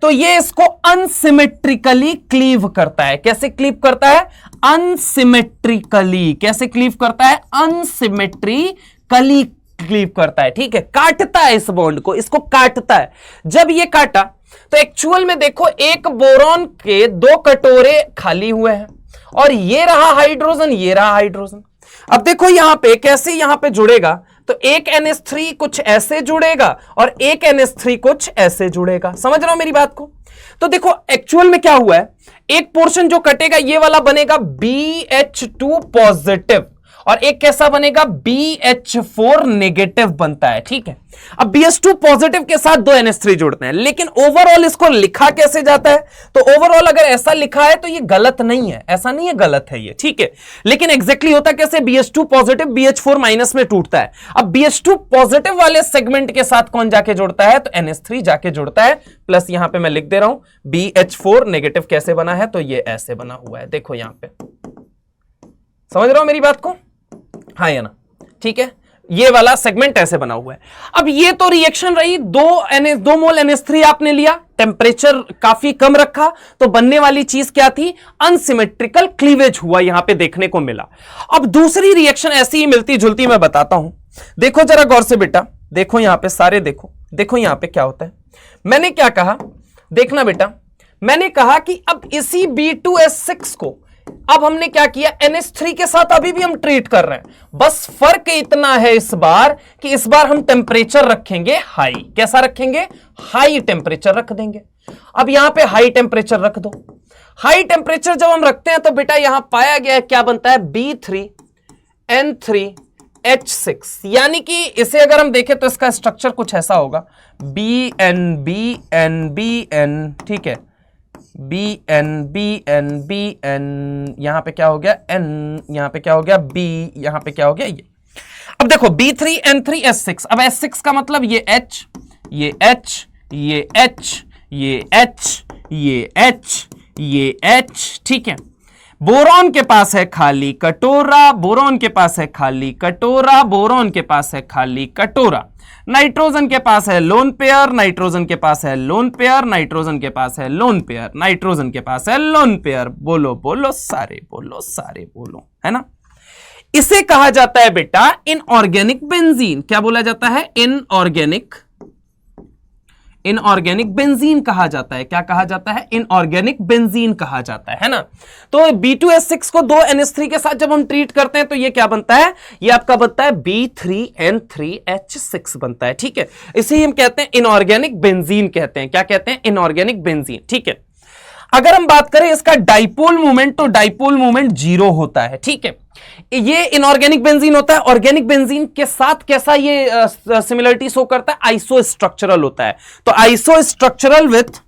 तो ये इसको अनसिमेट्रिकली क्लीव करता है। कैसे क्लीव करता है, अनसिमेट्रिकली। कैसे क्लीव करता है, अनसिमेट्रिकली क्लीव करता है, ठीक है। काटता है इस बॉन्ड को, इसको काटता है। जब ये काटा तो एक्चुअल में देखो एक बोरॉन के 2 कटोरे खाली हुए हैं और ये रहा हाइड्रोजन, ये रहा हाइड्रोजन। अब देखो यहां पे कैसे यहां पे जुड़ेगा, तो एक NH3 कुछ ऐसे जुड़ेगा और एक NH3 कुछ ऐसे जुड़ेगा। समझ रहे हो मेरी बात को। तो देखो एक्चुअल में क्या हुआ है, एक पोर्शन जो कटेगा ये वाला बनेगा BH2 पॉजिटिव और एक कैसा बनेगा, BH4 नेगेटिव बनता है, ठीक है। अब BH2 पॉजिटिव के साथ 2 NH3 जुड़ते हैं, लेकिन ओवरऑल इसको लिखा कैसे जाता है, तो ओवरऑल अगर ऐसा लिखा है तो ये गलत नहीं है, ऐसा नहीं है, गलत है ये, ठीक है। लेकिन एग्जैक्टली होता कैसे, BH2 पॉजिटिव BH4 माइनस में टूटता है। अब BH2 पॉजिटिव वाले सेगमेंट के साथ कौन जाके जुड़ता है, तो NH3 जाके जुड़ता है। प्लस यहां पे मैं लिख दे रहा हूं BH4 नेगेटिव कैसे बना है, तो ये ऐसे बना हुआ है, देखो यहां पे। समझ रहे हो मेरी बात को, हाँ या ना, ठीक है। ये वाला सेगमेंट ऐसे बना हुआ है। अब ये तो रिएक्शन रही, 2 मोल NH3 आपने लिया, टेम्परेचर काफी कम रखा, तो बनने वाली चीज क्या थी, अनसिमेट्रिकल क्लीवेज हुआ, यहां पे देखने को मिला। अब दूसरी रिएक्शन ऐसी ही मिलती जुलती मैं बताता हूं, देखो जरा गौर से बेटा, देखो यहां पे सारे देखो, देखो यहां पे क्या होता है। मैंने क्या कहा, देखना बेटा, मैंने कहा कि अब इसी B2S6 को अब हमने क्या किया, NH3 के साथ अभी भी हम ट्रीट कर रहे हैं, बस फर्क इतना है इस बार कि इस बार हम टेम्परेचर रखेंगे हाई। कैसा रखेंगे, हाई टेम्परेचर रख देंगे। अब यहां पे हाई टेम्परेचर रख दो। हाई टेम्परेचर जब हम रखते हैं तो बेटा यहां पाया गया है, क्या बनता है, B3N3H6, यानी कि इसे अगर हम देखें तो इसका स्ट्रक्चर कुछ ऐसा होगा, BN, ठीक है, BN, यहां पे क्या हो गया N, यहां पे क्या हो गया B, यहां पे क्या हो गया ये। अब देखो B3N3S6, अब S6 का मतलब ये H, ये H, ये H, ये H, ये H, ये H, ठीक है। बोरॉन के पास है खाली कटोरा, बोरॉन के पास है खाली कटोरा, बोरॉन के पास है खाली कटोरा। नाइट्रोजन के पास है लोन पेयर, नाइट्रोजन के पास है लोन पेयर, नाइट्रोजन के पास है लोन पेयर, नाइट्रोजन के पास है लोन पेयर। बोलो बोलो सारे, बोलो सारे, बोलो, है ना। इसे कहा जाता है बेटा इनऑर्गेनिक बेंजीन। क्या बोला जाता है? इनऑर्गेनिक बेंजीन कहा जाता है। क्या कहा जाता है? इनऑर्गेनिक बेंजीन कहा जाता है ना। तो B2S6 को 2 NH3 के साथ जब हम ट्रीट करते हैं तो ये क्या बनता है? ये आपका बनता है B3N3H6 बनता है। ठीक है, इसे हम कहते हैं इनऑर्गेनिक बेंजीन कहते हैं। क्या कहते हैं? Inorganic benzene. ठीक है, अगर हम बात करें इसका डाइपोल मूवमेंट तो डाइपोल मूवमेंट 0 होता है। ठीक है, ये इनऑर्गेनिक बेंजीन होता है। ऑर्गेनिक बेंजीन के साथ कैसा ये सिमिलरिटी शो करता है? आइसोस्ट्रक्चरल होता है। तो आइसोस्ट्रक्चरल विथ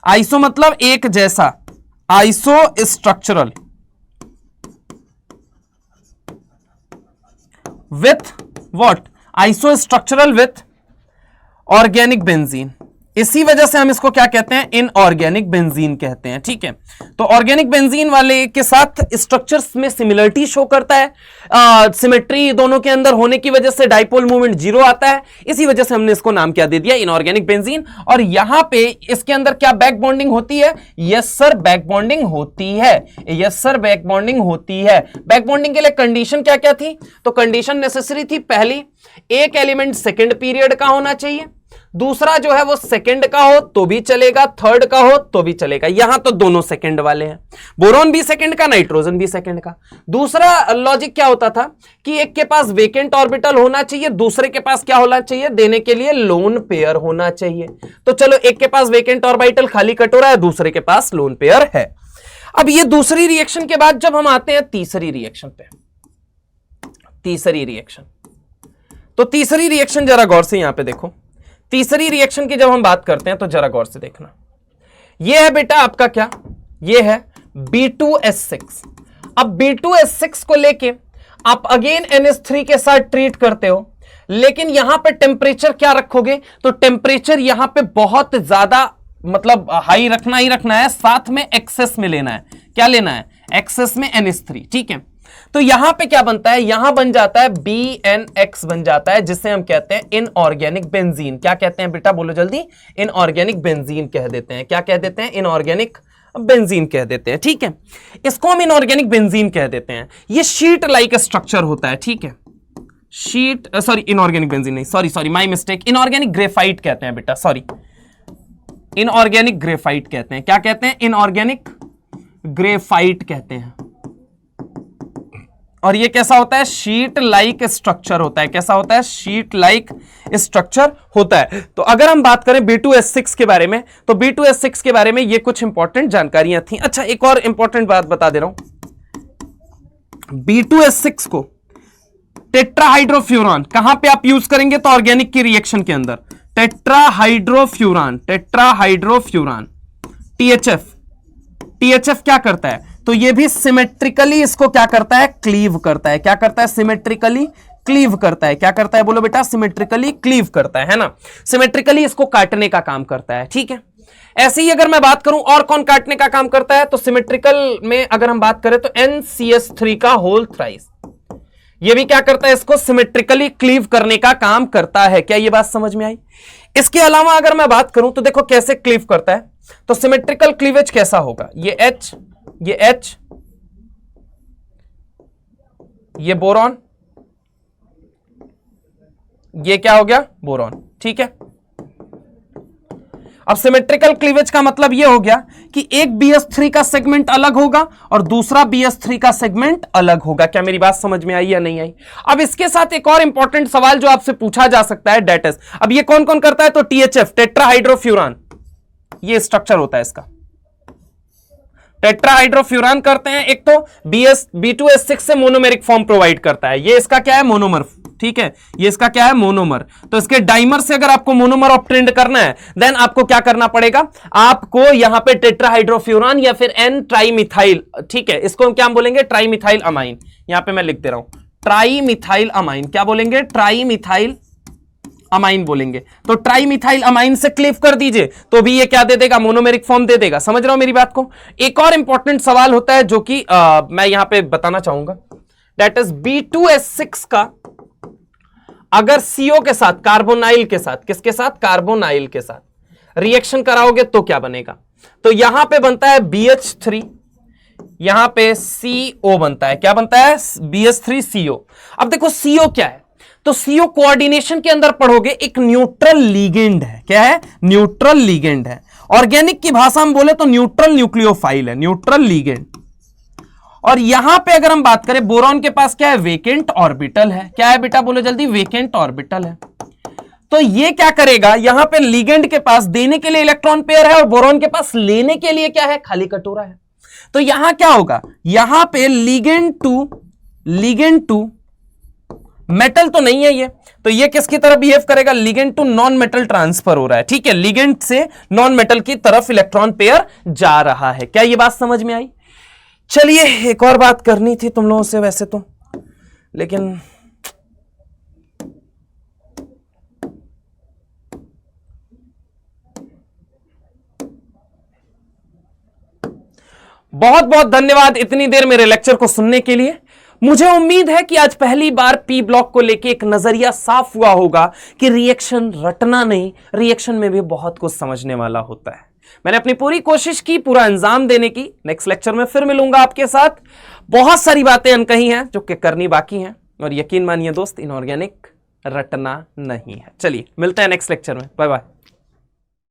आइसो मतलब एक जैसा, isostructural with what? Isostructural with organic benzene. इसी वजह से हम इसको क्या कहते हैं? इनऑर्गेनिक बेंजीन कहते हैं। ठीक है, तो ऑर्गेनिक बेंजीन वाले के साथ स्ट्रक्चर्स में सिमिलरिटी शो करता है। सिमेट्री दोनों के अंदर होने की वजह से डाइपोल मूवमेंट 0 आता है। इसी वजह से हमने इसको नाम क्या दे दिया? Inorganic benzene. और यहां पे इसके अंदर क्या बैक बॉन्डिंग होती है? यस सर, बैक बॉन्डिंग होती है। यस सर, बैक बॉन्डिंग होती है। बैक बॉन्डिंग के लिए कंडीशन क्या क्या थी? तो कंडीशन नेसेसरी थी, पहली, एक एलिमेंट सेकेंड पीरियड का होना चाहिए, दूसरा जो है वो सेकंड का हो तो भी चलेगा, थर्ड का हो तो भी चलेगा। यहां तो दोनों सेकंड वाले हैं, बोरॉन भी सेकंड का, नाइट्रोजन भी सेकंड का। दूसरा लॉजिक क्या होता था कि एक के पास वेकेंट ऑर्बिटल होना चाहिए, दूसरे के पास क्या होना चाहिए? देने के लिए लोन पेयर होना चाहिए। तो चलो, एक के पास वेकेंट ऑर्बिटल खाली कटोरा है, दूसरे के पास लोन पेयर है। अब ये दूसरी रिएक्शन के बाद जब हम आते हैं तीसरी रिएक्शन पे, तीसरी रिएक्शन, तो तीसरी रिएक्शन जरा गौर से यहां पे देखो। तीसरी रिएक्शन की जब हम बात करते हैं तो जरा गौर से देखना। यह है बेटा आपका क्या? यह है B2S6। अब B2S6 को लेके आप अगेन NH3 के साथ ट्रीट करते हो, लेकिन यहां पे टेम्परेचर क्या रखोगे? तो टेम्परेचर यहां पे बहुत ज्यादा मतलब हाई रखना ही रखना है, साथ में एक्सेस में लेना है। क्या लेना है? एक्सेस में NH3। ठीक है, तो यहां पे क्या बनता है? यहां बन जाता है BNX बन जाता है, जिसे हम कहते हैं इनऑर्गेनिक बेंजीन। क्या कहते हैं बेटा? बोलो जल्दी। इनऑर्गेनिक बेंजीन कह देते हैं। क्या कह देते हैं? इनऑर्गेनिक बेंजीन कह देते हैं। ठीक है, इसको हम इनऑर्गेनिक बेंजीन कह देते हैं। ये शीट लाइक स्ट्रक्चर होता है। ठीक है, शीट, सॉरी इनऑर्गेनिक बेंजीन नहीं, sorry my mistake, inorganic graphite कहते हैं बेटा, सॉरी इनऑर्गेनिक ग्रेफाइट कहते हैं। क्या कहते हैं? इनऑर्गेनिक ग्रेफाइट कहते हैं। और ये कैसा होता है? शीट लाइक स्ट्रक्चर होता है। कैसा होता है? शीट लाइक स्ट्रक्चर होता है। तो अगर हम बात करें B2S6 के बारे में, तो B2S6 के बारे में ये कुछ इंपॉर्टेंट जानकारियां थी। अच्छा, एक और इंपॉर्टेंट बात बता दे रहा हूं। B2S6 को टेट्राहाइड्रोफ्यूरान कहां पे आप यूज करेंगे? तो ऑर्गेनिक की रिएक्शन के अंदर टेट्राहाइड्रोफ्यूरान THF क्या करता है? तो ये भी सिमेट्रिकली इसको क्या करता है? क्लीव करता है। क्या करता है? सिमेट्रिकली क्लीव करता है। क्या करता है? बोलो बेटा। सिमेट्रिकली क्लीव करता है ना। सिमेट्रिकली इसको काटने का काम करता है। ठीक है, ऐसे ही अगर मैं बात करूं और कौन काटने का काम करता है, तो सिमेट्रिकल में अगर हम बात करें तो NCS3 का होल थ्राइस, ये भी क्या करता है? इसको सिमेट्रिकली क्लीव करने का काम करता है। क्या ये बात समझ में आई? इसके अलावा अगर मैं बात करूं तो देखो कैसे क्लीव करता है। तो सिमेट्रिकल क्लीवेज कैसा होगा? ये H, ये बोरॉन, ये क्या हो गया? बोरॉन। ठीक है, अब सिमेट्रिकल क्लीवेज का मतलब यह हो गया कि एक BS3 का सेगमेंट अलग होगा और दूसरा BS3 का सेगमेंट अलग होगा। क्या मेरी बात समझ में आई या नहीं आई? अब इसके साथ एक और इंपॉर्टेंट सवाल जो आपसे पूछा जा सकता है, डेट इज, अब ये कौन कौन करता है? तो THF, टेट्राहाइड्रोफ्यूरान, ये स्ट्रक्चर होता है इसका। टेट्राहाइड्रोफ्यूरान करते हैं। एक तो B2S6 से मोनोमेरिक फॉर्म प्रोवाइड करता है। ये इसका क्या है? मोनोमर। ठीक है, ये इसका क्या है? मोनोमर। तो इसके डाइमर से अगर आपको मोनोमर ऑब्टेंड करना है, देन आपको क्या करना पड़ेगा? आपको यहां पे टेट्राहाइड्रोफ्यूरान या फिर N ट्राइमिथाइल, ठीक है, इसको हम क्या बोलेंगे? Trimethyl amine. यहां पे मैं लिख दे रहा हूं ट्राइमिथाइल अमाइन। क्या बोलेंगे? ट्राइमिथाइल अमाइन बोलेंगे। तो ट्राइमिथाइल अमाइन से क्लीव कर दीजिए तो भी ये क्या दे देगा? मोनोमेरिक फॉर्म दे देगा। समझ रहे हो मेरी बात को? एक और इंपॉर्टेंट सवाल होता है जो कि मैं यहां पे बताना चाहूंगा, दैट इज B2S6 का अगर CO के साथ, कार्बोनाइल के साथ, किसके साथ? कार्बोनाइल के साथ रिएक्शन कराओगे तो क्या बनेगा? तो यहां पे बनता है BH3, यहां पे CO बनता है। क्या बनता है? BH3CO। अब देखो CO क्या है, तो CO कोऑर्डिनेशन के अंदर पढ़ोगे एक न्यूट्रल लिगेंड है। क्या है? न्यूट्रल लिगेंड है। ऑर्गेनिक की भाषा में बोले तो न्यूट्रल न्यूक्लियोफाइल है, न्यूट्रल लिगेंड। और यहां पे अगर हम बात करें, बोरॉन के पास क्या है? वेकेंट ऑर्बिटल है। क्या है बेटा? बोलो जल्दी। वेकेंट ऑर्बिटल है। तो ये क्या करेगा, यहां पे लिगेंड के पास देने के लिए इलेक्ट्रॉन पेयर है और बोरॉन के पास लेने के लिए क्या है? खाली कटोरा है। तो यहां क्या होगा, यहां पे लिगेंड टू मेटल तो नहीं है ये, तो ये किसकी तरफ बिहेव करेगा? Ligand to non metal transfer हो रहा है। ठीक है, लिगेंड से नॉन मेटल की तरफ इलेक्ट्रॉन पेयर जा रहा है। क्या ये बात समझ में आई? चलिए, एक और बात करनी थी तुम लोगों से वैसे तो, लेकिन बहुत बहुत धन्यवाद इतनी देर मेरे लेक्चर को सुनने के लिए। मुझे उम्मीद है कि आज पहली बार पी ब्लॉक को लेके एक नजरिया साफ हुआ होगा कि रिएक्शन रटना नहीं, रिएक्शन में भी बहुत कुछ समझने वाला होता है। मैंने अपनी पूरी कोशिश की पूरा अंजाम देने की। नेक्स्ट लेक्चर में फिर मिलूंगा आपके साथ। बहुत सारी बातें अनकही हैं जो कि करनी बाकी हैं, और यकीन मानिए दोस्त, इनऑर्गेनिक रटना नहीं है। चलिए मिलते हैं नेक्स्ट लेक्चर में। Bye bye.